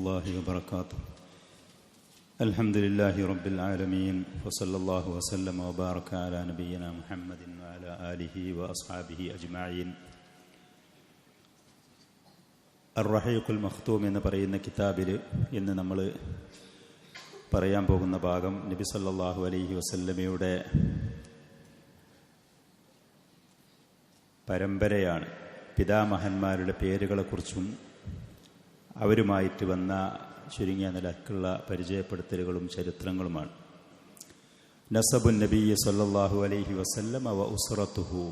الله وبركاته. الحمد لله رب العالمين وصلى الله وسلم وبارك على نبينا محمد وعلى آله وأصحابه أجمعين. അർ-റഹീഖുൽ Maktoum എന്ന് പറയുന്ന കിതാബിൽ ഇന്ന് നമ്മൾ പറയാൻ പോകുന്ന ഭാഗം നബി സല്ലല്ലാഹു അലൈഹി വസല്ലമയുടെ പരമ്പരയാണ്. പിതാമഹന്മാരുടെ പേരുകളെക്കുറിച്ചും അവരുമായിട്ട് വന്ന ചുരുങ്ങിയ നിലക്കുള്ള പരിചയപ്പെടുത്തലുകളും ചരിത്രങ്ങളുമാണ്. നസബുൻ നബി സല്ലല്ലാഹു അലൈഹി വസല്ലം വ ഉസ്റതുഹു.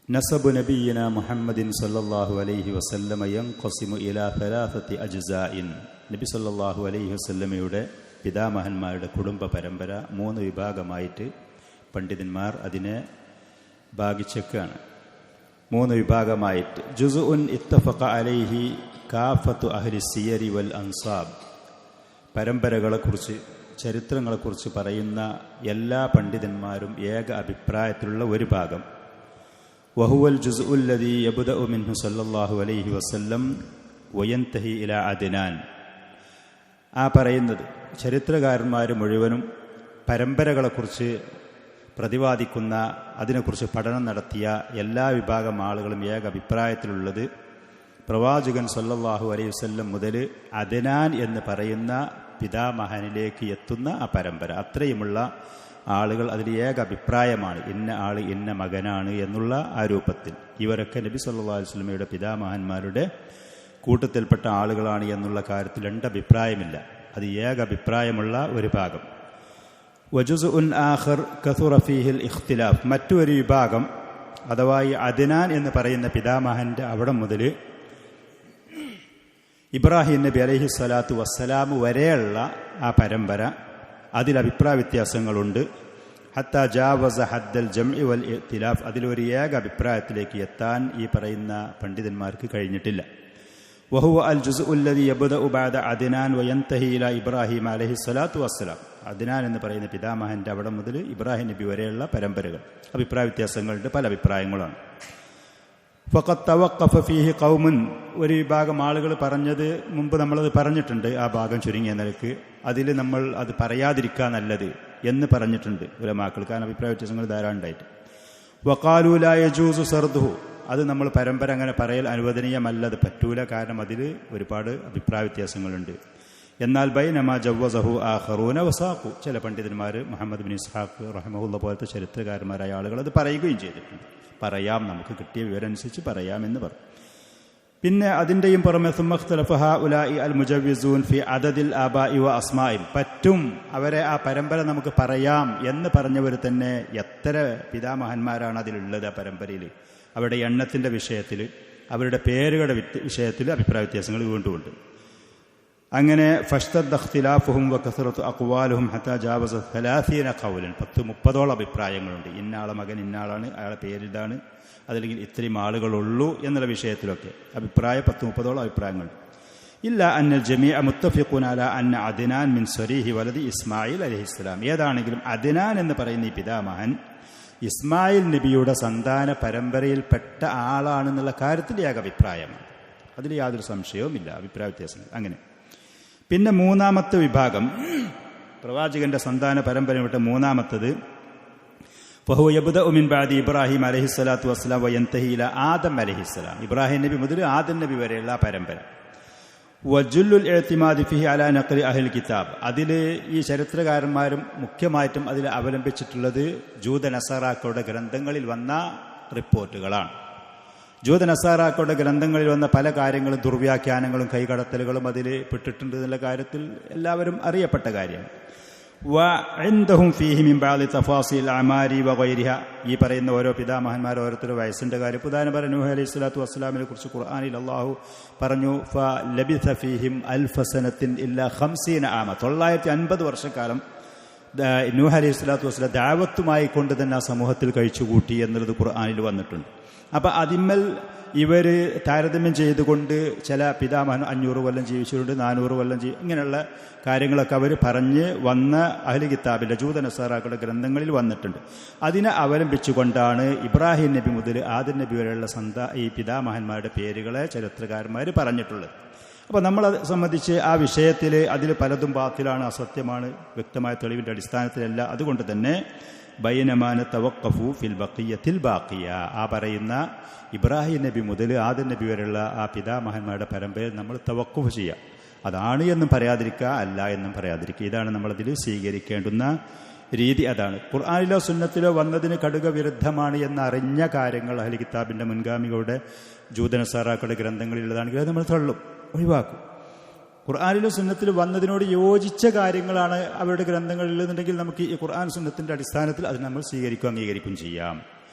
നസബു നബിയിന മുഹമ്മദിൻ സല്ലല്ലാഹു അലൈഹി വസല്ലം യൻഖസിമു ഇലാ സലാസത്തി അജ്സാഇൻ. നബി സല്ലല്ലാഹു അലൈഹി വസല്ലമയുടെ പിതാമഹന്മാരുടെ കുടുംബ പരമ്പര 3 വിഭാഗമായിട്ട് പണ്ഡിതന്മാർ അതിനെ ഭാഗിച്ചേക്കാണ്. 3 വിഭാഗമായിട്ട്. ജുസുഉൻ ഇത്തഫഖ അലൈഹി കാഫത്തു അഹ്ലി സിയരി വൽ അൻസാബ്. പരമ്പരകളെക്കുറിച്ച് ചരിത്രങ്ങളെക്കുറിച്ച് പറയുന്ന എല്ലാ പണ്ഡിതന്മാരും ഏക അഭിപ്രായത്തിലുള്ള ഒരു ഭാഗം. വഹുവൽ ജുസുഉൽ ലദീ യബ്ദഉ മിൻഹു സല്ലല്ലാഹു അലൈഹി വസല്ലം വയൻതഹി ഇലാ അദ്നാൻ. ആ പറയുന്നത് ചരിത്രകാരന്മാർ മുഴുവനും പരമ്പരകളെക്കുറിച്ച് പ്രതിപാദിക്കുന്ന, അതിനെക്കുറിച്ച് പഠനം നടത്തിയ എല്ലാ വിഭാഗം ആളുകളും ഏക അഭിപ്രായത്തിലുള്ളത് പ്രവാചകൻ സല്ലല്ലാഹു അലൈഹി വസല്ലം മുതൽ അദ്നാൻ എന്ന് പറയുന്ന പിതാമഹനിലേക്ക് എത്തുന്ന ആ പരമ്പര, അത്രയുമുള്ള ആളുകൾ അതിൽ ഏക അഭിപ്രായമാണ്. ഇന്ന ആൾ ഇന്ന മകനാണ് എന്നുള്ള ആ രൂപത്തിൽ ഇവരൊക്കെ നബി സല്ലല്ലാഹു അലൈഹി വസല്ലമയുടെ പിതാമഹന്മാരുടെ കൂട്ടത്തിൽപ്പെട്ട ആളുകളാണ് എന്നുള്ള കാര്യത്തിൽ 2 അഭിപ്രായമില്ല. അത് ഏക അഭിപ്രായമുള്ള ഒരു ഭാഗം. വജുസുഉൻ ആഖർ കസുറ ഫീഹിൽ ഇഖ്തിലാഫ്. മറ്റൊരു വിഭാഗം അഥവാ ഈ അദ്നാൻ എന്ന് പറയുന്ന പിതാമഹൻ്റെ അവിടെ മുതൽ ഇബ്രാഹിം നബി അലൈഹി സ്വലാത്തു വസ്സലാം വരെയുള്ള ആ പരമ്പര, അതിൽ അഭിപ്രായ വ്യത്യാസങ്ങളുണ്ട്. ഹത്താ ജാവസ ഹദ്ദൽ ജംഇ വൽ ഇഖ്തിലാഫ്. അതിലൊരു ഏക അഭിപ്രായത്തിലേക്ക് എത്താൻ ഈ പറയുന്ന പണ്ഡിതന്മാർക്ക് കഴിഞ്ഞിട്ടില്ല. വഹുവ അൽ ജുസുഉൽ ലദീ യബ്ദഉ ബഅദ അദ്നാൻ വയൻതഹി ഇലാ ഇബ്രാഹിം അലൈഹി സ്വലാത്തു വസ്സലാം. അദ്നാൻ എന്ന് പറയുന്ന പിതാമഹൻ്റെ അവിടെ മുതൽ ഇബ്രാഹിം നബി വരെയുള്ള പരമ്പരകൾ. അഭിപ്രായ വ്യത്യാസങ്ങളുണ്ട്, പല അഭിപ്രായങ്ങളാണ്. ഫഖദ് തവഖഫ ഫീഹി ഖൗമുൻ. ഒരു വിഭാഗം ആളുകൾ പറഞ്ഞത് മുമ്പ് നമ്മളത് പറഞ്ഞിട്ടുണ്ട്, ആ ഭാഗം ചുരുങ്ങിയ നിലക്ക്. അതിൽ നമ്മൾ അത് പറയാതിരിക്കുക നല്ലത് എന്ന് പറഞ്ഞിട്ടുണ്ട് ഉലമാക്കൾ. കാരണം അഭിപ്രായ വ്യത്യാസങ്ങൾ ധാരാളം ഉണ്ടായിട്ട്. വഖാലു ലാ യജൂസു സർദുഹു. അത് നമ്മൾ പരമ്പര അങ്ങനെ പറയൽ അനുവദനീയമല്ലത്, പറ്റൂല. കാരണം അതിൽ ഒരുപാട് അഭിപ്രായ വ്യത്യാസങ്ങളുണ്ട്. എന്നാൽ ബൈനമാ ജവ്വസഹു ആഖറൂന വസാഖു. ചില പണ്ഡിതന്മാർ മുഹമ്മദ് ബിൻ ഇസ്ഹാഖ് റഹിമഹുള്ള പോലത്തെ ചരിത്രകാരന്മാരായ ആളുകൾ അത് പറയുകയും ചെയ്തിട്ടുണ്ട്. പറയാം, നമുക്ക് കിട്ടിയ വിവരം അനുസരിച്ച് പറയാമെന്ന് പറഞ്ഞു. പിന്നെ അതിൻ്റെയും പുറമെ സുമ്മഖ്തലഫ ഹഉലാഇ അൽ മുജവ്വിസൂൻ ഫി അദദിൽ ആബാഇ വ അസ്മാഇം. പറ്റും, അവരെ ആ പരമ്പര നമുക്ക് പറയാം എന്ന് പറഞ്ഞവർ തന്നെ എത്ര പിതാമഹന്മാരാണ് അതിലുള്ളത് ആ പരമ്പരയിൽ. അവരുടെ എണ്ണത്തിൻ്റെ വിഷയത്തിൽ, അവരുടെ പേരുകളുടെ വിഷയത്തിൽ അഭിപ്രായ വ്യത്യാസങ്ങൾ വീണ്ടുമുണ്ട്. അങ്ങനെ ഫഷ്തദ്ദ ഇഖ്തിലാഫുഹും വകസറത്തു അഖ്വാലുഹും ഹത്താ ജാവസ 30 ഖൗലൻ. 30 അഭിപ്രായങ്ങളുണ്ട്. ഇന്നാളെ മകൻ ഇന്നാളാണ്, അയാളെ പേരിതാണ്, അതല്ലെങ്കിൽ ഇത്രയും ആളുകളുള്ളൂ എന്നുള്ള വിഷയത്തിലൊക്കെ അഭിപ്രായം 30 അഭിപ്രായങ്ങളുണ്ട്. ഇല്ല അന്നൽ ജമീഅ മുത്തഫിഖൂന അലാ അന്ന അദ്നാൻ മിൻ സ്വരീഹി വലദി ഇസ്മായിൽ അലൈഹിസ്സലാം. ഏതാണെങ്കിലും അദ്നാൻ എന്ന് പറയുന്ന ഈ പിതാമഹൻ ഇസ്മായിൽ നബിയുടെ സന്താന പരമ്പരയിൽപ്പെട്ട ആളാണെന്നുള്ള കാര്യത്തിൽ ഏക അഭിപ്രായമാണ്. അതിൽ യാതൊരു സംശയവുമില്ല, അഭിപ്രായ വ്യത്യാസങ്ങൾ. അങ്ങനെ പിന്നെ 3ാമത്തെ വിഭാഗം, പ്രവാചകന്റെ സന്താന പരമ്പരയിൽപ്പെട്ട 3ാമത്തത് ഫഹുവ യബ്ദഉ മിൻ ബഅദി ഇബ്രാഹിം അലൈഹിസ്സലാത്തു വസ്സലാം വയൻതഹി ഇലാ ആദം അലൈഹിസ്സലാം. ഇബ്രാഹിം നബി മുതൽ ആദം നബി വരെയുള്ള പരമ്പര. വജുല്ലുൽ ഇഅ്തിമാദി ഫിഹി അലാ നഖ്ലി അഹ്ലിൽ കിതാബ്. അതിൽ ഈ ചരിത്രകാരന്മാരും മുഖ്യമായിട്ടും അതിൽ അവലംബിച്ചിട്ടുള്ളത് ജൂത നസാറാക്കളുടെ ഗ്രന്ഥങ്ങളിൽ വന്ന റിപ്പോർട്ടുകളാണ്. ജൂത നസാറാക്കളുടെ ഗ്രന്ഥങ്ങളിൽ വന്ന പല കാര്യങ്ങളും ദുർവ്യാഖ്യാനങ്ങളും കൈകടത്തലുകളും അതിൽ പെട്ടിട്ടുണ്ട് എന്നുള്ള കാര്യത്തിൽ എല്ലാവരും അറിയപ്പെട്ട കാര്യമാണ്. വഇൻദഹും ഫീഹി മിൻ ബഅദി തഫാസീൽ അമാരി വഗൈരിഹ. ഈ പറയുന്ന ഓരോ പിതാമഹന്മാർ ഓരോരുത്തരുടെ വയസ്സിൻ്റെ കാര്യം. ഉദാഹരണം പറഞ്ഞു, നൂഹ് അലൈഹി സ്വലാത്തു വസ്സലാമിനെ കുറിച്ച് ഖുർആനിൽ അള്ളാഹു പറഞ്ഞു, ഫലബിഥ ഫീഹിം അൽഫ സനത്തിൻ ഇല്ലാ 50 ആമ. 950 വർഷക്കാലം നൂഹ് അലൈഹി സ്വലാത്തു വസ്സലാം ദഅവത്തുമായി കൊണ്ട് തന്നെ ആ സമൂഹത്തിൽ കഴിച്ചുകൂട്ടി എന്നുള്ളത് ഖുർആനിൽ വന്നിട്ടുണ്ട്. അപ്പം അതിന്മേൽ ഇവർ താരതമ്യം ചെയ്തുകൊണ്ട് ചില പിതാമഹൻ 500 കൊല്ലം ജീവിച്ചിട്ടുണ്ട്, 400 കൊല്ലം ഇങ്ങനെയുള്ള കാര്യങ്ങളൊക്കെ അവർ പറഞ്ഞ് വന്ന അഹ്ലു കിതാബിൻ്റെ ജൂത നസാറാക്കളുടെ ഗ്രന്ഥങ്ങളിൽ വന്നിട്ടുണ്ട്. അതിനെ അവലംബിച്ചുകൊണ്ടാണ് ഇബ്രാഹിം നബി മുതൽ ആദം നബി വരെയുള്ള ഈ പിതാമഹന്മാരുടെ പേരുകളെ ചരിത്രകാരന്മാർ പറഞ്ഞിട്ടുള്ളത്. അപ്പോൾ നമ്മളത് സംബന്ധിച്ച് ആ വിഷയത്തിൽ അതിൽ പലതും ബാത്തിലാണ്, അസത്യമാണ്, വ്യക്തമായ തെളിവിൻ്റെ അടിസ്ഥാനത്തിലല്ല. അതുകൊണ്ട് തന്നെ ബൈനമാന തവഖഫു ഫിൽ ബഖിയത്തിൽ ബാക്കിയ, ആ പറയുന്ന ഇബ്രാഹിം നബി മുതൽ ആദം നബി വരെയുള്ള ആ പിതാമഹന്മാരുടെ പരമ്പരയിൽ നമ്മൾ തവഖഫ് ചെയ്യുക. അതാണ് എന്നും പറയാതിരിക്കുക, അല്ല എന്നും പറയാതിരിക്കുക. ഇതാണ് നമ്മളതിൽ സ്വീകരിക്കേണ്ടുന്ന രീതി. അതാണ് ഖുർആനിലോ സുന്നത്തിലോ വന്നതിന് കടുക വിരുദ്ധമാണ് എന്നറിഞ്ഞ കാര്യങ്ങൾ അഹ്ലു കിതാബിൻ്റെ മുൻഗാമികളുടെ ജൂതനസാറാക്കളുടെ ഗ്രന്ഥങ്ങളിലുള്ളതാണെങ്കിൽ അത് നമ്മൾ തള്ളും, ഒഴിവാക്കും. ഖുർആനിലും സുന്നത്തിലും വന്നതിനോട് യോജിച്ച കാര്യങ്ങളാണ് അവരുടെ ഗ്രന്ഥങ്ങളിലെന്നുണ്ടെങ്കിൽ നമുക്ക് ഈ ഖുർആൻ സുന്നത്തിൻ്റെ അടിസ്ഥാനത്തിൽ അത് നമ്മൾ സ്വീകരിക്കുകയും അംഗീകരിക്കുകയും ചെയ്യാം.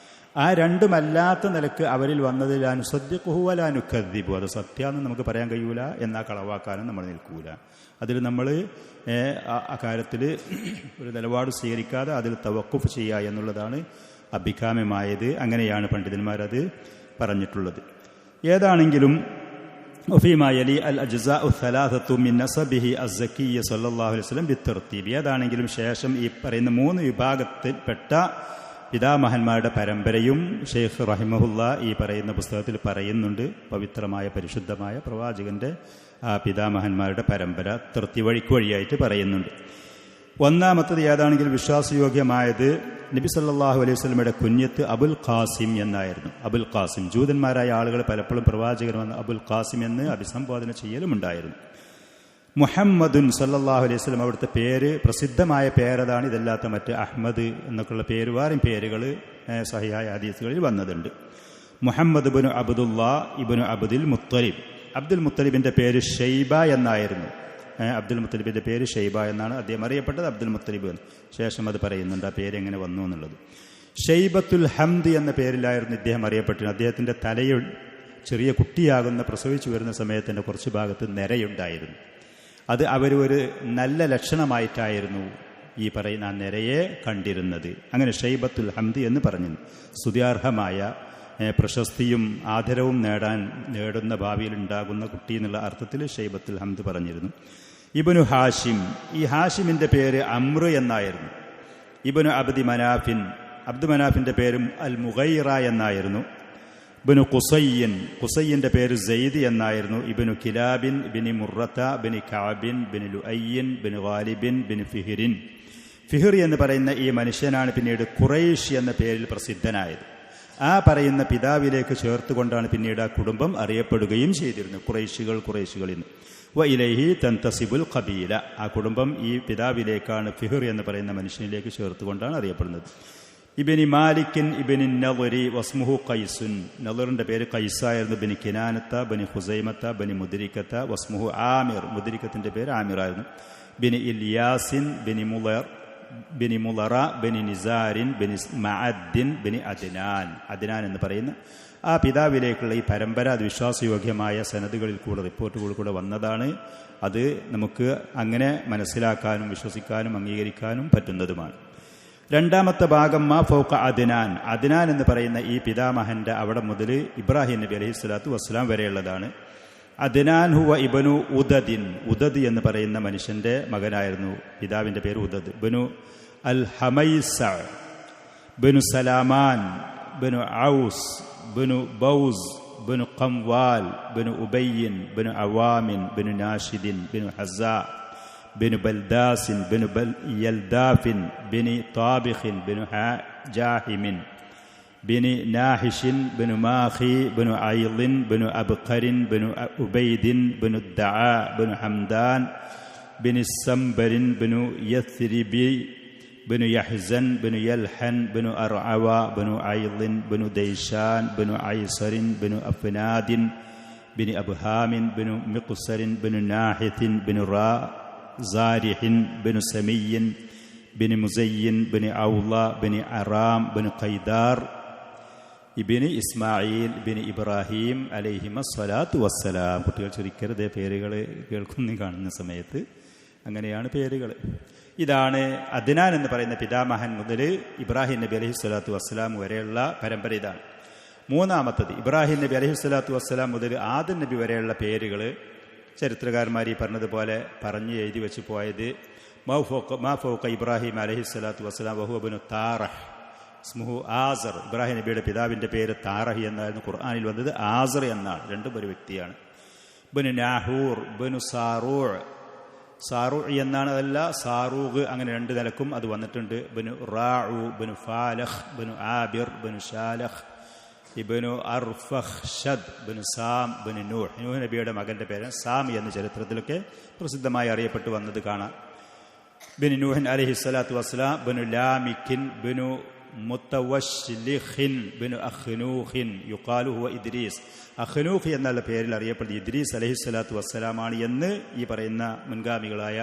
ആ രണ്ടുമല്ലാത്ത നിലക്ക് അവരിൽ വന്നതിൽ അനുസദ്യഖുഹു വലാ നുകദ്ദിബു, അത് സത്യമാണെന്ന് നമുക്ക് പറയാൻ കഴിയൂല, എന്നാൽ കളവാക്കാനും നമ്മൾ നിൽക്കൂല. അതിൽ നമ്മൾ ആ കാര്യത്തിൽ ഒരു നിലപാട് സ്വീകരിക്കാതെ അതിൽ തവഖുഫ് ചെയ്യുക എന്നുള്ളതാണ് അഭികാമ്യമായത്. അങ്ങനെയാണ് പണ്ഡിതന്മാരത് പറഞ്ഞിട്ടുള്ളത്. ഏതാണെങ്കിലും وفيما يلي الأجزاء الثلاثة من نسبه الزكي صلى الله عليه وسلم بالترتيب. ഏതാണെങ്കിലും ശേഷം ഈ പറയുന്ന 3 വിഭാഗത്തിൽപ്പെട്ട പിതാമഹന്മാരുടെ പരമ്പരയും ഷെയ്ഖ് റഹിമഹുല്ല ഈ പറയുന്ന പുസ്തകത്തിൽ പറയുന്നുണ്ട്. പവിത്രമായ പരിശുദ്ധമായ പ്രവാചകന്റെ ആ പിതാമഹന്മാരുടെ പരമ്പര വഴിയായിട്ട് പറയുന്നുണ്ട്. ഒന്നാമത്തത് ഏതാണെങ്കിലും വിശ്വാസയോഗ്യമായത് നബി സല്ലല്ലാഹു അലൈഹി വസല്ലമയുടെ കുഞ്ഞത്ത് അബുൽ ഖാസിം എന്നായിരുന്നു. അബുൽ ഖാസിം, ജൂതന്മാരായ ആളുകൾ പലപ്പോഴും പ്രവാചകൻ വന്ന് അബുൽ ഖാസിം എന്ന് അഭിസംബോധന ചെയ്യലും ഉണ്ടായിരുന്നു. മുഹമ്മദുൻ സല്ലല്ലാഹു അലൈഹി വസല്ലം അവിടുത്തെ പേര്, പ്രസിദ്ധമായ പേരതാണ്. ഇതല്ലാത്ത മറ്റ് അഹ്മദ് എന്നൊക്കെയുള്ള പേര്, വേറെയും പേരുകൾ സഹിഹായ ഹദീസുകളിൽ വന്നതുണ്ട്. മുഹമ്മദ് ഇബ്നു അബ്ദുല്ലാ ഇബ്നു അബ്ദുൽ മുത്തലിബ്. അബ്ദുൽ മുത്തലിബിൻ്റെ പേര് ഷൈബ എന്നായിരുന്നു. അബ്ദുൽ മുത്തലിബിൻ്റെ പേര് ഷൈബ എന്നാണ് അദ്ദേഹം അറിയപ്പെട്ടത്. അബ്ദുൽ മുത്തലിബ് എന്ന് ശേഷം അത് പറയുന്നുണ്ട് ആ പേര് എങ്ങനെ വന്നു എന്നുള്ളത്. ഷൈബത്തുൽ ഹംദ് എന്ന പേരിലായിരുന്നു ഇദ്ദേഹം അറിയപ്പെട്ടിരുന്നത്. അദ്ദേഹത്തിൻ്റെ തലയിൽ ചെറിയ കുട്ടിയാകുന്ന പ്രസവിച്ചു വരുന്ന സമയത്തിൻ്റെ കുറച്ച് ഭാഗത്ത് നിരയുണ്ടായിരുന്നു. അത് അവർ ഒരു നല്ല ലക്ഷണമായിട്ടായിരുന്നു ഈ പറയുന്ന ആ നിരയെ കണ്ടിരുന്നത്. അങ്ങനെ ഷൈബത്തുൽ ഹംദ് എന്ന് പറഞ്ഞു. സ്തുത്യാർഹമായ പ്രശസ്തിയും ആദരവും നേടുന്ന ഭാവിയിൽ ഉണ്ടാകുന്ന കുട്ടി എന്നുള്ള അർത്ഥത്തിൽ ഷൈബത്തുൽ ഹംദ് പറഞ്ഞിരുന്നു. ഇബ്നു ഹാഷിം, ഈ ഹാഷിമിൻ്റെ പേര് അമ്ര എന്നായിരുന്നു. ഇബ്നു അബ്ദി മനാഫിൻ, അബ്ദു മനാഫിൻ്റെ പേരും അൽ മുഗൈറ എന്നായിരുന്നു. ഇബ്നു ഖുസയ്യൻ, ഖുസയ്യൻ്റെ പേര് സെയ്ദ് എന്നായിരുന്നു. ഇബ്നു കിലാബിൻ ബിനി മുറത്ത ബിനി കഅബിൻ ബിനി ലുഅയ്യിൻ ബിനി ഗാലിബിൻ ബിനി ഫിഹിറിൻ. ഫിഹിർ എന്ന് പറയുന്ന ഈ മനുഷ്യനാണ് പിന്നീട് ഖുറൈഷ് എന്ന പേരിൽ പ്രസിദ്ധനായത്. ആ പറയുന്ന പിതാവിലേക്ക് ചേർത്തുകൊണ്ടാണ് പിന്നീട് ആ കുടുംബം അറിയപ്പെടുകയും ചെയ്തിരുന്നത്. ഖുറൈശികൾ എന്ന്. വ ഇലൈഹി തൻതസിബുൽ ഖബീല, ആ കുടുംബം ഈ പിതാവിലേക്കാണ്, ഫിഹിർ എന്ന് പറയുന്ന മനുഷ്യനിലേക്ക് ചേർത്തുകൊണ്ടാണ് അറിയപ്പെടുന്നത്. ഇബ്നി മാലിക്കിൻ ഇബ്നി നളരി വസ്മുഹു ഖൈസുൻ, നളറിൻ്റെ പേര് ഖൈസായിരുന്നു. ബിനി കിനാനത്ത ബനി ഖുസൈമത്ത ബനി മുദ്രിക്കത്ത വസ്മുഹു ആമിർ, മുദ്രിക്കത്തിൻ്റെ പേര് ആമിറായിരുന്നു. ബിനി ഇല്യാസിൻ ബിനി മുളർ ബിനി മുളറ ബിനി നിസാരിൻ ബിനി മഅദ്ദിൻ ബിനി അദ്നാൻ എന്ന് പറയുന്ന ആ പിതാവിലേക്കുള്ള ഈ പരമ്പര അത് വിശ്വാസയോഗ്യമായ സനദുകളിൽ കൂടെ, റിപ്പോർട്ടുകളിൽ കൂടെ വന്നതാണ്. അത് നമുക്ക് അങ്ങനെ മനസ്സിലാക്കാനും വിശ്വസിക്കാനും അംഗീകരിക്കാനും പറ്റുന്നതുമാണ്. രണ്ടാമത്തെ ഭാഗം മാ ഫൗഖ അദ്നാൻ, അദ്നാൻ എന്ന് പറയുന്ന ഈ പിതാമഹൻ്റെ അവിടെ മുതൽ ഇബ്രാഹിം നബി അലൈഹി സ്വലാത്തു വസ്സലാം വരെയുള്ളതാണ്. അദ്നാൻ ഹുവ ഇബ്നു ഉദദിൻ, ഉദദ് എന്ന് പറയുന്ന മനുഷ്യൻ്റെ മകനായിരുന്നു. പിതാവിൻ്റെ പേര് ഉദദ്. ബനു അൽ ഹമൈസ ബനു സലാമാൻ ബനു ഔസ് ബനു ബൗസ് ബനു ഖംവാൽ ബനു ഉബയ്യിൻ ബനു അവാമിൻ ബനു നാഷിദിൻ ബനു ഹസാ ബനു ബൽദാസിൻ ബനു യൽദാഫിൻ ബനി താബിഖിൻ ബനു ജാഹിമിൻ ബിനി നാഹിഷിൻ ബനു മാഖി ബനു ഐളിൻ ബനു അബ്ഖരിൻ ബനു ഉബൈദിൻ ബനു ദഅ ബനു ഹംദാൻ ബിനി സംബരിൻ ബനു യസ്രിബി ബനു യഹ്സൻ ബനു യൽഹൻ ബനു അർഅവ ബനു ഐളിൻ ബനു ദൈശാൻ ബനു ഐസറിൻ ബനു അഫ്നാദിൻ ബിനി അബ്ഹാമിൻ ബനു മിഖ്സറിൻ ബനു നാഹിത്തിൻ ബനു സാരിഹിൻ ബനു സമീൻ ബിനി മുസയ്യിൻ ബിനി ഔള ബിനി അറാം ബിനി ഖൈദാർ ഇബിന് ഇസ്മായിൽ ബിന് ഇബ്രാഹിം അലൈഹിമസ്സലാത്തു വസ്സലാം. കുട്ടികൾ ചുരുക്കരുത്, പേരുകൾ കേൾക്കുന്ന കാണുന്ന സമയത്ത് അങ്ങനെയാണ് പേരുകൾ. ഇതാണ് അദ്നാൻ എന്ന് പറയുന്ന പിതാമഹൻ മുതൽ ഇബ്രാഹിം നബി അലൈഹി സ്വലാത്തു വസ്സലാം വരെയുള്ള പരമ്പര. ഇതാണ് മൂന്നാമത്തത് ഇബ്രാഹിം നബി അലൈഹിസ്സലാത്തു വസ്സലാം മുതൽ ആദം നബി വരെയുള്ള പേരുകൾ ചരിത്രകാരന്മാർ ഈ പറഞ്ഞതുപോലെ പറഞ്ഞ് എഴുതി വെച്ച് പോയത് മാ ഫൗക ഇബ്രാഹിം അലൈഹിസ്സലാത്തു വസ്സലാം വഹുവ ബിനു താറഹ് സ്മുഹു ആസർ. ഇബ്രാഹിം നബിയുടെ പിതാവിൻ്റെ പേര് താറഹ് എന്നായിരുന്നു. ഖുർആനിൽ വന്നത് ആസർ എന്നാണ്. രണ്ടും ഒരു വ്യക്തിയാണ്. ബിനു നാഹൂർ, ബിനു സാറൂ എന്നാണ്. അതല്ല സാറൂഖ്, അങ്ങനെ രണ്ട് നിലക്കും അത് വന്നിട്ടുണ്ട്. ബിനു റാഉ, ബിനു ഫാലഹ്, ബിനു ആബിർ, ബിനു ഷാലഹ്, ഇബ്നു അർഫഖ്ഷദ്, ബിനു സാം, ബിനു നൂഹ്. നൂഹ് നബിയുടെ മകന്റെ പേര് സാമി എന്ന് ചരിത്രത്തിലൊക്കെ പ്രസിദ്ധമായി അറിയപ്പെട്ടു വന്നത് കാണാം. ബിനു നൂഹൻ അലൈഹിസ്സലാത്തു വസ്സലാം, ബിനു ലാമിക്കിൻ, ബിനു മുത്തവശ്ലിഖിൻ, ബിനു അഖ്നൂഖിൻ യുഖാലു ഹുവ ഇദ്രീസ്. അഖ്നൂഖ് എന്നുള്ള പേരിൽ അറിയപ്പെടുന്ന ഇദ്രീസ് അലൈഹിസ്സലാത്തു വസ്സലാമാണ് എന്ന് ഈ പറയുന്ന മുൻഗാമികളായ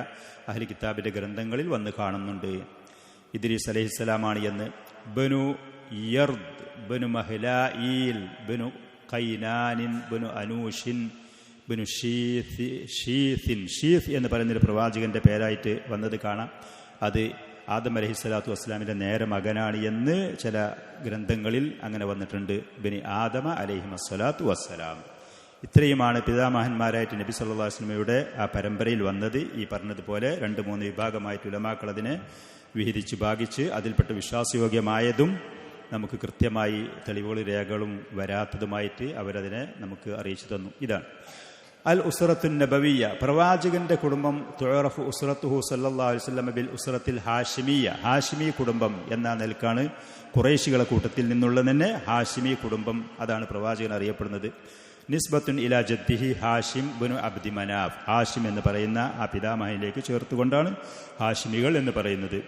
അഹ്ലി കിതാബിന്റെ ഗ്രന്ഥങ്ങളിൽ വന്ന് കാണുന്നുണ്ട്. ഇദ്രീസ് അലൈഹിസ്സലാമാണ് എന്ന്. ബിനു യർദ്, ബിനു മഹ്ലായീൽ, ബിനു ഖൈനാനിൻ, ബിനു അനൂഷിൻ, ബിനു ഷീസിൻ. ഷീസ് എന്ന് പറയുന്നൊരു പ്രവാചകന്റെ പേരായിട്ട് വന്നത് കാണാം. അത് ആദം അലൈഹിസ്സലാത്തു വസ്സലാമിന്റെ നേരെ മകനാണ് എന്ന് ചില ഗ്രന്ഥങ്ങളിൽ അങ്ങനെ വന്നിട്ടുണ്ട്. ബിനി ആദമ അലൈഹിമസ്സലാത്തു വസ്സലാം. ഇത്രയുമാണ് പിതാമഹന്മാരായിട്ട് നബി സല്ലല്ലാഹു അലൈഹി വസല്ലമയുടെ ആ പരമ്പരയിൽ വന്നത്. ഈ പറഞ്ഞതുപോലെ 2-3 വിഭാഗമായിട്ട് ഉലമാക്കൾ അതിനെ വിഹിതിച്ച് ഭാഗിച്ച് അതിൽപ്പെട്ട വിശ്വാസയോഗ്യമായതും നമുക്ക് കൃത്യമായി തെളിവുകളും രേഖകളും വരാത്തതുമായിട്ട് അവരതിനെ നമുക്ക് അറിയിച്ചു തന്നു. ഇതാണ് അൽ ഉസ്റത്തുൻ നബവിയ്യ, പ്രവാചകന്റെ കുടുംബം. തുഅറഫു ഉസ്റത്തുഹു സല്ലല്ലാഹു അലൈഹി വസല്ലം ബിൽ ഉസ്റത്തിൽ ഹാഷിമിയ്യ, ഹാഷിമി കുടുംബം എന്ന നിലക്കാണ് ഖുറൈശികളെ കൂട്ടത്തിൽ നിന്നുള്ള തന്നെ ഹാഷിമി കുടുംബം, അതാണ് പ്രവാചകൻ അറിയപ്പെടുന്നത്. നിസ്ബത്തുൻ ഇലാ ജദ്ദിഹി ഹാഷിം ബിനു അബ്ദി മനാഫ്, ഹാഷിം എന്ന് പറയുന്ന ആ പിതാമഹനിലേക്ക് ചേർത്തുകൊണ്ടാണ് ഹാഷിമികൾ എന്ന് പറയുന്നത്.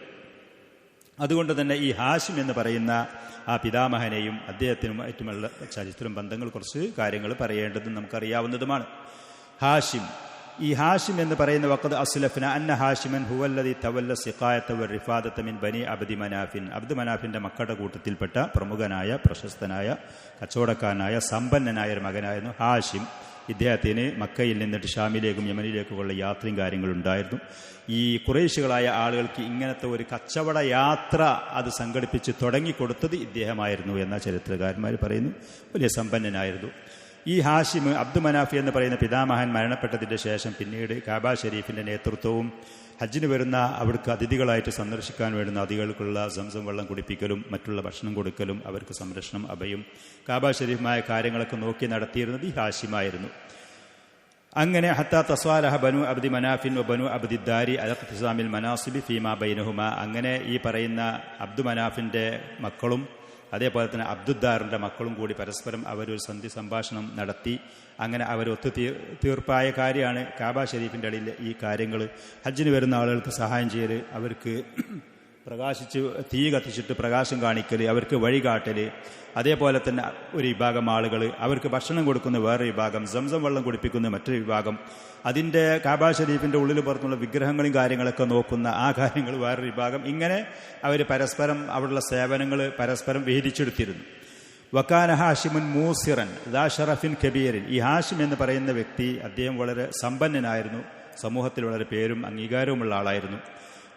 അതുകൊണ്ട് തന്നെ ഈ ഹാഷിം എന്ന് പറയുന്ന ആ പിതാമഹനെയും അദ്ദേഹത്തിനുമായിട്ടുമുള്ള ചരിത്രം ബന്ധങ്ങൾ കുറച്ച് കാര്യങ്ങൾ പറയേണ്ടതും നമുക്കറിയാവുന്നതുമാണ്. ഹാഷിം, ഈ ഹാഷിം എന്ന് പറയുന്ന വഖദ് അസ്ലഫ്ന അന്ന ഹാഷിമൻ ഹുവല്ലദി തവല്ല സിഖായത വറിഫാദത മിൻ ബനി അബ്ദി മനാഫിൻ, അബ്ദു മനാഫിന്റെ മക്കളുടെ കൂട്ടത്തിൽപ്പെട്ട പ്രമുഖനായ പ്രശസ്തനായ കച്ചവടക്കാരനായ സമ്പന്നനായ ഒരു മകനായിരുന്നു ഹാഷിം. ഇദ്ദേഹത്തിന് മക്കയിൽ നിന്നിട്ട് ഷാമിലേക്കും യമനിലേക്കുമുള്ള യാത്രയും കാര്യങ്ങളുണ്ടായിരുന്നു. ഈ ഖുറൈശികളായ ആളുകൾക്ക് ഇങ്ങനത്തെ ഒരു കച്ചവട യാത്ര അത് സംഘടിപ്പിച്ച് തുടങ്ങിക്കൊടുത്തത് ഇദ്ദേഹമായിരുന്നു എന്ന ചരിത്രകാരന്മാർ പറയുന്നു. വലിയ സമ്പന്നനായിരുന്നു ഈ ഹാഷിം. അബ്ദു മനാഫി എന്ന് പറയുന്ന പിതാമഹൻ മരണപ്പെട്ടതിൻ്റെ ശേഷം പിന്നീട് കാബ ഷരീഫിന്റെ നേതൃത്വവും ഹജ്ജിന് വരുന്ന അവിടേക്ക് അതിഥികളായിട്ട് സന്ദർശിക്കാൻ വേണ്ടുന്ന അതിഥികൾക്കുള്ള സംസം വെള്ളം കുടിപ്പിക്കലും മറ്റുള്ള ഭക്ഷണം കൊടുക്കലും അവർക്ക് സംരക്ഷണം അഭയം കാബ ഷരീഫുമായ കാര്യങ്ങളൊക്കെ നോക്കി നടത്തിയിരുന്നത് ഈ ഹാഷിമായിരുന്നു. അങ്ങനെ ഹത്താ തസ്വാലഹ ബനു അബ്ദി മനാഫിൻ വ ബനു അബ്ദിദ്ദാരി അലഖ്തിസാമിൽ മനാസിബി ഫീമാ ബൈനഹുമ, അങ്ങനെ ഈ പറയുന്ന അബ്ദു മനാഫിന്റെ മക്കളും അതേപോലെ തന്നെ അബ്ദുദ്ദാറിന്റെ മക്കളും കൂടി പരസ്പരം അവരൊരു സന്ധി സംഭാഷണം നടത്തി. അങ്ങനെ അവർ തീർപ്പായ കാര്യമാണ് കാബ ഷരീഫിന്റെ അടിയിൽ ഈ കാര്യങ്ങൾ. ഹജ്ജിന് വരുന്ന ആളുകൾക്ക് സഹായം ചെയ്യൽ, അവർക്ക് പ്രകാശിച്ച് തീ കത്തിച്ചിട്ട് പ്രകാശം കാണിക്കൽ, അവർക്ക് വഴികാട്ടൽ, അതേപോലെ തന്നെ ഒരു വിഭാഗം ആളുകൾ അവർക്ക് ഭക്ഷണം കൊടുക്കുന്ന വേറൊരു വിഭാഗം, സംസം വെള്ളം കുടിപ്പിക്കുന്ന മറ്റൊരു വിഭാഗം, അതിൻ്റെ കാബ ഷരീഫിൻ്റെ ഉള്ളിൽ പുറത്തുള്ള വിഗ്രഹങ്ങളും കാര്യങ്ങളൊക്കെ നോക്കുന്ന ആ കാര്യങ്ങൾ വേറൊരു വിഭാഗം. ഇങ്ങനെ അവർ പരസ്പരം അവിടെയുള്ള സേവനങ്ങൾ പരസ്പരം വിഹിതിച്ചെടുത്തിരുന്നു. വക്കാന ഹാഷിമുൻ മൂസിറൻ ദാ ഷറഫിൻ കബീറിൻ, ഈ ഹാഷിം എന്ന് പറയുന്ന വ്യക്തി അദ്ദേഹം വളരെ സമ്പന്നനായിരുന്നു, സമൂഹത്തിൽ വളരെ പേരും അംഗീകാരവുമുള്ള ആളായിരുന്നു.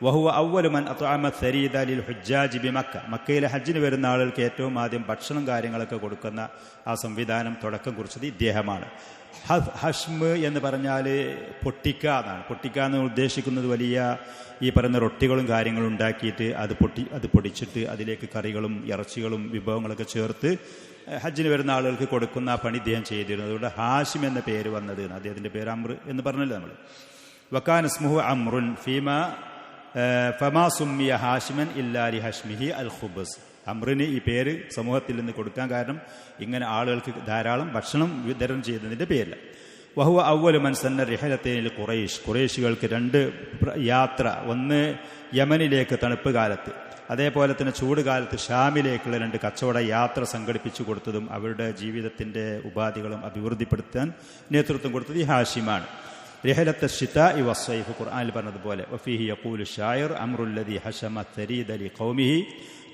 വഹുവ അവ്വലു മൻ അത്അമ സരീദ ലിൽ ഹുജ്ജാജി ബിമക്ക, മക്കയിലെ ഹജ്ജിന് വരുന്ന ആളുകൾക്ക് ഏറ്റവും ആദ്യം ഭക്ഷണം കാര്യങ്ങളൊക്കെ കൊടുക്കുന്ന ആ സംവിധാനം തുടക്കം കുറിച്ചത് ഇദ്ദേഹമാണ്. ഹഷ്മ് എന്ന് പറഞ്ഞാൽ പൊട്ടിക്ക എന്നാണ്. പൊട്ടിക്ക എന്ന് ഉദ്ദേശിക്കുന്നത് വലിയ ഈ പറയുന്ന റൊട്ടികളും കാര്യങ്ങളും ഉണ്ടാക്കിയിട്ട് അത് പൊടിച്ചിട്ട് അതിലേക്ക് കറികളും ഇറച്ചികളും വിഭവങ്ങളൊക്കെ ചേർത്ത് ഹജ്ജിന് വരുന്ന ആളുകൾക്ക് കൊടുക്കുന്ന ആ പണി ഇദ്ദേഹം ചെയ്തിരുന്നു. അതുകൊണ്ട് ഹാഷിം എന്ന പേര് വന്നത്, അദ്ദേഹത്തിൻ്റെ പേര് അമ്ര എന്ന് പറഞ്ഞല്ലോ നമ്മൾ. വക്കാന ഇസ്മുഹു അമ്രുൻ ഫമാ സുമ്മിയ ഹാഷിമൻ ഇല്ലാ ലി ഹഷ്മിഹി അൽ ഖുബ്സ്, അമ്രിന് ഈ പേര് സമൂഹത്തിൽ നിന്ന് കൊടുക്കാൻ കാരണം ഇങ്ങനെ ആളുകൾക്ക് ധാരാളം ഭക്ഷണം വിതരണം ചെയ്തതിൻ്റെ പേരില്ല. വഹുവ അവ്വലു മൻ സന്ന റിഹലത്തൈനിൽ ഖുറൈശ്, ഖുറൈശികൾക്ക് 2 യാത്ര, ഒന്ന് യമനിലേക്ക് തണുപ്പ് കാലത്ത്, അതേപോലെ തന്നെ ചൂട് കാലത്ത് ഷാമിലേക്കുള്ള 2 കച്ചവട യാത്ര സംഘടിപ്പിച്ചു കൊടുത്തതും അവരുടെ ജീവിതത്തിൻ്റെ ഉപാധികളും അഭിവൃദ്ധിപ്പെടുത്താൻ നേതൃത്വം കൊടുത്തത് ഈ ഹാഷിമാണ്. റിഹലത്ത് ഷിതാഇ വസ്സൈഫ്, ഖുർആനിൽ പറഞ്ഞതുപോലെ വഫീഹി യഖൂലു ഷായിർ അംറുല്ലദി ഹശമ തരീദ ലി ഖൗമിഹി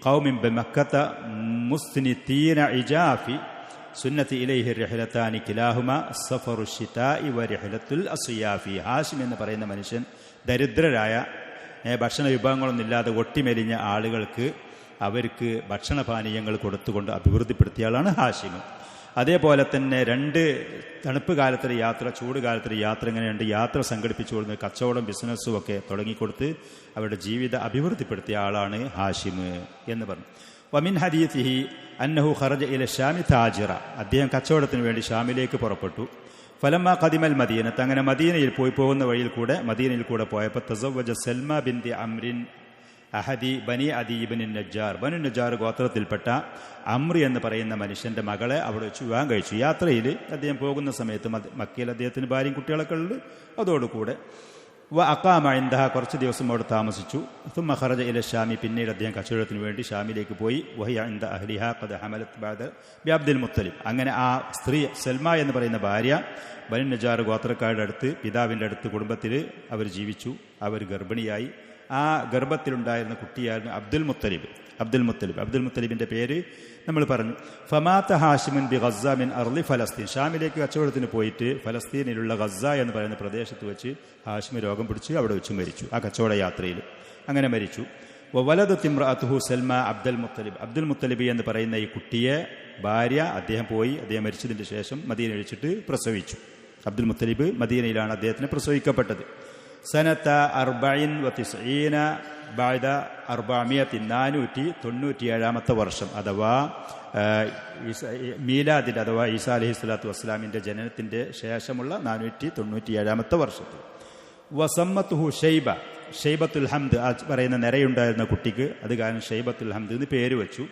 ഖൗമിൻ ബിമക്കത മുസ്നിതീന ഇജാഫി സുന്നത്തി ഇലൈഹി റിഹലത്താനി കിലാഹുമ സഫറു ഷിതാഇ വ റിഹലത്തുൽ അസ്യാഫി. ഹാഷിം എന്ന് പറയുന്ന മനുഷ്യൻ ദരിദ്രരായ ഭക്ഷണ വിഭവങ്ങളൊന്നും ഇല്ലാതെ ഒട്ടിമെലിഞ്ഞ ആളുകൾക്ക് അവർക്ക് ഭക്ഷണപാനീയങ്ങൾ കൊടുത്തുകൊണ്ട് അഭിവൃദ്ധിപ്പെടുത്തിയ ആളാണ് ഹാഷിം. അതേപോലെ തന്നെ 2 തണുപ്പ് കാലത്തൊരു യാത്ര, ചൂട് കാലത്തൊരു യാത്ര, ഇങ്ങനെ 2 യാത്ര സംഘടിപ്പിച്ചു കൊടുത്ത് കച്ചവടം ബിസിനസ്സും ഒക്കെ തുടങ്ങിക്കൊടുത്ത് അവരുടെ ജീവിത അഭിവൃദ്ധിപ്പെടുത്തിയ ആളാണ് ഹാഷിം എന്ന് പറഞ്ഞു. വമിൻ ഹദീസിഹി അന്നഹു ഖറജ ഇല ഷാമി താജിറ, അദ്ദേഹം കച്ചവടത്തിന് വേണ്ടി ഷാമിലേക്ക് പുറപ്പെട്ടു. ഫലമ്മ ഖദിമൽ മദീനത്ത്, അങ്ങനെ മദീനയിൽ പോകുന്ന വഴിയിൽ കൂടെ മദീനയിൽ കൂടെ പോയപ്പോൾ തസവ്വജ സൽമ ബിൻതി അംറിൻ അഹദി ബനി അദി ഇബ്നു നജ്ജാർ, ബനു നജ്ജാർ ഗോത്രത്തിൽപ്പെട്ട അമ്രി എന്ന് പറയുന്ന മനുഷ്യന്റെ മകളെ അവിടെ വെച്ച് വിവാഹം കഴിച്ചു. യാത്രയിൽ അദ്ദേഹം പോകുന്ന സമയത്ത് മക്കയിൽ അദ്ദേഹത്തിന് ഭാര്യയും കുട്ടികളൊക്കെ ഉണ്ട്. അതോടുകൂടെ അഖാമ ഇൻദഹ, കുറച്ച് ദിവസം അവിടെ താമസിച്ചു. സുമ്മ ഖറജ ഇല ഷാമി, പിന്നീട് അദ്ദേഹം കച്ചവടത്തിന് വേണ്ടി ഷാമിലേക്ക് പോയി. വഹിയ ഇൻദ അഹ്ലിഹാ ഖദ് ഹമലത് ബഅദ ബി അബ്ദുൽ മുത്തലിബ്, അങ്ങനെ ആ സ്ത്രീ സൽമ എന്ന് പറയുന്ന ഭാര്യ ബനു നജ്ജാർ ഗോത്രക്കാരുടെ അടുത്ത്, പിതാവിൻ്റെ അടുത്ത് കുടുംബത്തിൽ അവർ ജീവിച്ചു. അവർ ഗർഭിണിയായി. ആ ഗർഭത്തിലുണ്ടായിരുന്ന കുട്ടിയായിരുന്നു അബ്ദുൽ മുത്തലിബിന്റെ പേര് നമ്മൾ പറഞ്ഞു. ഫമാത്ത ഹാഷിമുൻ ബി ഗസ്സ മിൻ അർളി ഫലസ്തീൻ, ഷാമിലേക്ക് കച്ചവടത്തിന് പോയിട്ട് ഫലസ്തീനിലുള്ള ഗസ്സ എന്ന് പറയുന്ന പ്രദേശത്ത് വെച്ച് ഹാഷിം രോഗം പിടിച്ച് അവിടെ വെച്ച് മരിച്ചു. ആ കച്ചവട യാത്രയിൽ അങ്ങനെ മരിച്ചു. വലദത് ഇംറഅതുഹു സൽമ അബ്ദുൽ മുത്തലിബ് എന്ന് പറയുന്ന ഈ കുട്ടിയെ ഭാര്യ അദ്ദേഹം മരിച്ചതിന് ശേഷം മദീനയിൽ വെച്ചിട്ട് പ്രസവിച്ചു. അബ്ദുൽ മുത്തലിബ് മദീനയിലാണ് അദ്ദേഹത്തിന് പ്രസവിക്കപ്പെട്ടത്. സനത്ത 94 ബഅദ 497 വർഷം, അഥവാ മീലാദിന്റെ അഥവാ ഈസാ അലൈഹി സ്വലാത്തു വസ്സലാമിന്റെ ജനനത്തിന്റെ ശേഷമുള്ള 497 വർഷത്തിൽ. വസമ്മത്തുഹു ഷൈബത്തുൽ ഹംദ്, പറയുന്ന നിരയുണ്ടായിരുന്ന കുട്ടിക്ക് അത് കാരണം ഷൈബത്തുൽ ഹംദ് എന്ന് പേര് വെച്ചു.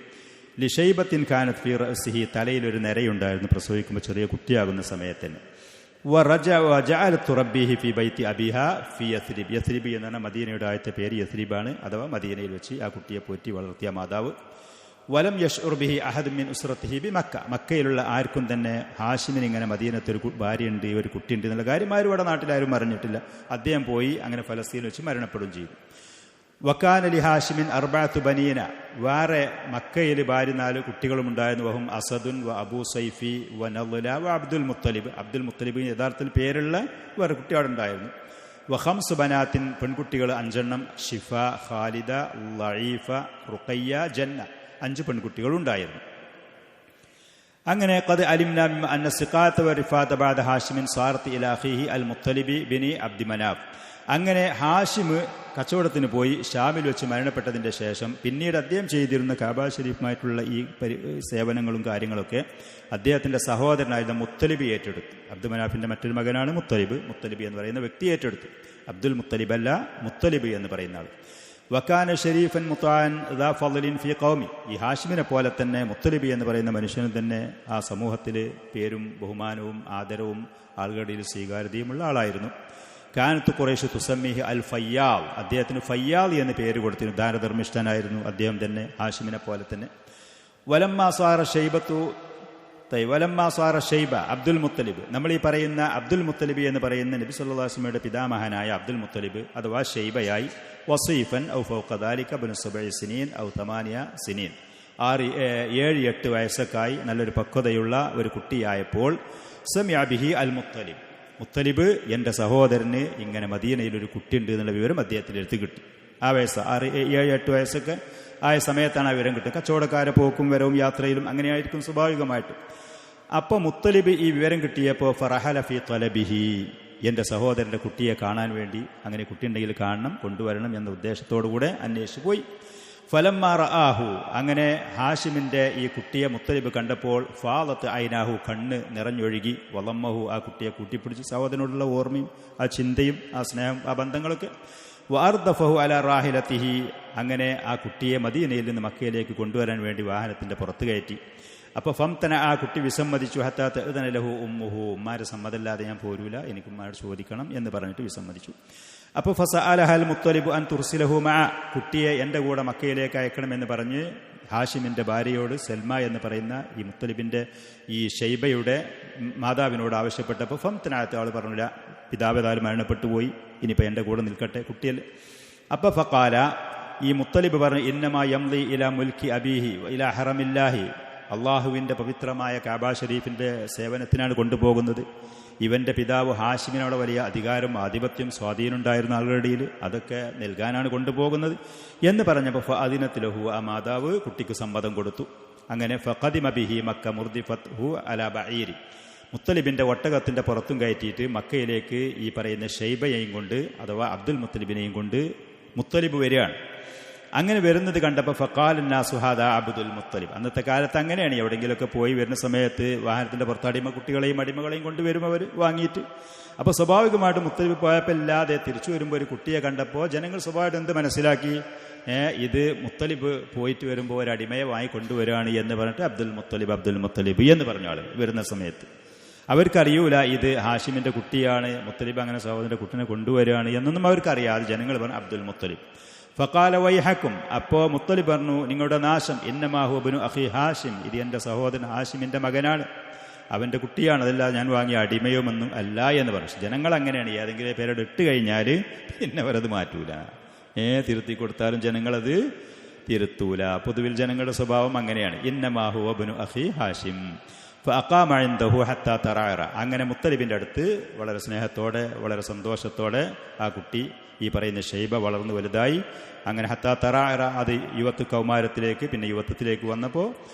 ലിഷൈബത്തിൻ കാനത്ത് ഫീ റഅസിഹി, തലയിലൊരു നിരയുണ്ടായിരുന്നു പ്രസവിക്കുമ്പോൾ ചെറിയ കുട്ടിയാകുന്ന സമയത്തിന്. യസ്രിബ് എന്നാണ് മദീനയുടെ ആദ്യത്തെ പേര്, യസ്രിബാണ്, അഥവാ മദീനയിൽ വെച്ച് ആ കുട്ടിയെ പോറ്റി വളർത്തിയ മാതാവ്. വലം യഷ്ഉർ ബിഹി അഹദ് മിൻ ഉസ്റത്തിഹി ബി മക്ക, മക്കയിലുള്ള ആർക്കും തന്നെ ഹാഷിമിന് ഇങ്ങനെ മദീനത്തൊരു ഭാര്യയുണ്ട്, ഒരു കുട്ടിയുണ്ട് എന്നുള്ള കാര്യം ആരും ഇവിടെ നാട്ടിലാരും അറിഞ്ഞിട്ടില്ല. അദ്ദേഹം പോയി അങ്ങനെ ഫലസ്തീനിൽ വെച്ച് മരണപ്പെടുകയും ചെയ്തു. വക്കാന ലി ഹാഷിമിൻ 4 ബനീന, വേറെ മക്കയിൽ ഭാര്യ 4 കുട്ടികളും ഉണ്ടായിരുന്നു. വഹും അസദുൻ വ അബൂ സൈഫി വ നളല വ അബ്ദുൽ മുത്തലിബ് യഥാർത്ഥത്തിൽ പേരുള്ള വേറെ കുട്ടികൾ ഉണ്ടായിരുന്നു. വ 5 ബനാത്തിൻ, പെൺകുട്ടികൾ 5 ഷിഫ, ഖാലിദ, ലഈഫ, റുഖയ്യ, ജന്ന, 5 പെൺകുട്ടികൾ ഉണ്ടായിരുന്നു. അങ്ങനെ ഖദ് അലിംന മിമ്മ അന്ന സിഖാത വ റിഫാത ബഅദ ഹാഷിമിൻ സാറത്ത് ഇലാ അഖീഹി അൽ മുത്തലിബി ബിനി അബ്ദി മനാഫ്. അങ്ങനെ ഹാഷിം കച്ചവടത്തിന് പോയി ഷാമിൽ വെച്ച് മരണപ്പെട്ടതിൻ്റെ ശേഷം പിന്നീട് അദ്ദേഹം ചെയ്തിരുന്ന കാബ ഷരീഫുമായിട്ടുള്ള ഈ സേവനങ്ങളും കാര്യങ്ങളൊക്കെ അദ്ദേഹത്തിൻ്റെ സഹോദരനായിരുന്ന മുത്തലിബ് ഏറ്റെടുത്തു. അബ്ദുൽ മനാഫിൻ്റെ മറ്റൊരു മകനാണ് മുത്തലിബ് എന്ന് പറയുന്ന വ്യക്തി ഏറ്റെടുത്തു. അബ്ദുൽ മുത്തലിബ് അല്ല, മുത്തലിബ് എന്ന് പറയുന്ന ആൾ. വക്കാന ഷരീഫൻ മുത്താൻ ദാ ഫളലിൻ ഫീ ഖൗമി, ഈ ഹാഷിമിനെ പോലെ തന്നെ മുത്തലിബ് എന്ന് പറയുന്ന മനുഷ്യനും തന്നെ ആ സമൂഹത്തിൽ പേരും ബഹുമാനവും ആദരവും ആളുകളുടെ സ്വീകാര്യതയുമുള്ള ആളായിരുന്നു. കാനത്ത് ഖുറൈശ് തുസമ്മിഹി അൽ ഫയ്യാൽ, അദ്ദേഹത്തിന് ഫയ്യാൽ എന്ന് പേര് കൊടുത്തിരുന്നു. ദാനധർമ്മിഷ്ഠനായിരുന്നു അദ്ദേഹം തന്നെ, ഹാഷിമിനെ പോലെ തന്നെ. വലമ്മാ സാറ ഷൈബ അബ്ദുൽ മുത്തലിബ്, നമ്മൾ ഈ പറയുന്ന അബ്ദുൽ മുത്തലിബ് എന്ന് പറയുന്ന നബി സല്ലല്ലാഹു അലൈഹി വസല്ലമയുടെ പിതാമഹനായ അബ്ദുൽ മുത്തലിബ് അഥവാ ഷൈബയായി, വസീഫൻ ഔ ഫൗഖ ദാലിക ബിൻ 7 സിനീൻ ഔ 8 സിനീൻ, 7-8 വയസ്സൊക്കായി നല്ലൊരു പക്വതയുള്ള ഒരു കുട്ടിയായപ്പോൾ സമിഅ ബിഹി അൽ മുത്തലിബ് എൻ്റെ സഹോദരന് ഇങ്ങനെ മദീനയിൽ ഒരു കുട്ടിയുണ്ട് എന്നുള്ള വിവരം അദ്ദേഹത്തിന് എടുത്ത് കിട്ടി. ആ വയസ്സ് 7-8 വയസ്സൊക്കെ ആയ സമയത്താണ് ആ വിവരം കിട്ടുക. കച്ചവടക്കാരെ പോക്കും വരവും യാത്രയിലും അങ്ങനെയായിരിക്കും സ്വാഭാവികമായിട്ട്. അപ്പോൾ മുത്തലിബ് ഈ വിവരം കിട്ടിയപ്പോൾ ഫറഹല ഫീ ത്വലബിഹി, എൻ്റെ സഹോദരൻ്റെ കുട്ടിയെ കാണാൻ വേണ്ടി, അങ്ങനെ കുട്ടിയുണ്ടെങ്കിൽ കാണണം, കൊണ്ടുവരണം എന്ന ഉദ്ദേശത്തോടു കൂടെ അന്വേഷിച്ചു പോയി. ഫലമ്മാ റആഹു, അങ്ങനെ ഹാഷിമിൻ്റെ ഈ കുട്ടിയെ മുത്തലിബ് കണ്ടപ്പോൾ ഫാദത്ത് ഐനാഹു, കണ്ണ് നിറഞ്ഞൊഴുകി, വളമ്മഹു, ആ കുട്ടിയെ കൂട്ടിപ്പിടിച്ച്, സഹോദരനോടുള്ള ഓർമ്മയും ആ ചിന്തയും ആ സ്നേഹം ആ ബന്ധങ്ങളൊക്കെ. വഅർദഫഹു അലാ റാഹിലത്തിഹി, അങ്ങനെ ആ കുട്ടിയെ മദീനയിൽ നിന്ന് മക്കയിലേക്ക് കൊണ്ടുവരാൻ വേണ്ടി വാഹനത്തിൻ്റെ പുറത്ത് കയറ്റി. അപ്പോൾ ഫംതന, ആ കുട്ടി വിസമ്മതിച്ചു. ഹത്താ തഅ്ദന ലഹു ഉമ്മുഹു, ഉമ്മാരെ സമ്മതമില്ലാതെ ഞാൻ പോരൂല, എനിക്ക് ഉമ്മാരോട് ചോദിക്കണം എന്ന് പറഞ്ഞിട്ട് വിസമ്മതിച്ചു. അപ്പോൾ ഫസഅലഹൽ മുത്തലിബ് അൻ തുർസിലഹു മഅ, കുട്ടിയെ എൻ്റെ കൂടെ മക്കയിലേക്ക് അയക്കണമെന്ന് പറഞ്ഞ് ഹാഷിമിൻ്റെ ഭാര്യയോട്, സൽമ എന്ന് പറയുന്ന ഈ മുത്തലിബിൻ്റെ ഈ ഷൈബയുടെ മാതാവിനോട് ആവശ്യപ്പെട്ടപ്പോൾ ഫംതനഅത്ത്, ആൾ പറഞ്ഞില്ല, പിതാവ് ഏതായാലും മരണപ്പെട്ടു പോയി, ഇനിയിപ്പോൾ എൻ്റെ കൂടെ നിൽക്കട്ടെ കുട്ടിയൽ. അപ്പോൾ ഫഖാല, ഈ മുത്തലിബ് പറഞ്ഞു, ഇന്നമാ യംളി ഇലാ മുൽക്കി അബീഹി ഇലാ ഹറമില്ലാഹി, അള്ളാഹുവിൻ്റെ പവിത്രമായ കാബ ഷരീഫിൻ്റെ സേവനത്തിനാണ് കൊണ്ടുപോകുന്നത്. ഇവൻ്റെ പിതാവ് ഹാഷിമിനവിടെ വലിയ അധികാരം, ആധിപത്യം, സ്വാധീനം ഉണ്ടായിരുന്ന ആളുകളുടെ ഇടയിൽ, അതൊക്കെ നൽകാനാണ് കൊണ്ടുപോകുന്നത് എന്ന് പറഞ്ഞപ്പോൾ ഫഅദിനത്ത് ആ മാതാവ് കുട്ടിക്ക് സമ്മതം കൊടുത്തു. അങ്ങനെ ഫഖദിമ ബിഹി മക്ക മുർദിഫത്ത് ഹു അലാ ബഈരി, മുത്തലിബിൻ്റെ ഒട്ടകത്തിൻ്റെ പുറത്തും കയറ്റിയിട്ട് മക്കയിലേക്ക് ഈ പറയുന്ന ഷൈബയെയും കൊണ്ട് അഥവാ അബ്ദുൽ മുത്തലിബിനെയും കൊണ്ട് മുത്തലിബ് വരികയാണ്. അങ്ങനെ വരുന്നത് കണ്ടപ്പോൾ ഫഖാലന്നാസു ഹാദാ അബ്ദുൽ മുത്തലിബ്. അന്നത്തെ കാലത്ത് അങ്ങനെയാണ്, എവിടെയെങ്കിലുമൊക്കെ പോയി വരുന്ന സമയത്ത് വാഹനത്തിൻ്റെ പുറത്ത് കുട്ടികളെയും അടിമകളെയും കൊണ്ടുവരും അവർ വാങ്ങിയിട്ട്. അപ്പോൾ സ്വാഭാവികമായിട്ട് മുത്തലിബ് പോയപ്പോൾ ഇല്ലാതെ തിരിച്ചു വരുമ്പോൾ ഒരു കുട്ടിയെ കണ്ടപ്പോൾ ജനങ്ങൾ സ്വാഭാവികമായിട്ട് എന്ത് മനസ്സിലാക്കി, ഇത് മുത്തലിബ് പോയിട്ട് വരുമ്പോൾ ഒരു അടിമയെ വാങ്ങി കൊണ്ടുവരികയാണ് എന്ന് പറഞ്ഞിട്ട് അബ്ദുൽ മുത്തലിബ് എന്ന് പറഞ്ഞ ആൾ വരുന്ന സമയത്ത് അവർക്കറിയൂല ഇത് ഹാഷിമിൻ്റെ കുട്ടിയാണ്, മുത്തലിബ് അങ്ങനെ സഹോദരൻ്റെ കുട്ടിനെ കൊണ്ടുവരികയാണ് എന്നൊന്നും അവർക്കറിയാതെ ജനങ്ങൾ പറഞ്ഞു അബ്ദുൽ മുത്തലിബ്. ഫഖാല വൈഹക്കും, അപ്പോൾ മുത്തലിബ് പറഞ്ഞു നിങ്ങളുടെ നാശം, ഇന്നമാഹു ബിനു അഖി ഹാഷിം, ഇത് എൻ്റെ സഹോദരൻ ഹാഷിമിൻ്റെ മകനാണ്, അവൻ്റെ കുട്ടിയാണ്, അതല്ല ഞാൻ വാങ്ങിയ അടിമയുമൊന്നും അല്ല എന്ന് പറഞ്ഞു. ജനങ്ങൾ അങ്ങനെയാണ്, ഏതെങ്കിലും പേരോട് ഇട്ട് കഴിഞ്ഞാൽ പിന്നെ അവരത് മാറ്റൂല, തിരുത്തി കൊടുത്താലും ജനങ്ങളത് തിരുത്തൂല. പൊതുവിൽ ജനങ്ങളുടെ സ്വഭാവം അങ്ങനെയാണ്. ഇന്നമാഹു ബിനു അഖി ഹാഷിം ഫഅഖാമ ഇൻദഹു ഹത്താ തറഅറ. അങ്ങനെ മുത്തലിബിൻ്റെ അടുത്ത് വളരെ സ്നേഹത്തോടെ വളരെ സന്തോഷത്തോടെ ആ കുട്ടി ഈ പറയുന്ന ഷൈബ വളർന്നു വലുതായി. അങ്ങനെ ഹത്താ തറഅറ, അത് കൗമാരത്തിലേക്ക് പിന്നെ യുവത്വത്തിലേക്ക് വന്നപ്പോൾ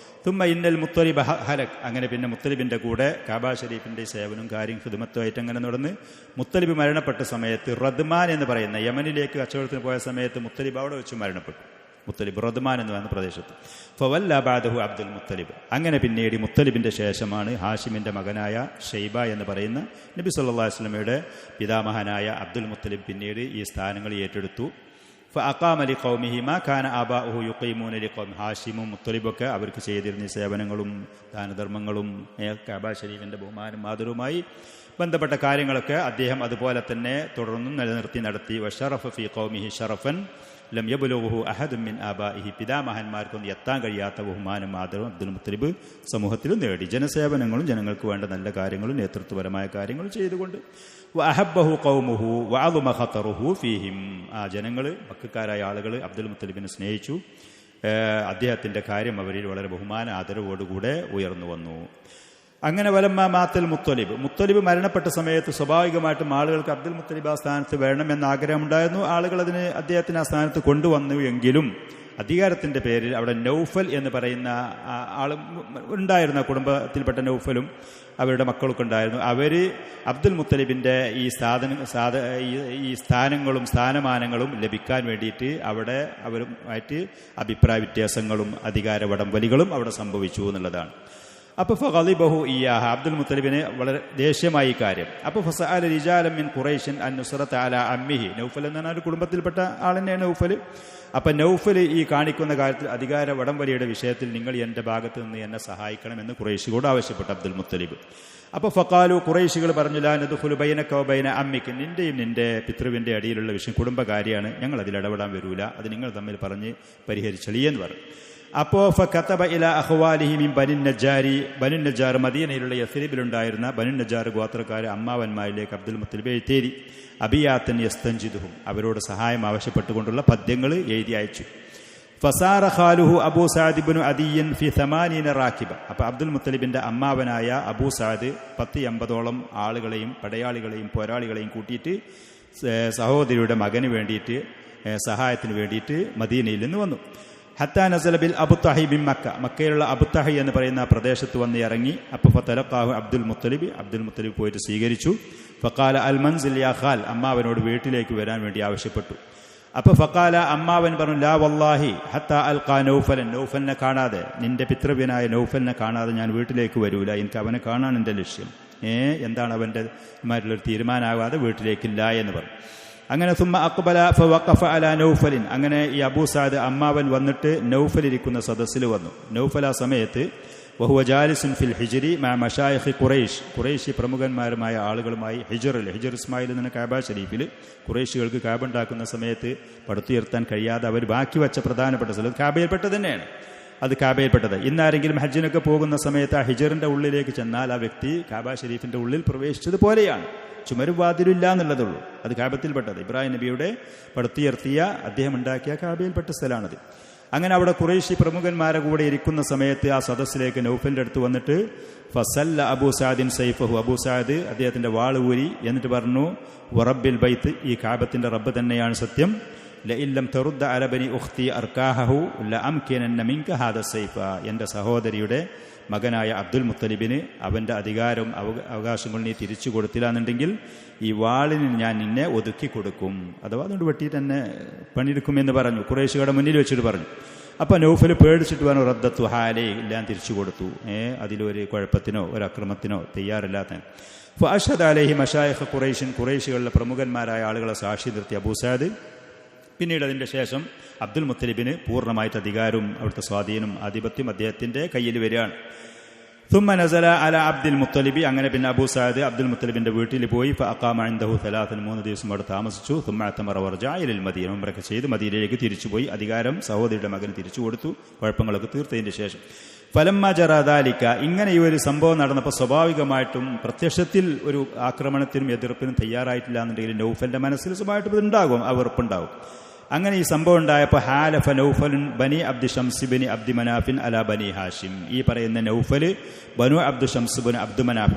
തുമ്മ ഇന്നൽ മുത്തലിബ് ഹലക്, അങ്ങനെ പിന്നെ മുത്തലിബിൻ്റെ കൂടെ കാബ ഷരീഫിൻ്റെ സേവനവും കാര്യം ഖിദ്മത്തുമായിട്ട് അങ്ങനെ നടന്ന് മുത്തലിബ് മരണപ്പെട്ട സമയത്ത് റദ്മാൻ എന്ന് പറയുന്ന യമനിലേക്ക് കച്ചവടത്തിന് പോയ സമയത്ത് മുത്തലിബ് അവിടെ വെച്ച് മരണപ്പെട്ടു. മുത്തലിബ് റദ്മാൻ എന്ന് പറയുന്ന പ്രദേശത്ത്. ഫവല്ല ബഅദഹു അബ്ദുൽ മുത്തലിബ്. അങ്ങനെ പിന്നീട് മുത്തലിബിൻ്റെ ശേഷമാണ് ഹാഷിമിൻ്റെ മകനായ ഷൈബ എന്ന് പറയുന്ന നബി സല്ലല്ലാഹു അലൈഹി വസല്ലമയുടെ പിതാമഹനായ അബ്ദുൽ മുത്തലിബ് പിന്നീട് ഈ സ്ഥാനങ്ങൾ ഏറ്റെടുത്തു. ഫഅഖാമ ലിഖൗമിഹി മാ കാന ആബാഉഹു യുഖീമൂന ലിഖൗം. ഹാഷിമും മുത്തലിബൊക്കെ അവർക്ക് ചെയ്തിരുന്ന സേവനങ്ങളും ദാനധർമ്മങ്ങളും കഅബ ശരീഫിൻ്റെ ബഹുമാനം ആദരവുമായി ബന്ധപ്പെട്ട കാര്യങ്ങളൊക്കെ അദ്ദേഹം അതുപോലെ തന്നെ തുടർന്നും നിലനിർത്തി നടത്തി. വശറഫ ഫീ ഖൗമിഹി ഷറഫൻ ലം യബ്ലുഹു അഹദുൻ മിൻ ആബാഇഹി. പിതാമഹന്മാർക്കൊന്നും എത്താൻ കഴിയാത്ത ബഹുമാനം ആദരവും അബ്ദുൽ മുത്തലിബ് സമൂഹത്തിൽ നേടി. ജനസേവനങ്ങളും ജനങ്ങൾക്ക് വേണ്ട നല്ല കാര്യങ്ങളും നേതൃത്വപരമായ കാര്യങ്ങളും ചെയ്തുകൊണ്ട് വഅഹബ്ബഹു ഖൗമുഹു വഅദമ ഖതറുഹു ഫീഹിം. ആ ജനങ്ങൾ, മക്കക്കാരായ ആളുകൾ അബ്ദുൽ മുത്തലിബിനെ സ്നേഹിച്ചു. അദ്ദേഹത്തിൻ്റെ കാര്യം അവരിൽ വളരെ ബഹുമാന ആദരവോടുകൂടെ ഉയർന്നു വന്നു. അങ്ങനെ വലമ്മ മാത്തൽ മുത്തലിബ് മരണപ്പെട്ട സമയത്ത് സ്വാഭാവികമായിട്ടും ആളുകൾക്ക് അബ്ദുൽ മുത്തലിബ് ആ സ്ഥാനത്ത് വരണമെന്ന ആഗ്രഹമുണ്ടായിരുന്നു. ആളുകൾ അദ്ദേഹത്തിന് ആ സ്ഥാനത്ത് കൊണ്ടുവന്നു. എങ്കിലും അധികാരത്തിൻ്റെ പേരിൽ അവിടെ നൗഫൽ എന്ന് പറയുന്ന ആൾ ഉണ്ടായിരുന്ന, കുടുംബത്തിൽപ്പെട്ട നൗഫലും അവരുടെ മക്കളൊക്കെ ഉണ്ടായിരുന്നു. അവർ അബ്ദുൽ മുത്തലിബിൻ്റെ ഈ സ്ഥാനങ്ങളും സ്ഥാനമാനങ്ങളും ലഭിക്കാൻ വേണ്ടിയിട്ട് അവിടെ അവരുമായിട്ട് അഭിപ്രായ വ്യത്യാസങ്ങളും അധികാര വടംവലികളും അവിടെ സംഭവിച്ചു എന്നുള്ളതാണ്. അപ്പോൾ ഫഗളിബഹു ഇയ്യാഹ, അബ്ദുൽ മുത്തലിബിന് വളരെ ദേഷ്യമായി കാര്യം. അപ്പോൾ ഫസഅല റിജാലൻ മിൻ ഖുറൈശിൻ അൻ നുസ്റത അലാ അമ്മിഹി. നൗഫൽ എന്ന ഒരു കുടുംബത്തിൽപ്പെട്ട ആൾ തന്നെയാണ് നൗഫൽ. അപ്പം നൗഫൽ ഈ കാണിക്കുന്ന കാര്യത്തിൽ അധികാര വടംവലിയുടെ വിഷയത്തിൽ നിങ്ങൾ എൻ്റെ ഭാഗത്ത് നിന്ന് എന്നെ സഹായിക്കണമെന്ന് ഖുറൈശിയോട് ആവശ്യപ്പെട്ടു അബ്ദുൽ മുത്തലിബ്. അപ്പോൾ ഫഖാലു, ഖുറൈശികൾ പറഞ്ഞു, ലാ നദ്ഖുലു ബൈനക വബൈന അമ്മിക, നിന്റെയും നിന്റെ പിതൃവിൻ്റെ അടിയിലുള്ള വിഷയം കുടുംബകാര്യമാണ്, ഞങ്ങൾ അതിൽ ഇടപെടാൻ വരൂല, അത് നിങ്ങൾ തമ്മിൽ പറഞ്ഞ് പരിഹരിച്ചളിയെന്ന് പറഞ്ഞു. അപ്പോൾ ഫകതബ ഇലാ അഖ്വാലിഹി മിൻ ബനിൻ നജ്ജാർ, മദീനയിലുള്ള യസ്രിബിലുണ്ടായിരുന്ന ബനിൻ നജ്ജാർ ഗോത്രക്കാരെ അമ്മാവന്മാരിലേക്ക് അബ്ദുൽ മുത്തലിബ് എഴുതി അബിയാത്തൻ യസ്തൻജിദുഹും, അവരോട് സഹായം ആവശ്യപ്പെട്ടുകൊണ്ടുള്ള പദ്യങ്ങൾ എഴുതി അയച്ചു. ഫസാറ ഖാലുഹു അബൂ സഅദ് ഇബ്നു അദിയൻ ഫി 80 റാക്കിബ. അപ്പോൾ അബ്ദുൽ മുത്തലിബിൻ്റെ അമ്മാവനായ അബൂ സഅദ് 10-80 ആളുകളെയും പടയാളികളെയും പോരാളികളെയും കൂട്ടിയിട്ട് സഹോദരിയുടെ മകന് വേണ്ടിയിട്ട് സഹായത്തിന് വേണ്ടിയിട്ട് മദീനയിൽ നിന്ന് വന്നു. ഹത്താ നസല ബിൽ അബുത്തഹി ബിൻ മക്ക, മക്കയിലുള്ള അബുത്തഹി എന്ന് പറയുന്ന പ്രദേശത്ത് വന്ന് ഇറങ്ങി. അപ്പോൾ ഫതലഖാഹു അബ്ദുൽ മുത്തലിബ് പോയിട്ട് സ്വീകരിച്ചു. ഫഖാല അൽ മൻസിൽ യാ ഖാൽ, അമ്മാവനോട് വീട്ടിലേക്ക് വരാൻ വേണ്ടി ആവശ്യപ്പെട്ടു. അപ്പോൾ ഫഖാല, അമ്മാവൻ പറഞ്ഞു, ലാ വല്ലാഹി ഹത്താ അൽഖാ നൗഫലൻ, നൗഫലിനെ കാണാതെ, നിന്റെ പിതൃവ്യനായ നൗഫലിനെ കാണാതെ ഞാൻ വീട്ടിലേക്ക് വരൂല, എനിക്ക് അവനെ കാണാൻ എൻ്റെ ലക്ഷ്യം. എന്താണ് അവൻ്റെ മാരിലൊരു തീരുമാനമാകാതെ വീട്ടിലേക്കില്ല എന്ന് പറഞ്ഞു. അങ്ങനെ സുമ്മ അഖ്ബല ഫവഖഫ അലാ നൗഫലിൻ, അങ്ങനെ ഈ അബൂ സഅദ് അമ്മാവൻ വന്നിട്ട് നൗഫൽ ഇരിക്കുന്ന സദസ്സിൽ വന്നു. നൗഫൽ ആ സമയത്ത് വഹുവ ജാലിസുൻ ഫിൽ ഹിജ്രി മാ മശായിഖ് ഖുറൈശി പ്രമുഖന്മാരുമായ ആളുകളുമായി ഹിജർ ഇസ്മായിൽ നിന്ന് കഅബ ഷരീഫിൽ ഖുറൈശികൾക്ക് കഅബ ഉണ്ടാക്കുന്ന സമയത്ത് പടുത്തുയർത്താൻ കഴിയാതെ അവർ ബാക്കി വെച്ച പ്രധാനപ്പെട്ട സ്ഥലത്ത് കഅബയിൽപ്പെട്ടത് തന്നെയാണ്. അത് കഅബയിൽപ്പെട്ടത്. ഇന്നാരെങ്കിലും ഹജ്ജിനൊക്കെ പോകുന്ന സമയത്ത് ആ ഹിജറിൻ്റെ ഉള്ളിലേക്ക് ചെന്നാൽ ആ വ്യക്തി കഅബ ഷരീഫിൻ്റെ ഉള്ളിൽ പ്രവേശിച്ചതുപോലെയാണ്, ചുമരും വാതിലില്ല എന്നുള്ളതുള്ളൂ. അത് കഅബത്തിൽപ്പെട്ടത്, ഇബ്രാഹിം നബിയുടെ പടുത്തുയർത്തിയ അദ്ദേഹം ഉണ്ടാക്കിയ കഅബയിൽപ്പെട്ട സ്ഥലമാണത്. അങ്ങനെ അവിടെ ഖുറൈശി പ്രമുഖന്മാരെ കൂടെ ഇരിക്കുന്ന സമയത്ത് ആ സദസ്സിലേക്ക് നൗഫലിന്റെ അടുത്ത് വന്നിട്ട് ഫസല്ല അബൂ സഅദിൻ സൈഫഹു, അബൂ സഅദ് അദ്ദേഹത്തിന്റെ വാൾ ഊരി എന്നിട്ട് പറഞ്ഞു, വറബ്ബിൽ ബൈത്ത്, ഈ കാബത്തിന്റെ റബ്ബ് തന്നെയാണ് സത്യം, ലഇല്ലം തറുദ്ദ അല ബനി ഉഖ്തി അർകാഹു ലഅംകിനന്ന മിൻക ഹാദ സൈഫ, എൻ്റെ സഹോദരിയുടെ മകനായ അബ്ദുൽ മുത്തലിബിന് അവൻ്റെ അധികാരം അവകാശങ്ങൾ നീ തിരിച്ചു കൊടുത്തില്ല എന്നുണ്ടെങ്കിൽ ഈ വാളിന് ഞാൻ നിന്നെ ഒതുക്കി കൊടുക്കും, അഥവാ അതുകൊണ്ട് വെട്ടിയിട്ട് എന്നെ പണിയെടുക്കുമെന്ന് പറഞ്ഞു. ഖുറൈശികളുടെ മുന്നിൽ വെച്ചിട്ട് പറഞ്ഞു. അപ്പം നൗഫൽ പേടിച്ചിട്ട് പറഞ്ഞു, റദ്ദത്തു ഹാലേ, എല്ലാം തിരിച്ചു കൊടുത്തു. അതിലൊരു കുഴപ്പത്തിനോ ഒരു അക്രമത്തിനോ തയ്യാറില്ലാത്ത. ഫഅഷ്ഹദ അലൈഹി മശായിഖ് ഖുറൈശിൻ, ഖുറൈശികളുടെ പ്രമുഖന്മാരായ ആളുകളെ സാക്ഷി നിർത്തി അബൂ സഅദ്. പിന്നീട് അതിൻ്റെ ശേഷം അബ്ദുൽ മുത്തലിബിന് പൂർണ്ണമായിട്ട് അധികാരവും അവിടുത്തെ സ്വാധീനം ആധിപത്യം അദ്ദേഹത്തിൻ്റെ കയ്യിൽ വരികയാണ്. ثم نزل على عبد المطلب, അങ്ങനെ പിന്നെ അബൂ സഅദ് അബ്ദുൽ മുത്തലിബിന്റെ വീട്ടിൽ പോയി. فأقام عنده 3 ദിവസം അവിടെ താമസിച്ചു. ثم اعتمر ورجع إلى المدينة, ഉംറയൊക്കെ ചെയ്ത് മദീനയിലേക്ക് തിരിച്ചുപോയി. അധികാരം സഹോദരിയുടെ മകന് തിരിച്ചു കൊടുത്തു, കുഴപ്പങ്ങളൊക്കെ തീർത്തതിന് ശേഷം. ഫലമ്മ ജറ ദാലിക, ഇങ്ങനെ ഈ ഒരു സംഭവം നടന്നപ്പോൾ സ്വാഭാവികമായിട്ടും പ്രത്യക്ഷത്തിൽ ഒരു ആക്രമണത്തിനും എതിർപ്പിനും തയ്യാറായിട്ടില്ല എന്നുണ്ടെങ്കിൽ നൗഫലിന്റെ മനസ്സിൽ സ്വാഭാവികമായിട്ടും ഉണ്ടാകും, ആ വെറുപ്പുണ്ടാകും. അങ്ങനെ ഈ സംഭവം ഉണ്ടായപ്പോൾ ഹാലഫ നൗഫലുൻ ബനി അബ്ദി ഷംസ് ബിനി അബ്ദി മനാഫിൻ അല ബനി ഹാഷിം, ഈ പറയുന്ന നൗഫൽ ബനു അബ്ദു ഷംസ് ബിൻ അബ്ദു മനാഫ്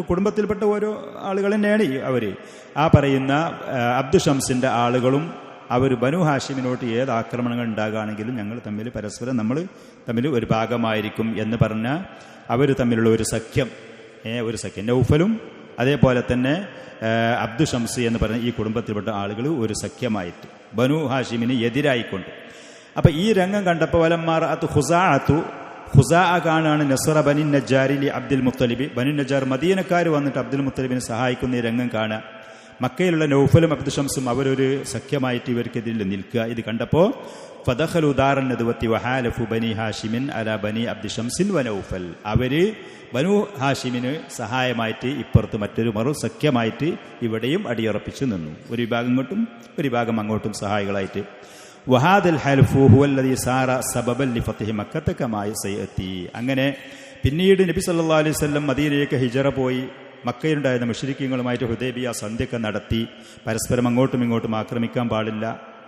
കുടുംബത്തിൽപ്പെട്ട ഓരോ ആളുകൾ തന്നെയാണ് അവർ. ആ പറയുന്ന അബ്ദു ഷംസിന്റെ ആളുകളും അവർ ബനു ഹാഷിമിനോട്ട് ഏത് ആക്രമണങ്ങൾ ഉണ്ടാകുകയാണെങ്കിലും ഞങ്ങൾ തമ്മിൽ പരസ്പരം നമ്മൾ തമ്മിൽ ഒരു ഭാഗമായിരിക്കും എന്ന് പറഞ്ഞ അവർ തമ്മിലുള്ള ഒരു സഖ്യം, നൗഫലും അതേപോലെ തന്നെ അബ്ദു ഷംസ് എന്ന് പറഞ്ഞ ഈ കുടുംബത്തിൽപ്പെട്ട ആളുകൾ ഒരു സഖ്യമായിട്ട് ബനു ഹാഷിമിന് എതിരായിക്കൊണ്ട്. അപ്പം ഈ രംഗം കണ്ടപ്പോൾ വലമ്മാർ അത് ഖുസാ കാണാണ് നസ്റ ബനി നജ്ജാരിലി അബ്ദുൽ മുത്തലിബ്, ബനു നജ്ജാർ മദീനക്കാർ വന്നിട്ട് അബ്ദുൽ മുത്തലിബിനെ സഹായിക്കുന്ന ഈ രംഗം കാണുക. മക്കയിലുള്ള നൗഫലും അബ്ദു ഷംസും അവരൊരു സഖ്യമായിട്ട് ഇവർക്കെതിരിൽ നിൽക്കുക. ഇത് കണ്ടപ്പോൾ ഫദഖലു ദാറൻ നദ്വത്തി വഹാലഫു ബനി ഹാഷിമിൻ അല ബനി അബ്ദു ഷംസിൻ വനൗഫൽ, അവര് ബനു ഹാഷിമിന് സഹായമായിട്ട് ഇപ്പുറത്ത് മറ്റൊരു മറു സഖ്യമായിട്ട് ഇവിടെയും അടിയുറപ്പിച്ചു നിന്നു. ഒരു വിഭാഗം ഇങ്ങോട്ടും ഒരു വിഭാഗം അങ്ങോട്ടും സഹായികളായിട്ട്. വഹാദൽ ഹൽഫു ഹുവല്ലദീ സാറ സബബൻ ലിഫത്ഹി മക്കത്ത കമാ സയഅതി, അങ്ങനെ പിന്നീട് നബി സല്ലല്ലാഹു അലൈഹി വസല്ലം മദീനയിലേക്ക് ഹിജറ പോയി മക്കയിലുണ്ടായിരുന്ന മുശ്രിക്കീങ്ങളുമായിട്ട് ഹുദൈബിയ സന്ധ്യയൊക്കെ നടത്തി. പരസ്പരം അങ്ങോട്ടും ഇങ്ങോട്ടും ആക്രമിക്കാൻ പാടില്ല,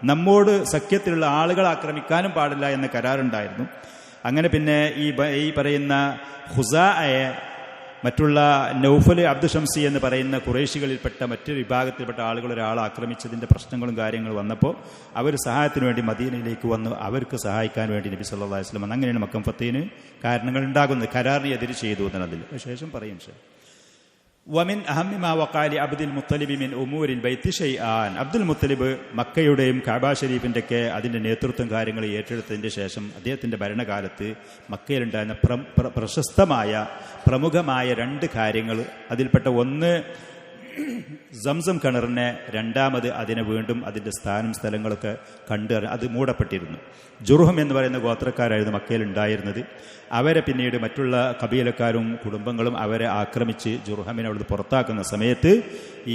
നമ്മോട് സഖ്യത്തിലുള്ള ആളുകൾ ആക്രമിക്കാനും പാടില്ല എന്ന കരാറുണ്ടായിരുന്നു. അങ്ങനെ പിന്നെ ഈ പറയുന്ന ഖുസാഅയെ മറ്റുള്ള നൗഫൽ അബ്ദു ഷംസി എന്ന് പറയുന്ന ഖുറൈശികളിൽപ്പെട്ട മറ്റൊരു വിഭാഗത്തിൽപ്പെട്ട ആളുകൾ ഒരാൾ ആക്രമിച്ചതിൻ്റെ പ്രശ്നങ്ങളും കാര്യങ്ങളും വന്നപ്പോൾ അവർ സഹായത്തിന് വേണ്ടി മദീനയിലേക്ക് വന്നു, അവർക്ക് സഹായിക്കാൻ വേണ്ടി നബി സല്ലല്ലാഹു അലൈഹി വസല്ലം. അങ്ങനെയാണ് മക്കം ഫത്തഹിന് കാരണങ്ങൾ ഉണ്ടാകുന്നത്. കരാറിന് എതിര് ചെയ്തു എന്നതിൽ ശേഷം പറയും. വമിൻ അഹമ്മി മാ വഖാലി അബ്ദുൽ മുത്തലിബ് മിൻ ഉമൂരിൽ ബൈത്തി ഷൈആൻ, അബ്ദുൽ മുത്തലിബ് മക്കയുടെയും കഅബ ഷരീഫിന്റെ ഒക്കെ അതിന്റെ നേതൃത്വം കാര്യങ്ങൾ ഏറ്റെടുത്തതിന്റെ ശേഷം അദ്ദേഹത്തിന്റെ ഭരണകാലത്ത് മക്കയിലുണ്ടായിരുന്ന പ്രശസ്തമായ പ്രമുഖമായ 2 കാര്യങ്ങൾ, അതിൽപ്പെട്ട ഒന്ന് സംസം കിണറിനെ, രണ്ടാമത് അതിനെ വീണ്ടും അതിൻ്റെ സ്ഥലങ്ങളൊക്കെ കണ്ട് അത് മൂടപ്പെട്ടിരുന്നു. ജുർഹം എന്ന് പറയുന്ന ഗോത്രക്കാരായിരുന്നു മക്കയിൽ ഉണ്ടായിരുന്നത്. അവരെ പിന്നീട് മറ്റുള്ള കബീലക്കാരും കുടുംബങ്ങളും അവരെ ആക്രമിച്ച് ജുർഹമിനെ അവിടുന്ന് പുറത്താക്കുന്ന സമയത്ത്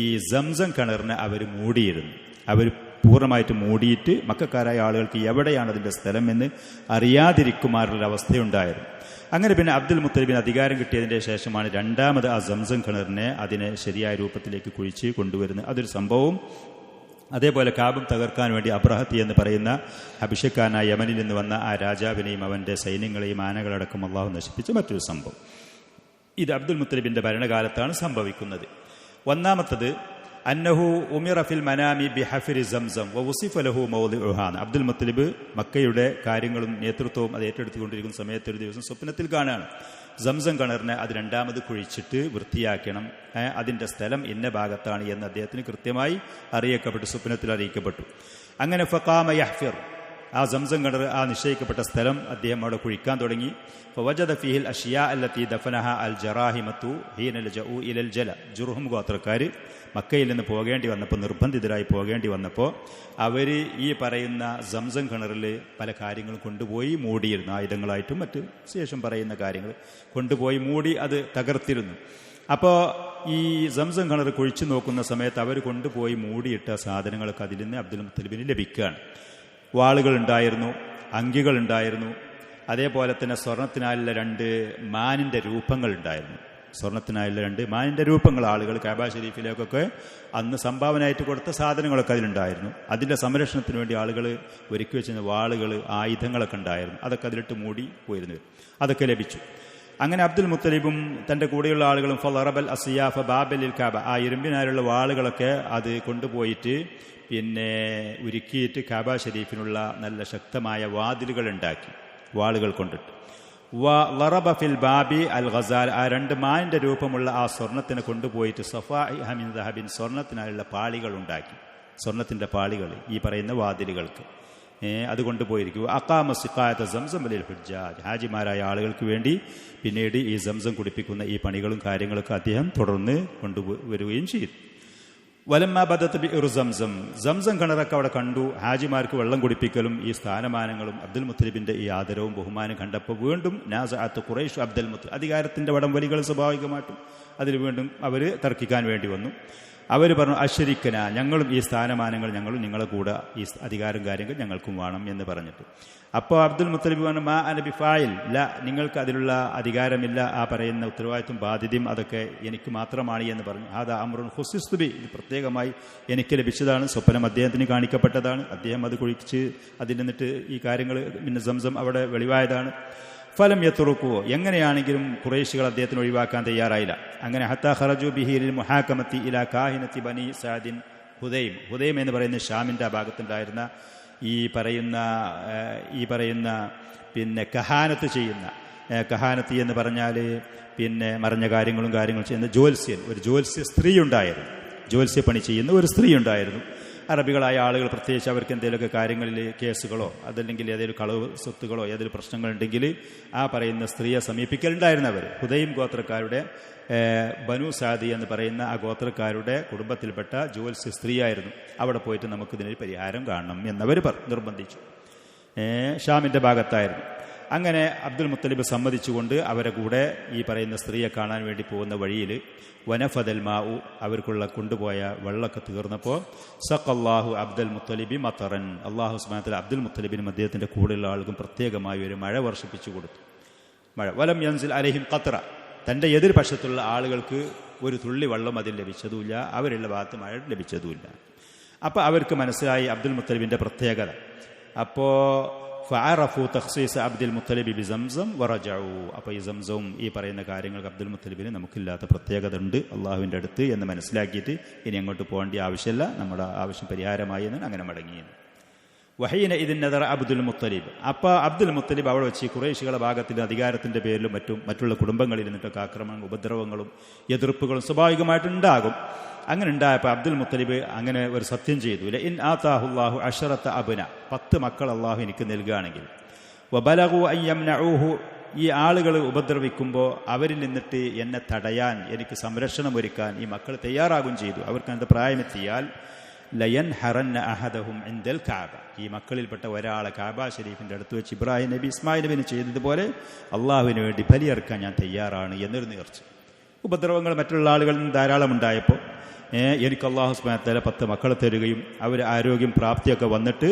ഈ സംസം കിണറിനെ അവർ മൂടിയിരുന്നു. അവർ പൂർണ്ണമായിട്ട് മൂടിയിട്ട് മക്കക്കാരായ ആളുകൾക്ക് എവിടെയാണ് അതിൻ്റെ സ്ഥലം എന്ന് അറിയാതിരിക്കുമാറുള്ള അവസ്ഥയുണ്ടായിരുന്നു. അങ്ങനെ പിന്നെ അബ്ദുൽ മുത്തലിബിന് അധികാരം കിട്ടിയതിൻ്റെ ശേഷമാണ് രണ്ടാമത് ആ സംസം കിണറിനെ അതിനെ ശരിയായ രൂപത്തിലേക്ക് കുഴിച്ച് കൊണ്ടുവരുന്നത്. അതൊരു സംഭവവും. അതേപോലെ കാബം തകർക്കാൻ വേണ്ടി അബ്രഹത്തി എന്ന് പറയുന്ന അഭിഷേക്കാനായ യമനിൽ നിന്ന് വന്ന ആ രാജാവിനെയും അവൻ്റെ സൈന്യങ്ങളെയും ആനകളടക്കം അള്ളാഹു നശിപ്പിച്ച മറ്റൊരു സംഭവം. ഇത് അബ്ദുൽ മുത്തലിബിൻ്റെ ഭരണകാലത്താണ് സംഭവിക്കുന്നത്. ഒന്നാമത്തത് അന്നഹു ഉമിറ ഫിൽ മനാമി ബിഹഫിരി സംസം വസിഫ ലഹു മൗദിഉഹാ. അബ്ദുൽ മുത്തലിബ് മക്കയുടെ കാര്യങ്ങളും നേതൃത്വവും അത് ഏറ്റെടുത്തുകൊണ്ടിരിക്കുന്ന സമയത്ത് ഒരു ദിവസം സ്വപ്നത്തിൽ കാണുകയാണ്, സംസം കിണറിനെ അത് രണ്ടാമത് കുഴിച്ചിട്ട് വൃത്തിയാക്കണം, അതിൻ്റെ സ്ഥലം ഇന്ന ഭാഗത്താണ് എന്ന് അദ്ദേഹത്തിന് കൃത്യമായി അറിയിക്കപ്പെട്ടു, സ്വപ്നത്തിൽ അറിയിക്കപ്പെട്ടു. അങ്ങനെ ഫഖാമ യഹ്ഫിർ, ആ സംസം കിണർ ആ നിശ്ചയിക്കപ്പെട്ട സ്ഥലം അദ്ദേഹം അവിടെ കുഴിക്കാൻ തുടങ്ങി. ഫവജദ ഫീഹിൽ അഷ്യാ അല്ലത്തി ദഫനഹ അൽ ജറാഹിമത്തു ഹീന ലജഉ ഇലൽ ജല. ജുർഹും ഗോത്രക്കാർ മക്കയിൽ നിന്ന് പോകേണ്ടി വന്നപ്പോൾ, നിർബന്ധിതരായി പോകേണ്ടി വന്നപ്പോൾ അവർ ഈ പറയുന്ന സംസം കിണറിൽ പല കാര്യങ്ങളും കൊണ്ടുപോയി മൂടിയിരുന്നു, ആയുധങ്ങളായിട്ടും മറ്റ് ശേഷം പറയുന്ന കാര്യങ്ങൾ കൊണ്ടുപോയി മൂടി അത് തകർത്തിരുന്നു. അപ്പോൾ ഈ സംസം കിണർ കുഴിച്ചു നോക്കുന്ന സമയത്ത് അവർ കൊണ്ടുപോയി മൂടിയിട്ട സാധനങ്ങളൊക്കെ അതിൽ നിന്ന് അബ്ദുൽ മുത്തലിബിന് ലഭിക്കുകയാണ്. വാളുകളുണ്ടായിരുന്നു, അങ്കികളുണ്ടായിരുന്നു, അതേപോലെ തന്നെ സ്വർണത്തിനാലുള്ള 2 മാനിൻ്റെ രൂപങ്ങളുണ്ടായിരുന്നു. സ്വർണത്തിനായുള്ള 2 മാനിൻ്റെ രൂപങ്ങൾ ആളുകൾ കാബ ഷരീഫിലേക്കൊക്കെ അന്ന് സംഭാവനയായിട്ട് കൊടുത്ത സാധനങ്ങളൊക്കെ അതിലുണ്ടായിരുന്നു. അതിൻ്റെ സംരക്ഷണത്തിന് വേണ്ടി ആളുകൾ ഒരുക്കി വെച്ചിരുന്ന വാളുകൾ, ആയുധങ്ങളൊക്കെ ഉണ്ടായിരുന്നു. അതൊക്കെ അതിലിട്ട് മൂടി പോയിരുന്നു. അതൊക്കെ ലഭിച്ചു. അങ്ങനെ അബ്ദുൽ മുത്തലിബും തൻ്റെ കൂടെയുള്ള ആളുകളും ഫളറബൽ അസിയാഫ ബാബലിൽ കാബ, ആ ഇരുമ്പിനാലുള്ള വാളുകളൊക്കെ അത് കൊണ്ടുപോയിട്ട് പിന്നെ ഉരുക്കിയിട്ട് കാബ ഷരീഫിനുള്ള നല്ല ശക്തമായ വാതിലുകൾ ഉണ്ടാക്കി, വാളുകൾ കൊണ്ടിട്ട്. ലറബ ഫിൽ ബാബി അൽ ഖസാൽ, ആ 2 മാനിൻ്റെ രൂപമുള്ള ആ സ്വർണത്തിനെ കൊണ്ടുപോയിട്ട് സഫാഇഹ മിൻ ദഹബിൻ, സ്വർണത്തിനായുള്ള പാളികൾ ഉണ്ടാക്കി. സ്വർണത്തിൻ്റെ പാളികൾ ഈ പറയുന്ന വാതിലുകൾക്ക് അത് കൊണ്ടുപോയിരിക്കും. അഖാമ സിഖായത സംസം വലിൽ ഹുജ്ജാജ്, ഹാജിമാരായ ആളുകൾക്ക് വേണ്ടി പിന്നീട് ഈ സംസം കുടിപ്പിക്കുന്ന ഈ പണികളും കാര്യങ്ങളൊക്കെ അദ്ദേഹം തുടർന്ന് കൊണ്ടുവരികയും ചെയ്തു. വലമ്മ ബദത്ത് ബിഇർ സംസം, സംസം കിണറൊക്കെ അവിടെ കണ്ടു. ഹാജിമാർക്ക് വെള്ളം കുടിപ്പിക്കലും ഈ സ്ഥാനമാനങ്ങളും അബ്ദുൽ മുത്തലിബിന്റെ ഈ ആദരവും ബഹുമാനം കണ്ടപ്പോൾ വീണ്ടും നാസഅത്ത് ഖുറൈഷ് അബ്ദുൽ മുത്തലിബ്, അധികാരത്തിന്റെ വടംവലികൾ സ്വാഭാവികമായിട്ടും അതിൽ വീണ്ടും അവർ തർക്കിക്കാൻ വേണ്ടി വന്നു. അവർ പറഞ്ഞു അശ്വരിക്കന, ഞങ്ങളും ഈ സ്ഥാനമാനങ്ങൾ ഞങ്ങളും നിങ്ങളെ കൂടെ ഈ അധികാരം കാര്യങ്ങൾ ഞങ്ങൾക്കും വേണം എന്ന് പറഞ്ഞിട്ട്. അപ്പോൾ അബ്ദുൽ മുത്തലിബ് പറഞ്ഞു മാ അന ബിഫായിൽ, ഇല്ല നിങ്ങൾക്ക് അതിലുള്ള അധികാരമില്ല, ആ പറയുന്ന ഉത്തരവാദിത്വം ബാധ്യതയും അതൊക്കെ എനിക്ക് മാത്രമാണ് എന്ന് പറഞ്ഞു. ഹാദാ അംറുൻ ഖുസിസ്തുബി, ഇത് പ്രത്യേകമായി എനിക്ക് ലഭിച്ചതാണ്, സ്വപ്നം അദ്ദേഹത്തിന് കാണിക്കപ്പെട്ടതാണ്, അദ്ദേഹം അത് കുഴിച്ച് അതിൽ നിന്നിട്ട് ഈ കാര്യങ്ങൾ പിന്നെ സംസം അവിടെ വെളിവായതാണ്. ഫലം യത്തുറുക്കുവോ, എങ്ങനെയാണെങ്കിലും ഖുറൈശികൾ അദ്ദേഹത്തിന് ഒഴിവാക്കാൻ തയ്യാറായില്ല. അങ്ങനെ ഹത്താ ഖറജു ബിഹി ലിൽ മുഹാകമത്തി ഇലാ കാഹിനത്തി ബനി സഅദിൻ ഹുദൈം, ഹുദൈം എന്ന് പറയുന്ന ഷാമിൻ്റെ ആ ഭാഗത്തുണ്ടായിരുന്ന ഈ പറയുന്ന പിന്നെ കഹാനത്ത് ചെയ്യുന്ന, കഹാനത്ത് എന്ന് പറഞ്ഞാൽ പിന്നെ മറഞ്ഞ കാര്യങ്ങളും ചെയ്യുന്ന ജ്യോത്സ്യൻ, ഒരു ജ്യോത്സ്യ സ്ത്രീ ഉണ്ടായിരുന്നു, ജ്യോത്സ്യ പണി ചെയ്യുന്ന ഒരു സ്ത്രീ ഉണ്ടായിരുന്നു. അറബികളായ ആളുകൾ പ്രത്യേകിച്ച് അവർക്ക് എന്തെങ്കിലുമൊക്കെ കാര്യങ്ങളിൽ കേസുകളോ അതല്ലെങ്കിൽ ഏതെങ്കിലും കളവ് സ്വത്തുകളോ ഏതെങ്കിലും പ്രശ്നങ്ങളുണ്ടെങ്കിൽ ആ പറയുന്ന സ്ത്രീയെ സമീപിക്കലുണ്ടായിരുന്നവർ. ഹുദൈം ഗോത്രക്കാരുടെ ബനു സാദി എന്ന് പറയുന്ന ആ ഗോത്രക്കാരുടെ കുടുംബത്തിൽപ്പെട്ട ജ്യോത്സ്യ സ്ത്രീയായിരുന്നു. അവിടെ പോയിട്ട് നമുക്കിതിനൊരു പരിഹാരം കാണണം എന്നവർ നിർബന്ധിച്ചു. ഷാമിൻ്റെ ഭാഗത്തായിരുന്നു. അങ്ങനെ അബ്ദുൽ മുത്തലിബ് സമ്മതിച്ചുകൊണ്ട് അവരെ കൂടെ ഈ പറയുന്ന സ്ത്രീയെ കാണാൻ വേണ്ടി പോകുന്ന വഴിയിൽ വനഫദൽ മാഉ, അവർക്കുള്ള കൊണ്ടുപോയ വെള്ളമൊക്കെ തീർന്നപ്പോൾ സഖല്ലാഹു അബ്ദുൽ മുത്തലിബി മത്തറൻ, അള്ളാഹു സുബ്ഹാനഹു വ തആല അബ്ദുൽ മുത്തലിബിനും അദ്ദേഹത്തിൻ്റെ കൂടെയുള്ള ആളുകൾക്കും പ്രത്യേകമായി ഒരു മഴ വർഷിപ്പിച്ചു കൊടുത്തു. മഴ വലം യൻസിൽ അലൈഹിം ഖത്ര, തൻ്റെ എതിർപക്ഷത്തുള്ള ആളുകൾക്ക് ഒരു തുള്ളി വെള്ളം അതിൽ ലഭിച്ചതുമില്ല, അവരുള്ള ഭാഗത്ത് മഴ ലഭിച്ചതുമില്ല. അപ്പോൾ അവർക്ക് മനസ്സിലായി അബ്ദുൽ മുത്തലിബിൻ്റെ പ്രത്യേകത. അപ്പോൾ ഫഅറഫു തഖ്സീസ് അബ്ദുൽ മുത്തലിബി ബി സംസം വറജഉ, അപ്പോൾ ഈ സംസവും ഈ പറയുന്ന കാര്യങ്ങൾക്ക് അബ്ദുൽ മുത്തലിബിന് നമുക്കില്ലാത്ത പ്രത്യേകത ഉണ്ട് അള്ളാഹുവിൻ്റെ അടുത്ത് എന്ന് മനസ്സിലാക്കിയിട്ട് ഇനി അങ്ങോട്ട് പോകേണ്ട ആവശ്യമില്ല, നമ്മുടെ ആവശ്യം പരിഹാരമായി എന്ന് അങ്ങനെ മടങ്ങി. വഹീന ഇതിൻ നദറ അബ്ദുൽ മുത്തലിബ്, അപ്പോൾ അബ്ദുൽ മുത്തലിബ് അവിടെ വെച്ച് ഖുറൈശികളുടെ ഭാഗത്തിൽ അധികാരത്തിൻ്റെ പേരിലും മറ്റുള്ള കുടുംബങ്ങളിൽ നിന്നിട്ടൊക്കെ ആക്രമണങ്ങളും ഉപദ്രവങ്ങളും എതിർപ്പുകളും സ്വാഭാവികമായിട്ടുണ്ടാകും. അങ്ങനെ ഉണ്ടായപ്പോൾ അബ്ദുൽ മുത്തലിബ് അങ്ങനെ ഒരു സത്യം ചെയ്തു, ഇൻ ആതാഹുല്ലാഹു അശറത്ത അബ്ന, 10 മക്കൾ അള്ളാഹു എനിക്ക് നൽകുകയാണെങ്കിൽ, വബലഗു അൻ യംനഊഹു, ഈ ആളുകൾ ഉപദ്രവിക്കുമ്പോൾ അവരിൽ നിന്നിട്ട് എന്നെ തടയാൻ, എനിക്ക് സംരക്ഷണം ഒരുക്കാൻ ഈ മക്കൾ തയ്യാറാകുകയും ചെയ്തു. അവർക്ക് അതിൻ്റെ പ്രായമെത്തിയാൽ ലയൻ ഹറന്ന അഹദഹും ഇൻദൽ കാബ, ഈ മക്കളിൽപ്പെട്ട ഒരാളെ കാബ ഷരീഫിൻ്റെ അടുത്ത് വെച്ച് ഇബ്രാഹിം നബി ഇസ്മായിൽ നബിന് ചെയ്തതുപോലെ അള്ളാഹുവിന് വേണ്ടി ബലിയർക്കാൻ ഞാൻ തയ്യാറാണ് എന്നൊരു നേർച്ച. ഉപദ്രവങ്ങൾ മറ്റുള്ള ആളുകളിൽ നിന്ന് ധാരാളം ഉണ്ടായപ്പോൾ എനിക്ക് അള്ളാഹു സുബ്ഹാനഹു വ തആല 10 മക്കളെ തരികയും അവർ ആരോഗ്യം പ്രാപ്തിയൊക്കെ വന്നിട്ട്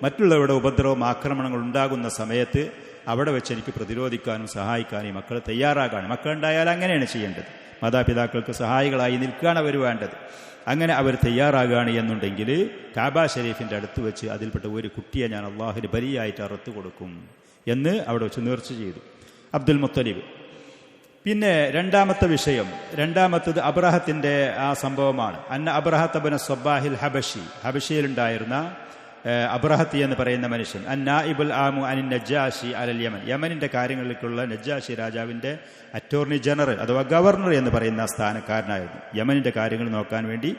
മറ്റുള്ളവരുടെ ഉപദ്രവം ആക്രമണങ്ങൾ ഉണ്ടാകുന്ന സമയത്ത് അവിടെ വെച്ച് എനിക്ക് പ്രതിരോധിക്കാനും സഹായിക്കാനും ഈ മക്കൾ തയ്യാറാകാനും, മക്കളുണ്ടായാൽ അങ്ങനെയാണ് ചെയ്യേണ്ടത്, മാതാപിതാക്കൾക്ക് സഹായികളായി നിൽക്കുകയാണ് അവർ വേണ്ടത്. അങ്ങനെ അവർ തയ്യാറാകുകയാണ് എന്നുണ്ടെങ്കിൽ കാബ ഷരീഫിൻ്റെ അടുത്ത് വെച്ച് അതിൽപ്പെട്ട ഒരു കുട്ടിയെ ഞാൻ അള്ളാഹുവിന് ബലിയായിട്ട് അറുത്ത് കൊടുക്കും എന്ന് അവിടെ വെച്ച് നേർച്ച ചെയ്തു അബ്ദുൽ മുത്തലിബ്. പിന്നെ രണ്ടാമത്തത് അബ്രഹത്തിൻ്റെ ആ സംഭവമാണ്. അന്ന അബ്രഹത്ത് ഇബ്നു സ്വബ്ബാഹിൽ ഹബഷി, ഹബഷിയിലുണ്ടായിരുന്ന അബ്രഹത്തി എന്ന് പറയുന്ന മനുഷ്യൻ, അന്നായിബുൽ ആമു അനിൻ നജ്ജാഷി അലൽ യമൻ, യമനിൻ്റെ കാര്യങ്ങളിലേക്കുള്ള നജ്ജാഷി രാജാവിൻ്റെ അറ്റോർണി ജനറൽ അഥവാ ഗവർണർ എന്ന് പറയുന്ന സ്ഥാനക്കാരനായിരുന്നു. യമനിൻ്റെ കാര്യങ്ങൾ നോക്കാൻ വേണ്ടി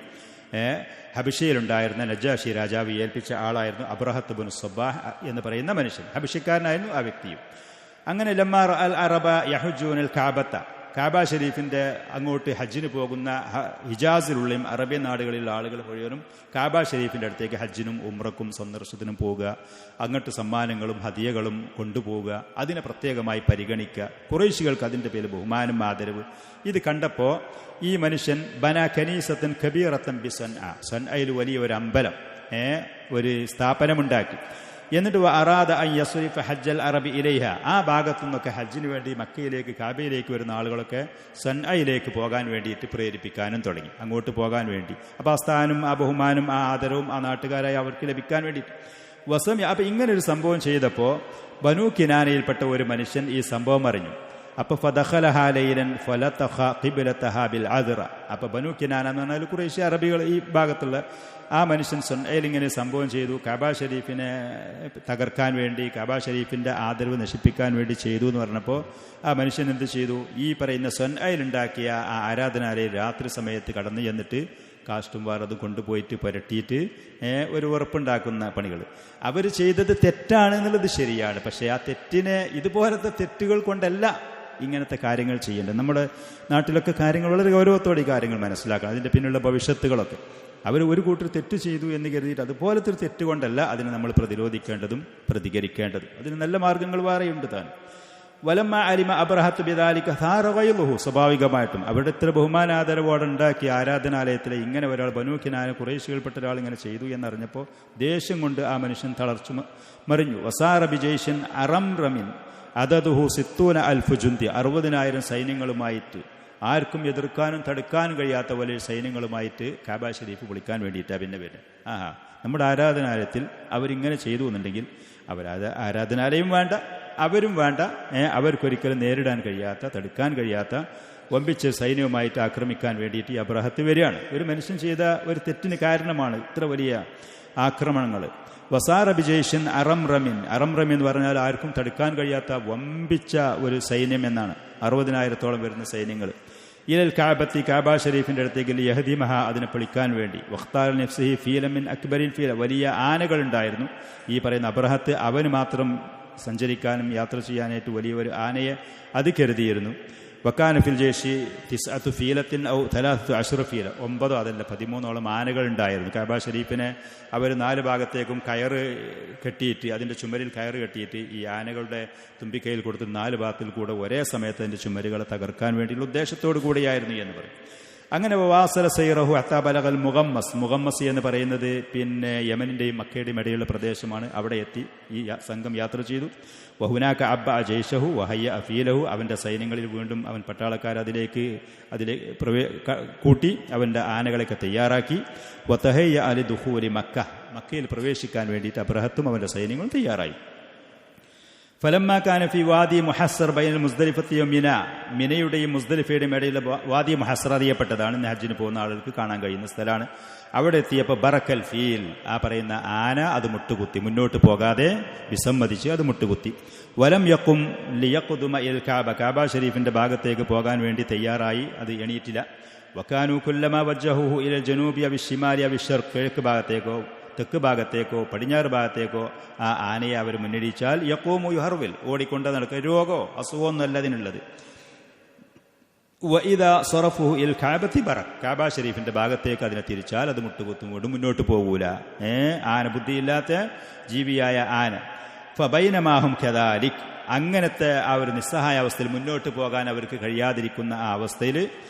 ഹബഷിയിലുണ്ടായിരുന്ന നജ്ജാഷി രാജാവ് ഏൽപ്പിച്ച ആളായിരുന്നു അബ്രഹത്ത് ഇബ്നു സ്വബ്ബാഹ് എന്ന് പറയുന്ന മനുഷ്യൻ. ഹബഷിക്കാരനായിരുന്നു ആ വ്യക്തിയും. അങ്ങനെ ലമ്മാർ അൽ അറബ യഹുജൂനൽ കാബത്ത, കാബ ഷരീഫിൻ്റെ അങ്ങോട്ട് ഹജ്ജിന് പോകുന്ന ഹിജാസിലുള്ളയും അറേബ്യൻ നാടുകളിലുള്ള ആളുകൾ മുഴുവനും കാബ ഷരീഫിൻ്റെ അടുത്തേക്ക് ഹജ്ജിനും ഉംറക്കും സന്ദർശനത്തിനും പോവുക, അങ്ങോട്ട് സമ്മാനങ്ങളും ഹദിയകളും കൊണ്ടുപോവുക, അതിനെ പ്രത്യേകമായി പരിഗണിക്കുക, ഖുറൈശികൾക്ക് അതിൻ്റെ പേരിൽ ബഹുമാനം ആദരവ്. ഇത് കണ്ടപ്പോൾ ഈ മനുഷ്യൻ ബന കനീസത്തൻ കബീറത്തൻ ബി സൻഅ, സൻഅയിൽ വലിയ ഒരു അമ്പലം, ഒരു സ്ഥാപനമുണ്ടാക്കി. എന്നിട്ട് അറാദ അൻ യസ്രിഫ ഹജ്ജൽ അറബി ഇലൈഹ, ആ ഭാഗത്തു നിന്നൊക്കെ ഹജ്ജിന് വേണ്ടി മക്കയിലേക്ക് കാബയിലേക്ക് വരുന്ന ആളുകളൊക്കെ സൻഅയിലേക്ക് പോകാൻ വേണ്ടിയിട്ട് പ്രേരിപ്പിക്കാനും തുടങ്ങി, അങ്ങോട്ട് പോകാൻ വേണ്ടി. അപ്പോൾ ആ സ്ഥാനം, ആ ബഹുമാനം, ആ ആദരവും ആ നാട്ടുകാരായി അവർക്ക് ലഭിക്കാൻ വേണ്ടിയിട്ട് വസം. അപ്പം ഇങ്ങനൊരു സംഭവം ചെയ്തപ്പോൾ ബനൂ കിനാനയിൽപ്പെട്ട ഒരു മനുഷ്യൻ ഈ സംഭവം അറിഞ്ഞു. അപ്പോൾ ഫദഖലഹാ ലൈലൻ ഫലതഖ ഖിബ്ലതഹാ ബിൽ അദ്റ. അപ്പോൾ ബനൂ കിനാന എന്ന് പറഞ്ഞാൽ ഖുറൈശി അറബികൾ ഈ ഭാഗത്തുള്ള ആ മനുഷ്യൻ സൻഅയിൽ ഇങ്ങനെ സംഭവം ചെയ്തു, കഅബ ഷരീഫിനെ തകർക്കാൻ വേണ്ടി, കഅബ ഷരീഫിൻ്റെ ആദരവ് നശിപ്പിക്കാൻ വേണ്ടി ചെയ്തു എന്ന് പറഞ്ഞപ്പോൾ ആ മനുഷ്യൻ എന്ത് ചെയ്തു? ഈ പറയുന്ന സൻഅയിൽ ഉണ്ടാക്കിയ ആ ആരാധനാലയം രാത്രി സമയത്ത് കടന്നു ചെന്നിട്ട് കാസ്റ്റും വാറതും കൊണ്ടുപോയിട്ട് പുരട്ടിയിട്ട് ഒരു ഉറപ്പുണ്ടാക്കുന്ന പണികൾ അവർ ചെയ്തത് തെറ്റാണ് എന്നുള്ളത് ശരിയാണ്. പക്ഷേ ആ തെറ്റിനെ ഇതുപോലത്തെ തെറ്റുകൾ കൊണ്ടല്ല ഇങ്ങനത്തെ കാര്യങ്ങൾ ചെയ്യേണ്ടത്. നമ്മുടെ നാട്ടിലൊക്കെ കാര്യങ്ങൾ വളരെ ഗൗരവത്തോടെ ഈ കാര്യങ്ങൾ മനസ്സിലാക്കണം, അതിൻ്റെ പിന്നിലുള്ള ഭവിഷ്യത്തുകളൊക്കെ. അവർ ഒരു കൂട്ടർ തെറ്റ് ചെയ്തു എന്ന് കരുതിയിട്ട് അതുപോലത്തെ ഒരു തെറ്റ് കൊണ്ടല്ല അതിനെ നമ്മൾ പ്രതിരോധിക്കേണ്ടതും പ്രതികരിക്കേണ്ടതും. അതിന് നല്ല മാർഗങ്ങൾ വേറെയുണ്ട് താൻ. വലമ്മ അലിമ അബ്രഹത്ത് ബിദാലിക ഥാറവൈലുഹു, സ്വാഭാവികമായിട്ടും അവരുടെ ഇത്ര ബഹുമാനാദരവോടെ ഉണ്ടാക്കിയ ആരാധനാലയത്തിലെ ഇങ്ങനെ ഒരാൾ ബനൂ കിനാന ഖുറൈശികൾപ്പെട്ട ഒരാൾ ഇങ്ങനെ ചെയ്തു എന്നറിഞ്ഞപ്പോൾ ദേഷ്യം കൊണ്ട് ആ മനുഷ്യൻ തളർച്ചു മറിഞ്ഞു. വസാറ ബിജയ്ഷൻ അറം റമിൻ അദദുഹു സിത്തൂന അൽഫു ജുന്തി, 60,000 സൈന്യങ്ങളുമായിട്ട്, ആർക്കും എതിർക്കാനും തടുക്കാനും കഴിയാത്ത വലിയ സൈന്യങ്ങളുമായിട്ട് കഅബ ഷരീഫ് പൊളിക്കാൻ വേണ്ടിയിട്ടാണ് പിന്നെ വരുന്നത്. നമ്മുടെ ആരാധനാലയത്തിൽ അവരിങ്ങനെ ചെയ്തു എന്നുണ്ടെങ്കിൽ ആരാധനാലയം വേണ്ട, അവരും വേണ്ട, അവർക്കൊരിക്കലും നേരിടാൻ കഴിയാത്ത, തടുക്കാൻ കഴിയാത്ത വമ്പിച്ച സൈന്യവുമായിട്ട് ആക്രമിക്കാൻ വേണ്ടിയിട്ട് ഈ അബ്രഹത്ത് വരികയാണ്. ഒരു മനുഷ്യൻ ചെയ്ത ഒരു തെറ്റിന് കാരണമാണ് ഇത്ര വലിയ ആക്രമണങ്ങൾ. വസാറ ബിജയ്ഷൻ അറം റമിൻ, അറം റമിൻ എന്ന് പറഞ്ഞാൽ ആർക്കും തടുക്കാൻ കഴിയാത്ത വമ്പിച്ച ഒരു സൈന്യം എന്നാണ്. 60,000-ഓളം വരുന്ന സൈന്യങ്ങൾ. ഇലൽ കഅബത്തി, കഅബ ഷരീഫിൻ്റെ അടുത്തേക്ക് യഹ്ദിമഹ, അതിനെ പൊളിക്കാൻ വേണ്ടി. വഖ്താർ നഫ്സിഹി ഫീലൻ മിൻ അക്ബരിൽ ഫീല, വലിയ ആനകളുണ്ടായിരുന്നു. ഈ പറയുന്ന അബ്രഹത്ത് അവന് മാത്രം സഞ്ചരിക്കാനും യാത്ര ചെയ്യാനായിട്ട് വലിയ ഒരു ആനയെ അത് കരുതിയിരുന്നു. വക്കാന ഫിൽ ജേഷി 9 ഫീലത്തിൻ ഔ 13 ഫീല, 9 അതല്ല 13ഓളം ആനകളുണ്ടായിരുന്നു. കഅബ ഷരീഫിനെ അവർ 4 ഭാഗത്തേക്കും കയറ് കെട്ടിയിട്ട്, അതിൻ്റെ ചുമരിൽ കയറ് കെട്ടിയിട്ട് ഈ ആനകളുടെ തുമ്പിക്കൈയിൽ കൊടുത്ത് 4 ഭാഗത്തിൽ കൂടെ ഒരേ സമയത്ത് അതിൻ്റെ ചുമരുകളെ തകർക്കാൻ വേണ്ടിയുള്ള ഉദ്ദേശത്തോടു കൂടിയായിരുന്നു എന്ന് പറയും. അങ്ങനെ വാസല സൈറഹു ഹത്താ ബലഗൽ മുഗമ്മസ്, മുഗമ്മസ് എന്ന് പറയുന്നത് പിന്നെ യമനിൻ്റെയും മക്കയുടെയും ഇടയിലുള്ള പ്രദേശമാണ്. അവിടെ എത്തി ഈ സംഘം യാത്ര ചെയ്തു. വഹുനാക അബ്ബ ജയ്ഷഹു വഹയ്യ അഫീലഹു, അവൻ്റെ സൈന്യങ്ങളിൽ വീണ്ടും അവൻ പട്ടാളക്കാർ അതിലേക്ക് കൂട്ടി അവൻ്റെ ആനകളെയൊക്കെ തയ്യാറാക്കി. വതഹയ്യ അലി ദുഖൂലി മക്ക, മക്കയിൽ പ്രവേശിക്കാൻ വേണ്ടിയിട്ട് അബ്രഹത്തും അവൻ്റെ സൈന്യങ്ങളും തയ്യാറായി. ഫലമ്മ കാന ഫി വാദി മുഹസ്സർ ബൈനൽ മുസ്ദലിഫത്തി മിന, മിനയുടെയും മുസ്ദലിഫയുടെയും ഇടയിലെ വാദി മുഹസ്സർ അറിയപ്പെട്ടതാണ്, ഹജ്ജിന് പോകുന്ന ആളുകൾക്ക് കാണാൻ കഴിയുന്ന സ്ഥലമാണ്. അവിടെ എത്തിയപ്പോൾ ബറക്കൽ ഫീൽ, ആ പറയുന്ന ആന അത് മുട്ടുകുത്തി, മുന്നോട്ട് പോകാതെ വിസമ്മതിച്ച് അത് മുട്ടുകുത്തി. വലം യഖും ലിയഖ്ദുമ ഇൽ കഅബ, കഅബ ഷരീഫിന്റെ ഭാഗത്തേക്ക് പോകാൻ വേണ്ടി തയ്യാറായി, അത് എണീറ്റില്ല. വകാനു കുല്ലമ വജ്ജഹുഹു ഇലൽ ജനൂബി അവി ശിമാലി അവി ശർഖ്, കിഴക്ക് ഭാഗത്തേക്കോ തെക്ക് ഭാഗത്തേക്കോ പടിഞ്ഞാറ് ഭാഗത്തേക്കോ ആ ആനയെ അവർ മുന്നടിച്ചാൽ യഖൂമു യുഹർവിൽ, ഓടിക്കൊണ്ട് നടക്കുക. രോഗോ അസുഖമൊന്നുമല്ല അതിനുള്ളത്. വഇദാ സറഫുഹു ഇൽ കഅബത്തി ബറക്, കഅബ ഷരീഫിന്റെ ഭാഗത്തേക്ക് അതിനെ തിരിച്ചാൽ അത് മുട്ടുകുത്തും, മുന്നോട്ട് പോകൂല. ആന ബുദ്ധിയില്ലാത്ത ജീവിയായ ആന. ഫബൈനമാഹും കദാലിക്, അങ്ങനത്തെ ആ ഒരു നിസ്സഹായ അവസ്ഥയിൽ, മുന്നോട്ട് പോകാൻ അവർക്ക് കഴിയാതിരിക്കുന്ന ആ അവസ്ഥയിൽ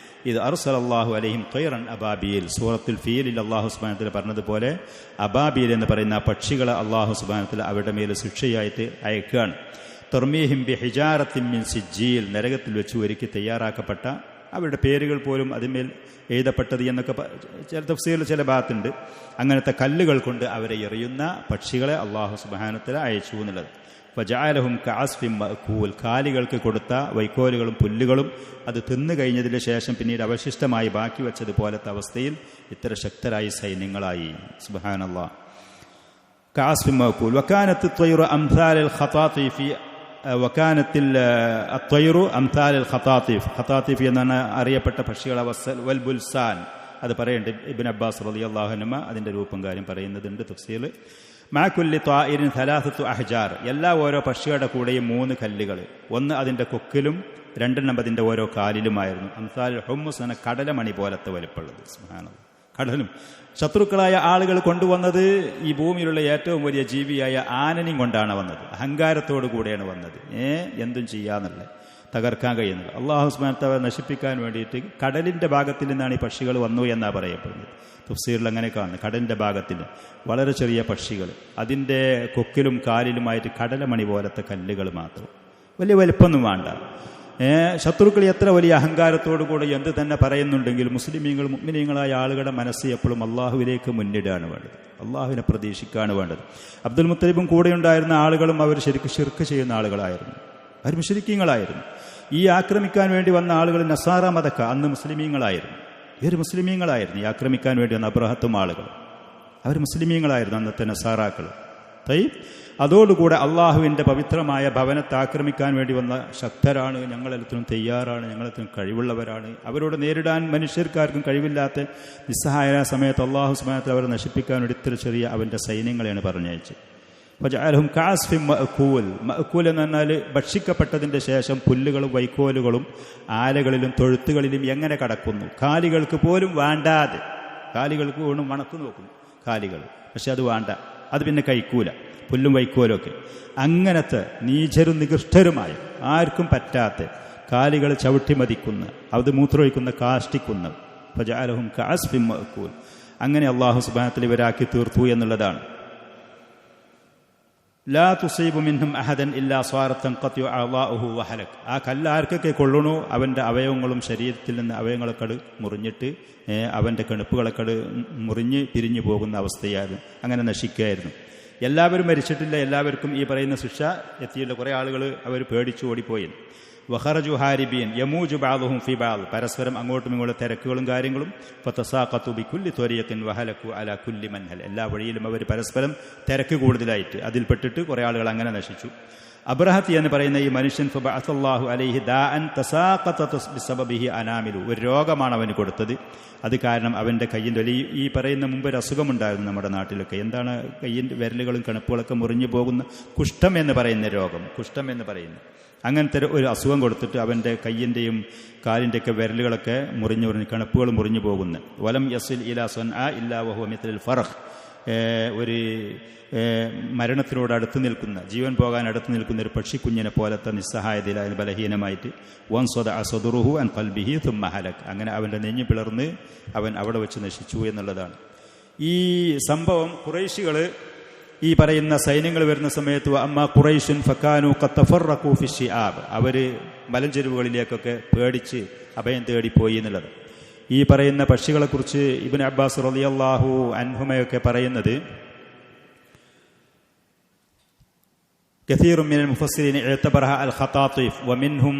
ഇത് അർസലല്ലാഹു അലൈഹിം ത്വയ്റൻ അബാബീൽ, സൂറത്തുൽ ഫീലിൽ അല്ലാഹു സുബ്ഹാനഹു വ തആല പറഞ്ഞതുപോലെ അബാബീൽ എന്ന് പറയുന്ന പക്ഷികളെ അല്ലാഹു സുബ്ഹാനഹു വ തആല അവരുടെ മേൽ ശിക്ഷയായിട്ട് അയക്കുകയാണ്. തർമീഹിം ബിഹിജാറത്തിൻ മിൻ സിജ്ജീൽ, നരകത്തിൽ വെച്ച് ഒരുക്കി തയ്യാറാക്കപ്പെട്ട, അവരുടെ പേരുകൾ പോലും അതിന്മേൽ എഴുതപ്പെട്ടത് എന്നൊക്കെ ചില തഫ്സീറിൽ ചില ഭാഗത്തുണ്ട്. അങ്ങനത്തെ കല്ലുകൾ കൊണ്ട് അവരെ എറിയുന്ന പക്ഷികളെ അല്ലാഹു സുബ്ഹാനഹു വ തആല അയച്ചു എന്നുള്ളത്. ഫജഅലഹും കഅസ്ഫിൻ മഅകൂൽ, കാലികൾക്ക് കൊടുത്ത വൈക്കോലുകളും പുല്ലുകളും അത് തിന്നു കഴിഞ്ഞതിന് ശേഷം പിന്നീട് അവശിഷ്ടമായി ബാക്കി വെച്ചതുപോലത്തെ അവസ്ഥയിൽ ഇത്ര ശക്തരായ സൈന്യങ്ങളായി. സുബ്ഹാനല്ലാഹ്. കഅസ്ഫിൻ മഅകൂൽ. വകാനത്ത് ത്വയ്റു അംസാലൽ ഖതാതിഫി, വകാനത്തിൽ അത്വയ്റു അംസാലൽ ഖതാതിഫ്, ഖതാതിഫ് എന്നാണ് അറിയപ്പെട്ട പക്ഷികളെ. വൽ ബുൽസാൻ, അത് പറയുന്നുണ്ട് ഇബ്നു അബ്ബാസ് റളിയല്ലാഹു അൻഹുമ അതിൻ്റെ രൂപം കാര്യം പറയുന്നതുണ്ട് തഫ്സീൽ. മാക്കുല്ലി ത്വാഇരിൻ 3 അഹ്ജാർ, എല്ലാ ഓരോ പക്ഷിയുടെ കൂടെയും 3 കല്ലുകൾ, ഒന്ന് അതിൻ്റെ കൊക്കിലും 2 അതിൻ്റെ ഓരോ കാലിലുമായിരുന്നു. അംസാൽ ഹുമ്മുസ് എന്ന കടലമണി പോലത്തെ വലിപ്പമുള്ളത്. സുബ്ഹാനല്ലാഹ്. കടലും ശത്രുക്കളായ ആളുകൾ കൊണ്ടുവന്നത് ഈ ഭൂമിയിലുള്ള ഏറ്റവും വലിയ ജീവിയായ ആനനെയും കൊണ്ടാണ് വന്നത്. അഹങ്കാരത്തോടു കൂടെയാണ് വന്നത്. എന്തും ചെയ്യാന്നുള്ള. തകർക്കാൻ കഴിയുന്നത്. അള്ളാഹു സുബ്ഹാനഹു വ തആല നശിപ്പിക്കാൻ വേണ്ടിയിട്ട് കടലിൻ്റെ ഭാഗത്തിൽ നിന്നാണ് ഈ പക്ഷികൾ വന്നു എന്നാണ് പറയപ്പെടുന്നത്. തഫ്സീറിൽ അങ്ങനെ കാണുന്നത്. കടലിൻ്റെ ഭാഗത്തിൽ വളരെ ചെറിയ പക്ഷികൾ, അതിൻ്റെ കൊക്കിലും കാലിലുമായിട്ട് കടലമണി പോലത്തെ കല്ലുകൾ മാത്രം, വലിയ വലിപ്പമൊന്നും വേണ്ട. ശത്രുക്കൾ എത്ര വലിയ അഹങ്കാരത്തോടു കൂടെ എന്ത് തന്നെ പറയുന്നുണ്ടെങ്കിലും മുസ്ലിമീങ്ങൾ മുഅ്മിനീങ്ങളായ ആളുകളുടെ മനസ്സ് എപ്പോഴും അള്ളാഹുവിലേക്ക് മുന്നിടാണ് വേണ്ടത്, അള്ളാഹുവിനെ പ്രതീക്ഷിക്കുകയാണ് വേണ്ടത്. അബ്ദുൽ മുത്തലിബും കൂടെ ഉണ്ടായിരുന്ന ആളുകളും അവർ ശരിക്കും ശിർക്ക് ചെയ്യുന്ന ആളുകളായിരുന്നു, അവർ മുശ്രിക്കീങ്ങളായിരുന്നു. ഈ ആക്രമിക്കാൻ വേണ്ടി വന്ന ആളുകൾ നസാറ മതക്ക, അന്ന് മുസ്ലിമീങ്ങളായിരുന്നു, ഇവർ മുസ്ലിമീങ്ങളായിരുന്നു. ഈ ആക്രമിക്കാൻ വേണ്ടി വന്ന അബ്രഹത്തും ആളുകൾ അവർ മുസ്ലിമീങ്ങളായിരുന്നു, അന്നത്തെ നസാറാക്കൾ. അതോടുകൂടെ അള്ളാഹുവിൻ്റെ പവിത്രമായ ഭവനത്തെ ആക്രമിക്കാൻ വേണ്ടി വന്ന ശക്തരാണ്, ഞങ്ങളെല്ലാത്തിനും തയ്യാറാണ്, ഞങ്ങളെല്ലാത്തിനും കഴിവുള്ളവരാണ്. അവരോട് നേരിടാൻ മനുഷ്യർക്കാർക്കും കഴിവില്ലാത്ത നിസ്സഹായ സമയത്ത് അള്ളാഹു സുബ്ഹാനഹു വ തആല അവരെ നശിപ്പിക്കാൻ വേണ്ടി ഇത്ര ചെറിയ അവൻ്റെ സൈന്യങ്ങളെയാണ് പറഞ്ഞയച്ചത്. വജഅലഹും കഅസ്ഫിൻ മഅകൂൽ. മഅകൂൽ എന്ന് പറഞ്ഞാൽ ഭക്ഷിക്കപ്പെട്ടതിൻ്റെ ശേഷം പുല്ലുകളും വൈക്കോലുകളും ആലകളിലും തൊഴുത്തുകളിലും എങ്ങനെ കടക്കുന്നു, കാലികൾക്ക് പോലും വേണ്ടാതെ, കാലികൾക്ക് പോലും മണത്ത് നോക്കുന്നു കാലികൾ, പക്ഷെ അത് വേണ്ട, അത് പിന്നെ കഴിക്കൂല, പുല്ലും വൈക്കോലും ഒക്കെ. അങ്ങനത്തെ നീചരും നികൃഷ്ടരുമായ ആർക്കും പറ്റാത്ത കാലികൾ ചവിട്ടി മതിക്കുന്ന, അത് മൂത്രമൊഴിക്കുന്ന, കാഷ്ടിക്കുന്ന, ഫജഅലഹും കഅസ്ഫിൻ മഅകൂൽ. അങ്ങനെ അല്ലാഹു സുബ്ഹാനഹു വ തആല ഇവരാക്കി തീർത്തു എന്നുള്ളതാണ്. ലാ തുസീബു മിൻഹും അഹദൻ ഇല്ലാ സ്വാറത്ത് തൻഖത്തു അഅ്ളാഉഹു വഹലക്. ആ കല്ല് ആർക്കൊക്കെ കൊള്ളണോ അവൻ്റെ അവയവങ്ങളും ശരീരത്തിൽ നിന്ന് അവയവങ്ങളൊക്കെ മുറിഞ്ഞിട്ട് അവൻ്റെ കെണുപ്പുകളൊക്കെ മുറിഞ്ഞ് പിരിഞ്ഞു പോകുന്ന അവസ്ഥയായിരുന്നു. അങ്ങനെ നശിക്കുകയായിരുന്നു. എല്ലാവരും മരിച്ചിട്ടില്ല, എല്ലാവർക്കും ഈ പറയുന്ന ശിക്ഷ എത്തിയില്ല. കുറേ ആളുകൾ അവർ പേടിച്ചു ഓടിപ്പോയി. വഖറജു ഹാരിബീൻ യമൂജു ബഅദുഹും ഫി ബഅദ്. പരസ്പരം അങ്ങോട്ടും ഇങ്ങോട്ടും തിരക്കുകളും കാര്യങ്ങളും. ഫതസാഖതു ബികുല്ലി ത്വരീഖിൻ വഹലകു അലാ കുല്ലി മൻഹൽ. എല്ലാ വഴിയിലും അവർ പരസ്പരം തിരക്ക് കൂടുതലായിട്ട് അതിൽപ്പെട്ടിട്ട് കുറേ ആളുകൾ അങ്ങനെ നശിച്ചു. അബ്രഹത്ത് എന്ന് പറയുന്ന ഈ മനുഷ്യൻ ഫബഅസല്ലാഹു അലൈഹി ദാഅൻ തസാഖത ബിസബബിഹി അനാമിലു. ഒരു രോഗമാണ് അവന് കൊടുത്തത്. അത് കാരണം അവൻ്റെ കയ്യിൻ്റെ ഈ പറയുന്ന മുമ്പ് ഒരു അസുഖമുണ്ടായിരുന്നു നമ്മുടെ നാട്ടിലൊക്കെ. എന്താണ് കയ്യിൻ്റെ വിരലുകളും കണുപ്പുകളൊക്കെ മുറിഞ്ഞു പോകുന്ന കുഷ്ഠം എന്ന് പറയുന്ന രോഗം, കുഷ്ഠം എന്ന് പറയുന്ന അങ്ങനത്തെ ഒരു അസുഖം കൊടുത്തിട്ട് അവൻ്റെ കയ്യിൻ്റെയും കാലിൻ്റെയൊക്കെ വിരലുകളൊക്കെ മുറിഞ്ഞു കണുപ്പുകൾ മുറിഞ്ഞു പോകുന്നു. വലം യസിൽ ഇലാ സൻആ ഇല്ലാ വഹുവ മിത്ലുൽ ഫറഖ്. ഒരു മരണത്തിനോട് അടുത്ത് നിൽക്കുന്ന, ജീവൻ പോകാൻ അടുത്ത് നിൽക്കുന്ന ഒരു പക്ഷിക്കുഞ്ഞിനെ പോലത്തെ നിസ്സഹായതയിലായ ബലഹീനമായിട്ട് വൻസ്വദ അസദുറുഹു അൻ ഖൽബിഹി തുമ്മ ഹലക്. അങ്ങനെ അവൻ്റെ നെഞ്ഞ് പിളർന്ന് അവൻ അവിടെ വെച്ച് നശിച്ചു എന്നുള്ളതാണ്. ഈ സംഭവം ഖുറൈശികൾ ഈ പറയുന്ന സൈന്യങ്ങൾ വരുന്ന സമയത്ത് അമ്മ ഖുറൈശുൻ ഫക്കാനു ഖദ് തഫറഖു ഫി ശിആബ്. അവർ മലഞ്ചെരുവുകളിലേക്കൊക്കെ പേടിച്ച് അഭയം തേടിപ്പോയി എന്നുള്ളത്. ഈ പറയുന്ന പക്ഷികളെക്കുറിച്ച് ഇബ്നു അബ്ബാസ് റളിയല്ലാഹു അൻഹുമയൊക്കെ പറയുന്നത്, കസീറുൻ മിനൽ മുഫസ്സിരീൻ ഇഅ്തബറഹ അൽ ഖതാതിഫ് വമിൻഹും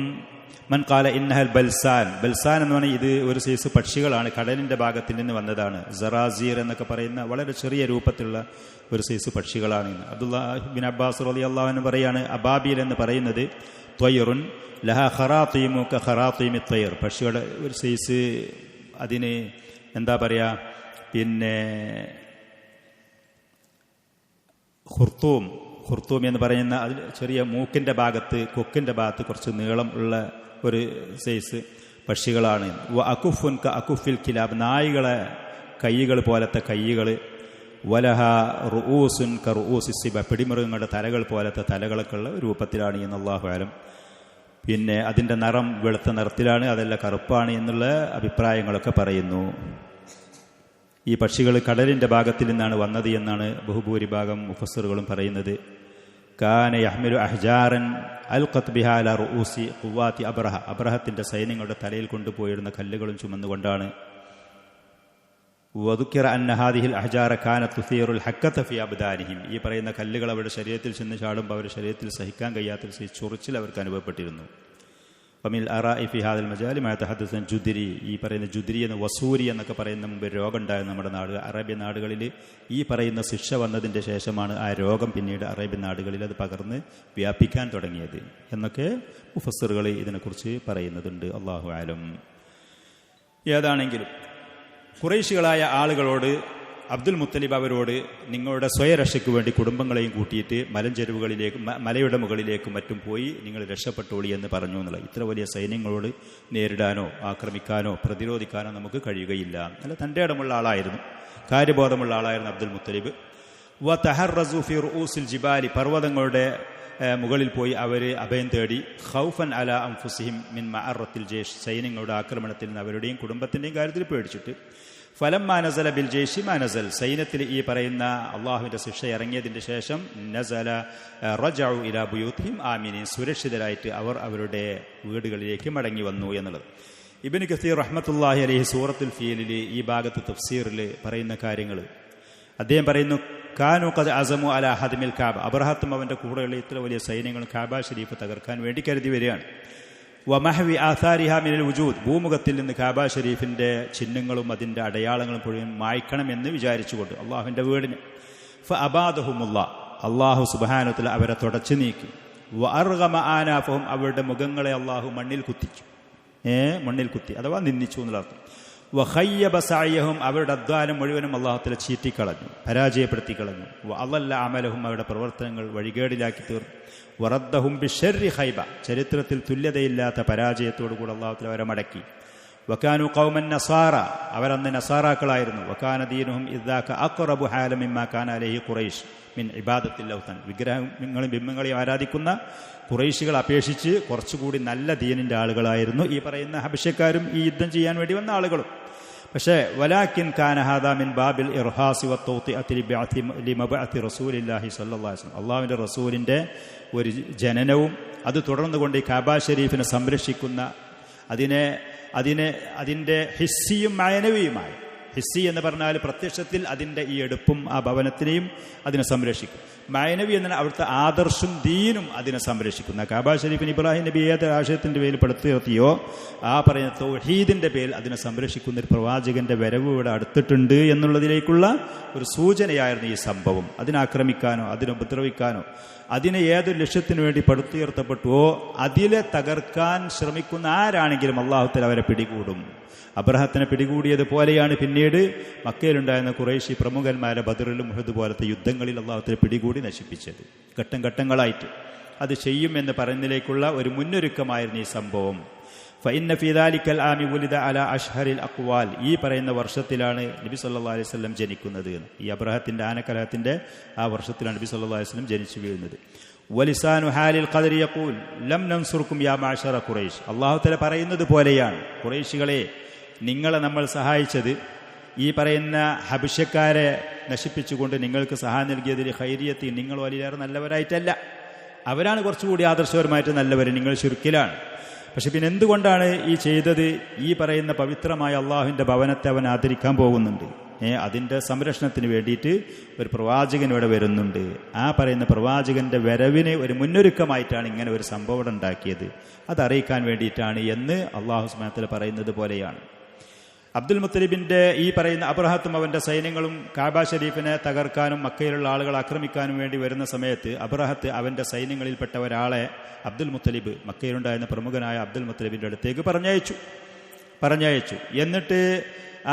മൻ ഖാല ഇന്നഹൽ ബൽസാൻ. ബൽസാൻ എന്ന് പറഞ്ഞാൽ ഇത് ഒരു സൈസ് പക്ഷികളാണ്, കടലിൻ്റെ ഭാഗത്തിൽ നിന്ന് വന്നതാണ്. സറാസീർ എന്നൊക്കെ പറയുന്ന വളരെ ചെറിയ രൂപത്തിലുള്ള ഒരു സൈസ് പക്ഷികളാണ്. അബ്ദുല്ലാഹ് ബിൻ അബ്ബാസ് റളിയല്ലാഹു അൻഹു പറയാണ്, അബാബീൽ എന്ന് പറയുന്നത് ത്വയ്റുൻ ലഹ ഖറാതീമു ക ഖറാതീമി ത്വയ്ർ. പക്ഷികളുടെ ഒരു സൈസ്, അതിന് എന്താ പറയുക, പിന്നെ ഖുർത്തൂം എന്ന് പറയുന്ന അതിൽ ചെറിയ മൂക്കിൻ്റെ ഭാഗത്ത്, കൊക്കിൻ്റെ ഭാഗത്ത് കുറച്ച് നീളം ഉള്ള ഒരു സൈസ് പക്ഷികളാണ്. അകുഫുൻ ക അകുഫിൽ കിലാബ്. നായികളെ കൈകൾ പോലത്തെ കൈകൾ. വലഹ റുഊസുൻ ക റുഊസി സിബ. പിടിമൃഗങ്ങളുടെ തലകൾ പോലത്തെ തലകളൊക്കെ ഉള്ള രൂപത്തിലാണ് എന്ന് അല്ലാഹു അലം. പിന്നെ അതിൻ്റെ നിറം വെളുത്ത നിറത്തിലാണ്, അതെല്ലാം കറുപ്പാണ് എന്നുള്ള അഭിപ്രായങ്ങളൊക്കെ പറയുന്നു. ഈ പക്ഷികൾ കടലിൻ്റെ ഭാഗത്തിൽ നിന്നാണ് വന്നത് എന്നാണ് ബഹുഭൂരിഭാഗം മുഫസ്സിറുകളും പറയുന്നത്. കാന യഹ്മിലു അഹ്ജാറൻ അൽഖത് ബിഹാ അലാ റൂസി ഖുവാത്തി അബ്രഹ. അബ്രഹത്തിൻ്റെ സൈന്യങ്ങളുടെ തലയിൽ കൊണ്ടുപോയിരുന്ന കല്ലുകളും ചുമന്നുകൊണ്ടാണ്. വദുക്കിറ അന്ന ഹാദിഹിൽ അഹ്ജാറ കാനത് തുസീറുൽ ഹക്കത ഫി അബ്ദാനിഹിം. ഈ പറയുന്ന കല്ലുകൾ അവരുടെ ശരീരത്തിൽ ചെന്ന് ചാടുമ്പോൾ അവരുടെ ശരീരത്തിൽ സഹിക്കാൻ കഴിയാത്ത ചൊറിച്ചിൽ അവർക്ക് അനുഭവപ്പെട്ടിരുന്നു. വമിൽ അറാഇ ഫി ഹാദിൽ മജാലി മാ തഹദ്ദസൻ ജുദ്രി. ഈ പറയുന്ന ജുദ്രി എന്ന വസൂരി എന്നൊക്കെ പറയുന്ന മുമ്പ് രോഗം ഉണ്ടായിരുന്നു നമ്മുടെ നാട്. അറേബ്യൻ നാടുകളിൽ ഈ പറയുന്ന ശിക്ഷ വന്നതിൻ്റെ ശേഷമാണ് ആ രോഗം പിന്നീട് അറേബ്യൻ നാടുകളിൽ അത് പകർന്ന് വ്യാപിക്കാൻ തുടങ്ങിയത് എന്നൊക്കെ മുഫസ്സിറുകൾ ഇതിനെക്കുറിച്ച് പറയുന്നതുണ്ട്. അല്ലാഹു അലം. ഏതാണെങ്കിലും ഖുറൈശികളായ ആളുകളോട് അബ്ദുൽ മുത്തലിബ് അവരോട് നിങ്ങളുടെ സ്വയരക്ഷയ്ക്ക് വേണ്ടി കുടുംബങ്ങളെയും കൂട്ടിയിട്ട് മലഞ്ചെരുവുകളിലേക്കും മലയുടെ മുകളിലേക്കും മറ്റും പോയി നിങ്ങൾ രക്ഷപ്പെട്ടോളി എന്ന് പറഞ്ഞു എന്നുള്ള. ഇത്ര വലിയ സൈന്യങ്ങളോട് നേരിടാനോ ആക്രമിക്കാനോ പ്രതിരോധിക്കാനോ നമുക്ക് കഴിയുകയില്ല. നല്ല തൻ്റെ ഇടമുള്ള ആളായിരുന്നു, കാര്യബോധമുള്ള ആളായിരുന്നു അബ്ദുൽ മുത്തലിബ്. വ തഹറസു ഫി റൂസിൽ ജിബാലി. പർവ്വതങ്ങളുടെ മുകളിൽ പോയി അവർ അഭയം തേടി ഖൗഫൻ അല അൻഫുസിഹിം മിൻ മഅറത്തിൽ ജയ്ഷ്, സൈന്യങ്ങളുടെ ആക്രമണത്തിൽ നിന്ന് അവരുടെയും കുടുംബത്തിൻ്റെയും കാര്യത്തിൽ പേടിച്ചിട്ട്. ഫലമ്മാ നസല ബിൽ ജയ്ഷി മാ നസൽ, സൈന്യത്തിൽ ഈ പറയുന്ന അള്ളാഹുവിൻ്റെ ശിക്ഷ ഇറങ്ങിയതിൻ്റെ ശേഷം നസല റജഉ ഇലാ ബുയൂത്തിഹിം ആമിനീൻ, സുരക്ഷിതരായിട്ട് അവർ അവരുടെ വീടുകളിലേക്ക് മടങ്ങി വന്നു എന്നുള്ളത്. ഇബ്നു കസീർ റഹ്മത്തുള്ളാഹി അലൈഹി സൂറത്തുൽ ഫീലിൽ ഈ ഭാഗത്ത് തഫ്സീറിൽ പറയുന്ന കാര്യങ്ങൾ അദ്ദേഹം പറയുന്നു, കാനു ഖദ് അസമു അലാ ഹദ്മിൽ കാബ, അബ്രഹത്തും അവൻ്റെ കൂടെയുള്ള ഇത്ര വലിയ സൈന്യങ്ങൾ കാബ ഷരീഫ് തകർക്കാൻ വേണ്ടി കരുതി വരികയാണ്. വമഹവി ആഥാരിഹ മിനൽ വുജൂദ്, ഭൂമുഖത്തിൽ നിന്ന് കാബ ഷരീഫിൻ്റെ ചിഹ്നങ്ങളും അതിൻ്റെ അടയാളങ്ങളും മുഴുവൻ മായ്ക്കണമെന്ന് വിചാരിച്ചുകൊണ്ട് അള്ളാഹുവിൻ്റെ വീടിന്. ഫഅബാദഹുമുല്ലാ, അള്ളാഹു സുബ്ഹാനഹു വ തആല അവരെ തുടച്ചു നീക്കി. വഅർഗമ ആനാഫഹും, അവരുടെ മുഖങ്ങളെ അള്ളാഹു മണ്ണിൽ കുത്തിച്ചു, മണ്ണിൽ കുത്തി അഥവാ നിന്ദിച്ചു എന്നുള്ള അർത്ഥം. വഖയ്യബ സഅയഹും, അവരുടെ അധ്വാനം മുഴുവനും അള്ളാഹു തആല ചീറ്റിക്കളഞ്ഞു, പരാജയപ്പെടുത്തി കളഞ്ഞു. വഅളല്ല അമലഹും, അവരുടെ പ്രവർത്തനങ്ങൾ വഴികേടിലാക്കി തീർന്നു. വറദ്ദഹും ബിശ്ശർരി ഖൈബ, ചരിത്രത്തിൽ തുല്യതയില്ലാത്ത പരാജയത്തോടു കൂടെ അള്ളാഹു തആല അവരെ മടക്കി. വകാനു ഖൗമൻ നസാറ, അവരന്ന് നസാറാക്കളായിരുന്നു. വകാന ദീനുഹും ഇദ്ദാക അഖ്റബു ഹാല മിമ്മാ കാന അലൈഹി ഖുറൈശ് മിൻ ഇബാദത്തിൽ ഔതാൻ, വിഗ്രഹങ്ങളും ബിംബങ്ങളെയും ആരാധിക്കുന്ന ഖുറൈശികൾ അപേക്ഷിച്ച് കുറച്ചുകൂടി നല്ല ദീനിൻ്റെ ആളുകളായിരുന്നു ഈ പറയുന്ന ഹബശക്കാരും ഈ യുദ്ധം ചെയ്യാൻ വേണ്ടി വന്ന ആളുകളും. പക്ഷേ വലാകിൻ കാന ഹാദാ മിൻ ബാബിൽ ഇർഹാസി വത്തൗതിഅതി ലിമബഅത്തി റസൂലില്ലാഹി സ്വല്ലല്ലാഹു അലൈഹി വസല്ലം, അള്ളാഹുവിൻ്റെ റസൂലിൻ്റെ ഒരു ജനനവും അത് തുടർന്നുകൊണ്ട് ഈ കാബ ഷരീഫിനെ സംരക്ഷിക്കുന്ന അതിൻ്റെ ഹിസ്സിയും മാനവിയുമായ, ഹിസ്സി എന്ന് പറഞ്ഞാൽ പ്രത്യക്ഷത്തിൽ അതിൻ്റെ ഈ എടുപ്പും ആ ഭവനത്തിനെയും അതിനെ സംരക്ഷിക്കും. മാനവി എന്നാൽ അവിടുത്തെ ആദർശം ദീനും അതിനെ സംരക്ഷിക്കുന്ന. കാബ ഷരീഫിന് ഇബ്രാഹിം നബി ഏത് ആശയത്തിൻ്റെ പേരിൽ പടുത്തുയർത്തിയോ ആ പറയുന്ന തൗഹീദിൻ്റെ പേരിൽ അതിനെ സംരക്ഷിക്കുന്ന ഒരു പ്രവാചകന്റെ വരവ് ഇവിടെ അടുത്തിട്ടുണ്ട് എന്നുള്ളതിലേക്കുള്ള ഒരു സൂചനയായിരുന്നു ഈ സംഭവം. അതിനാക്രമിക്കാനോ അതിനെ ഉപദ്രവിക്കാനോ അതിനെ ഏതൊരു ലക്ഷ്യത്തിനു വേണ്ടി പടുത്തുയർത്തപ്പെട്ടുവോ അതിലെ തകർക്കാൻ ശ്രമിക്കുന്ന ആരാണെങ്കിലും അല്ലാഹു തആല അവരെ പിടികൂടും. അബ്രഹത്തിനെ പിടികൂടിയതുപോലെയാണ് പിന്നീട് മക്കയിലുണ്ടായിരുന്ന ഖുറൈശി പ്രമുഖന്മാരെ ബദറിലും ഉഹദ് പോലത്തെ യുദ്ധങ്ങളിൽ അല്ലാഹു തആല പിടികൂടി നശിപ്പിച്ചത്. ഘട്ടം ഘട്ടങ്ങളായിട്ട് അത് ചെയ്യുമെന്ന് പറയുന്നതിലേക്കുള്ള ഒരു മുന്നൊരുക്കമായിരുന്നു ഈ സംഭവം. ഫഇന്ന ഫീ ദാലിക്കൽ ആമി വുലിദ അലാ അഷ്ഹറിൽ അഖ്വാൽ, ഈ പറയുന്ന വർഷത്തിലാണ് നബി സല്ലല്ലാഹു അലൈഹി വസല്ലം ജനിക്കുന്നത്. ഈ അബ്രഹത്തിന്റെ ആനക്കലഹത്തിന്റെ ആ വർഷത്തിലാണ് നബി സല്ലല്ലാഹു അലൈഹി വസല്ലം ജനിച്ചു വീഴുന്നത്. വലിസാനു ഹാലിൽ ഖദരി യഖൂൽ ലം നൻസുർക്കും യാ മഅശറ ഖുറൈശ്, അല്ലാഹു തആല പറയുന്നത് പോലെയാണ്, ഖുറൈശികളെ നിങ്ങളെ നമ്മൾ സഹായിച്ചത് ഈ പറയുന്ന ഹബശക്കാരെ നശിപ്പിച്ചുകൊണ്ട് നിങ്ങൾക്ക് സഹായം നൽകിയതിൽ ഖൈരിയത്തി, നിങ്ങൾ വലിയേറെ നല്ലവരായിട്ടല്ല, അവരാണ് കുറച്ചുകൂടി ആദർശപരമായിട്ട് നല്ലവർ, നിങ്ങൾ ശിർക്കിലാണ്. പക്ഷെ പിന്നെ എന്തുകൊണ്ടാണ് ഈ ചെയ്തത്? ഈ പറയുന്ന പവിത്രമായ അള്ളാഹുവിൻ്റെ ഭവനത്തെ അവൻ ആദരിക്കാൻ പോകുന്നുണ്ട്. അതിൻ്റെ സംരക്ഷണത്തിന് വേണ്ടിയിട്ട് ഒരു പ്രവാചകൻ ഇവിടെ വരുന്നുണ്ട്. ആ പറയുന്ന പ്രവാചകന്റെ വരവിന് ഒരു മുന്നൊരുക്കമായിട്ടാണ് ഇങ്ങനെ ഒരു സംഭവം ഉണ്ടാക്കിയത്, അതറിയിക്കാൻ വേണ്ടിയിട്ടാണ് എന്ന് അള്ളാഹു സുബ്ഹാനഹു വ തആല പറയുന്നത് പോലെയാണ്. അബ്ദുൽ മുത്തലിബിന്റെ ഈ പറയുന്ന അബ്രഹത്തും അവന്റെ സൈന്യങ്ങളും കാബ ഷരീഫിനെ തകർക്കാനും മക്കയിലുള്ള ആളുകൾ ആക്രമിക്കാനും വേണ്ടി വരുന്ന സമയത്ത് അബ്രഹത്ത് അവന്റെ സൈന്യങ്ങളിൽപ്പെട്ട ഒരാളെ അബ്ദുൽ മുത്തലിബ്, മക്കയിലുണ്ടായിരുന്ന പ്രമുഖനായ അബ്ദുൽ മുത്തലിബിന്റെ അടുത്തേക്ക് പറഞ്ഞയച്ചു. എന്നിട്ട്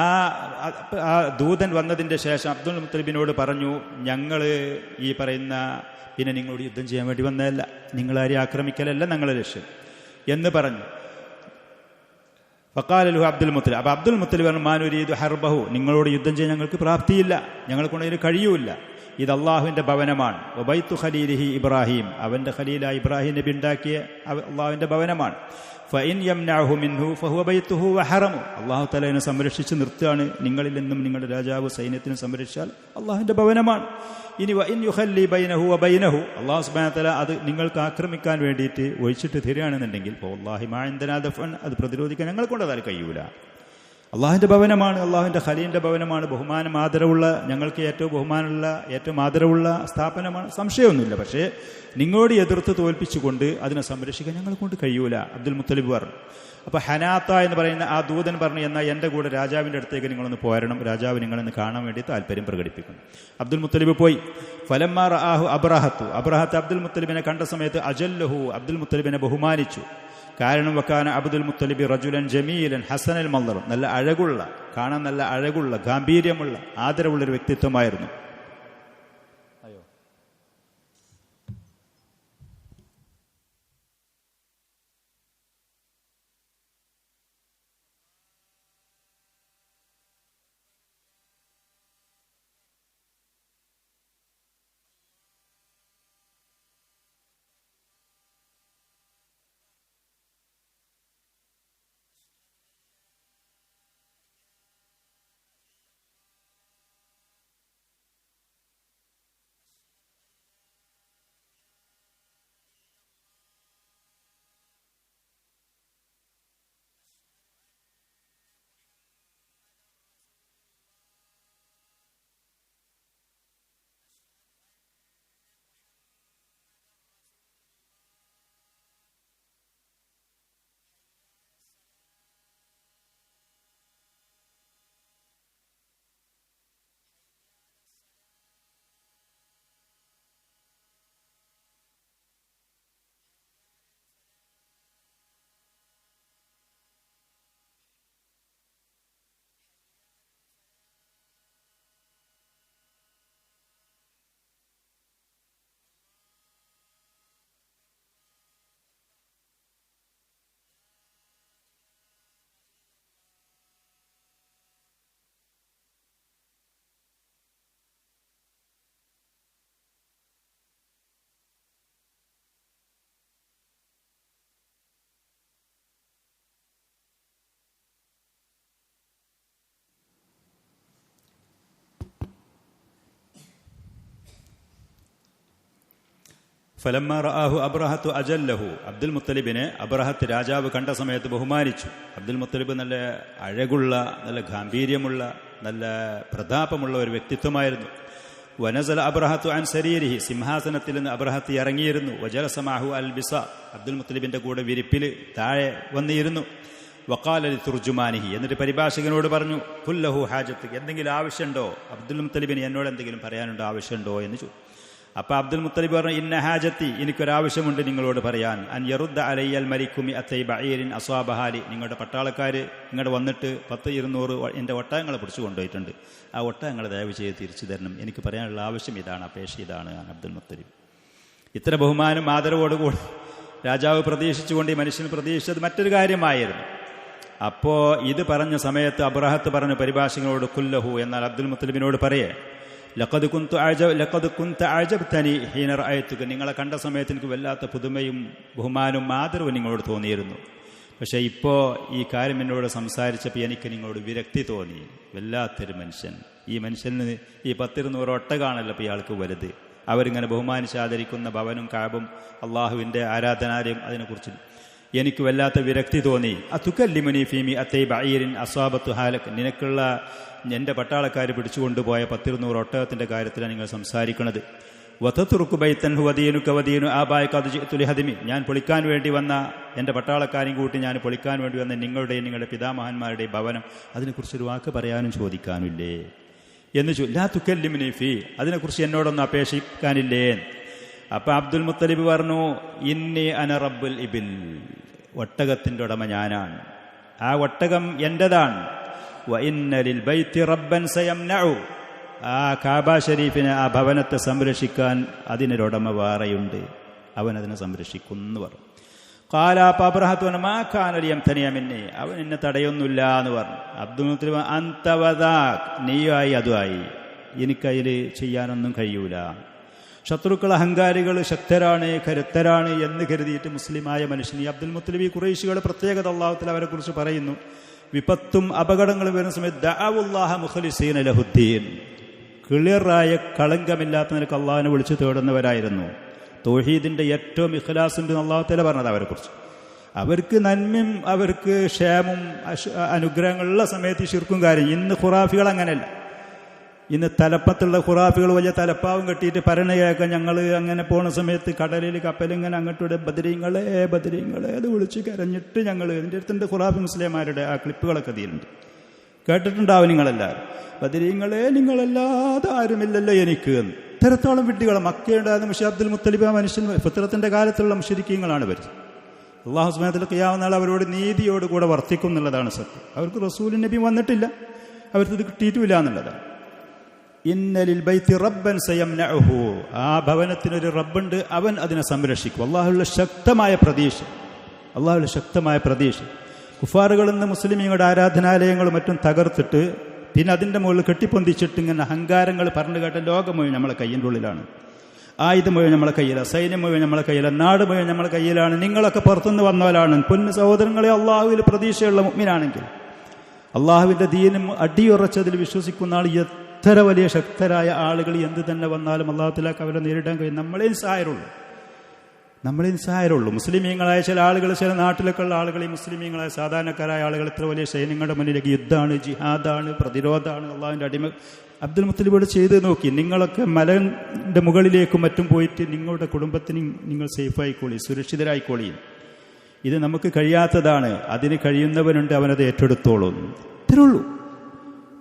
ആ ദൂതൻ വന്നതിന്റെ ശേഷം അബ്ദുൽ മുത്തലിബിനോട് പറഞ്ഞു, ഞങ്ങൾ ഈ പറയുന്ന പിന്നെ നിങ്ങളോട് യുദ്ധം ചെയ്യാൻ വേണ്ടി വന്നതല്ല, നിങ്ങളാരെയും ആക്രമിക്കലല്ല ഞങ്ങളുടെ ലക്ഷ്യം എന്ന് പറഞ്ഞു. ഫഖാലു അബ്ദുൽ മുത്തലിബ്, അപ്പോൾ അബ്ദുൽ മുത്തലിബ് പറഞ്ഞു, മാനുരീദു ഹർബഹു, നിങ്ങളോട് യുദ്ധം ചെയ്യാൻ ഞങ്ങൾക്ക് പ്രാപ്തിയില്ല, ഞങ്ങൾക്കൊണ്ട് അതിന് കഴിയൂല. ഇത് അള്ളാഹുവിൻ്റെ ഭവനമാണ്. വബൈത്തു ഖലീലിഹി ഇബ്രാഹിം, അവൻ്റെ ഖലീലായ ഇബ്രാഹിം നബി ഉണ്ടാക്കിയ അള്ളാഹുവിൻ്റെ ഭവനമാണ്. ഫഇൻ യംനഅഹു മിൻഹു ഫഹുവ ബൈത്തുഹു വഹറമു, അള്ളാഹു തആല അതിനെ സംരക്ഷിച്ച് നിർത്തുകയാണ്. നിങ്ങളിൽ നിന്നും നിങ്ങളുടെ രാജാവ് സൈന്യത്തിനെ സംരക്ഷിച്ചാൽ അള്ളാഹുവിൻ്റെ ഭവനമാണ്. ഇനി വഇൻ യുഖല്ലി ബൈനഹു വബൈനഹു, അള്ളാഹു സുബ്ഹാനഹു വ തആല അത് നിങ്ങൾക്ക് ആക്രമിക്കാൻ വേണ്ടിയിട്ട് ഒഴിച്ചിട്ട് തരികയാണെന്നുണ്ടെങ്കിൽ വല്ലാഹി മാ ഇൻദനാ ദഫൻ, അത് പ്രതിരോധിക്കാൻ ഞങ്ങളെ കൊണ്ട് അതാൽ കഴിയൂല. അള്ളാഹുവിൻ്റെ ഭവനമാണ്, അള്ളാഹുവിൻ്റെ ഖലീലിൻ്റെ ഭവനമാണ്, ബഹുമാനം ആദരവുള്ള, ഞങ്ങൾക്ക് ഏറ്റവും ബഹുമാനമുള്ള ഏറ്റവും ആദരവുള്ള സ്ഥാപനമാണ്, സംശയമൊന്നുമില്ല. പക്ഷേ നിങ്ങളോട് എതിർത്ത് തോൽപ്പിച്ചുകൊണ്ട് അതിനെ സംരക്ഷിക്കാൻ ഞങ്ങളെ കൊണ്ട് കഴിയൂല അബ്ദുൽ മുത്തലിബ് പറഞ്ഞു. അപ്പോൾ ഹനാത്ത എന്ന് പറയുന്ന ആ ദൂതൻ പറഞ്ഞു, എന്നാൽ എൻ്റെ കൂടെ രാജാവിൻ്റെ അടുത്തേക്ക് നിങ്ങളൊന്ന് പോരണം, രാജാവ് നിങ്ങളെന്ന് കാണാൻ വേണ്ടി താല്പര്യം പ്രകടിപ്പിക്കുന്നു. അബ്ദുൽ മുത്തലിബ് പോയി. ഫലമ്മാ റആഹു അബ്രഹത്ത് അബ്ദുൽ മുത്തലിബിനെ കണ്ട സമയത്ത് അജല്ലഹു, അബ്ദുൽ മുത്തലിബിനെ ബഹുമാനിച്ചു. കാരണം വക്കാന അബ്ദുൽ മുത്തലിബി റജുലൻ ജമീലൻ ഹസനൽ മന്ദർ, നല്ല അഴകുള്ള, കാണാൻ നല്ല അഴകുള്ള, ഗാംഭീര്യമുള്ള, ആദരവുള്ളൊരു വ്യക്തിത്വമായിരുന്നു. ഫലമ്മ റആഹു അബ്രഹത്തു അജല്ലഹു, അബ്ദുൽ മുത്തലിബിനെ അബ്രഹത്ത് രാജാവ് കണ്ട സമയത്ത് ബഹുമാനിച്ചു. അബ്ദുൽ മുത്തലിബ് നല്ല അഴകുള്ള, നല്ല ഗാംഭീര്യമുള്ള, നല്ല പ്രതാപമുള്ള ഒരു വ്യക്തിത്വമായിരുന്നു. വനസല അബ്രഹത്തു അൻ സരീരിഹി, സിംഹാസനത്തിൽ നിന്ന് അബ്രഹത്ത് ഇറങ്ങിയിരുന്നു. വജലസ മഅഹു അൽ ബിസ, അബ്ദുൽ മുത്തലിബിന്റെ കൂടെ വിരിപ്പിൽ താഴെ വന്നിരുന്നു. വഖാല ലി തുർജുമാനിഹി, എന്നിട്ട് പരിഭാഷകനോട് പറഞ്ഞു, കുല്ലഹു ഹാജത്ത്, എന്തെങ്കിലും ആവശ്യമുണ്ടോ അബ്ദുൽ മുത്തലിബിന്, എന്നോട് എന്തെങ്കിലും പറയാനുണ്ടോ, ആവശ്യമുണ്ടോ എന്ന് ചോദിച്ചു. അപ്പൊ അബ്ദുൽ മുത്തലിബ് പറഞ്ഞു, ഇന്ന ഹാജത്തി, എനിക്കൊരാവശ്യമുണ്ട് നിങ്ങളോട് പറയാൻ. അൻ യറുദ്ദ അലയ്യൽ മലിക്കുമി അത്തൈ ബഈരിൻ അസ്വാബഹാലി, നിങ്ങളുടെ പട്ടാളക്കാര് ഇങ്ങോട്ട് വന്നിട്ട് 10-200 എൻ്റെ ഒട്ടകങ്ങളെ പിടിച്ചു കൊണ്ടുപോയിട്ടുണ്ട്. ആ ഒട്ടകങ്ങളെ ദയവ് ചെയ്ത് തിരിച്ചു തരണം. എനിക്ക് പറയാനുള്ള ആവശ്യം ഇതാണ്, അപേക്ഷ ഇതാണ്. അബ്ദുൽ മുത്തലിബ് ഇത്ര ബഹുമാനം ആദരവോടുകൂടി രാജാവ് പ്രതീക്ഷിച്ചുകൊണ്ട് ഈ മനുഷ്യന് പ്രതീക്ഷിച്ചത് മറ്റൊരു കാര്യമായിരുന്നു. അപ്പോ ഇത് പറഞ്ഞ സമയത്ത് അബ്രഹത്ത് പറഞ്ഞു പരിഭാഷകനോട്, കുല്ലഹു, എന്നാൽ അബ്ദുൽ മുത്തലിബിനോട് പറയേ, ലഖദ് കുന്ത അഅജബ്തനി ഹീന റഅയ്തുക, നിങ്ങളെ കണ്ട സമയത്ത് എനിക്ക് വല്ലാത്ത പുതുമയും ബഹുമാനവും ആദരവും നിങ്ങളോട് തോന്നിയിരുന്നു. പക്ഷേ ഇപ്പോൾ ഈ കാര്യം എന്നോട് സംസാരിച്ചപ്പോൾ എനിക്ക് നിങ്ങളോട് വിരക്തി തോന്നി. വല്ലാത്തൊരു മനുഷ്യൻ. ഈ മനുഷ്യന് ഈ 10-200 ഒട്ടകാണല്ലോ ഇപ്പോൾ ഇയാൾക്ക് വലുത്. അവരിങ്ങനെ ബഹുമാനിച്ചാദരിക്കുന്ന ഭവനും കാബും അള്ളാഹുവിൻ്റെ ആരാധനാലയം, അതിനെക്കുറിച്ച് എനിക്ക് വല്ലാത്ത വിരക്തി തോന്നി. അതുകല്ലിമുനി ഫീമി അത്തൈ ബഈരിൻ അസ്വാബത്തു ഹാലക്, നിനക്കുള്ള എൻ്റെ പട്ടാളക്കാർ പിടിച്ചുകൊണ്ടുപോയ 10-200 ഒട്ടകത്തിൻ്റെ കാര്യത്തിലാണ് നിങ്ങൾ സംസാരിക്കുന്നത്. വതതുറുക്കു ബൈതൻ ഹുവ ദീനുക വദീനു ആബായിക ഖദ് ജിഅതു ലിഹദ്മി, ഞാൻ പൊളിക്കാൻ വേണ്ടി വന്ന എൻ്റെ പട്ടാളക്കാരെയും കൂട്ടി ഞാൻ പൊളിക്കാൻ വേണ്ടി വന്ന നിങ്ങളുടെയും നിങ്ങളുടെ പിതാമഹന്മാരുടെയും ഭവനം, അതിനെക്കുറിച്ചൊരു വാക്ക് പറയാനും ചോദിക്കാനില്ലേ എന്ന് ലാ തുകല്ലിമുനി ഫീ, അതിനെക്കുറിച്ച് എന്നോടൊന്നും അപേക്ഷിക്കാനില്ലേ. അപ്പം അബ്ദുൽ മുത്തലിബ് പറഞ്ഞു, ഇന്നി അന റബ്ബുൽ ഇബിൽ, ഒട്ടകത്തിൻ്റെ ഉടമ ഞാനാണ്, ആ ഒട്ടകം എൻ്റെതാണ്. വ ഇന്ന ലിൽ ബൈത്തി റബ്ബൻ സയംനഉ, ആ കാബ ഷരീഫിനെ, ആ ഭവനത്തെ സംരക്ഷിക്കാൻ അതിനൊരുടമ വേറെയുണ്ട്, അവൻ അതിനെ സംരക്ഷിക്കുന്നു പറഞ്ഞു. കാലാപ്പ അബ്രഹത്തു മാ കാന ലിയംതനിയ മിന്നി, അവൻ എന്നെ തടയൊന്നുമില്ല എന്ന് പറഞ്ഞു. അബ്ദുൽ മുത്തലിബ് അന്തവദാക്, നീയായി അതുമായി, എനിക്കതിൽ ചെയ്യാനൊന്നും കഴിയൂല. ശത്രുക്കൾ അഹങ്കാരികൾ ശക്തരാണ്, കരുത്തരാണ് എന്ന് കരുതിയിട്ട് മുസ്ലിമായ മനുഷ്യൻ, ഈ അബ്ദുൽ മുത്തലിബ് ഈ ഖുറൈശികളുടെ പ്രത്യേകത അല്ലാഹു തആല അവരെ കുറിച്ച് പറയുന്നു. വിപത്തും അപകടങ്ങളും വരുന്ന സമയത്ത് ദഅവുല്ലാഹ മുഖ്ലിസീന ലഹുദ്ദീൻ, ക്ലിയറായ കളങ്കമില്ലാത്ത നിലക്ക് അള്ളാഹിനെ വിളിച്ചു തേടുന്നവരായിരുന്നു. തൗഹീദിന്റെ ഏറ്റവും ഇഖ്ലാസുണ്ട് അല്ലാഹു തആല പറഞ്ഞത് അവരെക്കുറിച്ച്. അവർക്ക് നന്മയും അവർക്ക് ക്ഷേമവും അനുഗ്രഹങ്ങളുള്ള സമയത്ത് ശിർക്കും കാര്യം. ഇന്ന് ഖുറാഫികൾ അങ്ങനെയല്ല. ഇന്ന് തലപ്പത്തുള്ള ഖുറാഫികൾ വലിയ തലപ്പാവും കെട്ടിയിട്ട് പരണ കേൾക്കാൻ ഞങ്ങൾ അങ്ങനെ പോണ സമയത്ത് കടലിൽ കപ്പലിങ്ങനെ അങ്ങോട്ട് ബദരീങ്ങളെ അത് വിളിച്ച് കരഞ്ഞിട്ട് ഞങ്ങൾ, എൻ്റെ അടുത്തുണ്ട് ഖുറാഫി മുസ്ലിംമാരുടെ ആ ക്ലിപ്പുകളൊക്കെ ഇതിലുണ്ട്, കേട്ടിട്ടുണ്ടാവും നിങ്ങളെല്ലാവരും. ബദരീങ്ങളെ നിങ്ങളല്ലാതെ ആരുമില്ലല്ലോ എനിക്ക് എന്ന്. ഇത്തരത്തോളം വിഡ്ഢികളെ മക്കയുണ്ടായിരുന്ന മുഷ അബ്ദുൽ മുത്തലിബ് ആ മനുഷ്യൻ ഫിത്രത്തിന്റെ കാലത്തുള്ള മുശ്രിക്കീങ്ങളാണ് വരുന്നത്. അല്ലാഹു സുബ്ഹാനഹു വ തആല ഖിയാമത്ത് നാൾ അവരോട് നീതിയോടുകൂടെ വർത്തിക്കും എന്നുള്ളതാണ് സത്യം. അവർക്ക് റസൂലുൻ നബി വന്നിട്ടില്ല, അവർക്കത് കിട്ടിയിട്ടുമില്ല എന്നുള്ളതാണ്. ഇന്നലിൽ ബൈത്തി റബ്ബൻ സയംനഉഹു, ആ ഭവനത്തിനൊരു റബ്ബുണ്ട്, അവൻ അതിനെ സംരക്ഷിക്കും. അള്ളാഹുവിന്റെ ശക്തമായ പ്രതീക്ഷ. കുഫാറുകളിൽ നിന്ന് മുസ്ലിമീങ്ങളുടെ ആരാധനാലയങ്ങളും മറ്റും തകർത്തിട്ട് പിന്നെ അതിൻ്റെ മുകളിൽ കെട്ടിപ്പൊന്തിച്ചിട്ട് ഇങ്ങനെ അഹങ്കാരങ്ങൾ പറഞ്ഞു കേട്ട ലോകം മുഴുവൻ നമ്മളെ കയ്യിൻ്റെ ഉള്ളിലാണ്. ആയുധം മുഴുവൻ നമ്മളെ കയ്യിലാണ്, സൈന്യം മുഴുവൻ നമ്മളെ കയ്യിലാണ്, നാട് മുഴുവൻ നമ്മളെ കയ്യിലാണ്. നിങ്ങളൊക്കെ പുറത്തുനിന്ന് വന്നവരാണ്. പൊന്നു സഹോദരങ്ങളെ, അള്ളാഹുവിൽ പ്രതീക്ഷയുള്ള മുഅ്മിനാണെങ്കിൽ, അള്ളാഹുവിൻ്റെ ദീനും അടിയുറച്ചതിൽ വിശ്വസിക്കുന്ന ആൾ, എത്ര വലിയ ശക്തരായ ആളുകൾ എന്ത് തന്നെ വന്നാലും അല്ലാഹു തആലക്ക് അവരെ നേരിടാൻ കഴിയും. നമ്മളെ സഹായരുള്ളൂ. മുസ്ലിമീങ്ങളായ ചില ആളുകൾ, ചില നാട്ടിലൊക്കെ ഉള്ള ആളുകൾ, ഈ മുസ്ലിമീങ്ങളായ സാധാരണക്കാരായ ആളുകൾ ഇത്ര വലിയ സൈന്യങ്ങളുടെ മുന്നിലേക്ക് യുദ്ധമാണ്, ജിഹാദാണ്, പ്രതിരോധമാണ്, അള്ളാഹുവിൻ്റെ അടിമ. അബ്ദുൽ മുത്തലിബോട് ചെയ്ത് നോക്കി, നിങ്ങളൊക്കെ മലന്റെ മുകളിലേക്കും മറ്റും പോയിട്ട് നിങ്ങളുടെ കുടുംബത്തിന് നിങ്ങൾ സേഫായിക്കോളി, സുരക്ഷിതരായിക്കോളി. ഇത് നമുക്ക് കഴിയാത്തതാണ്, അതിന് കഴിയുന്നവനുണ്ട്, അവനത് ഏറ്റെടുത്തോളൂ.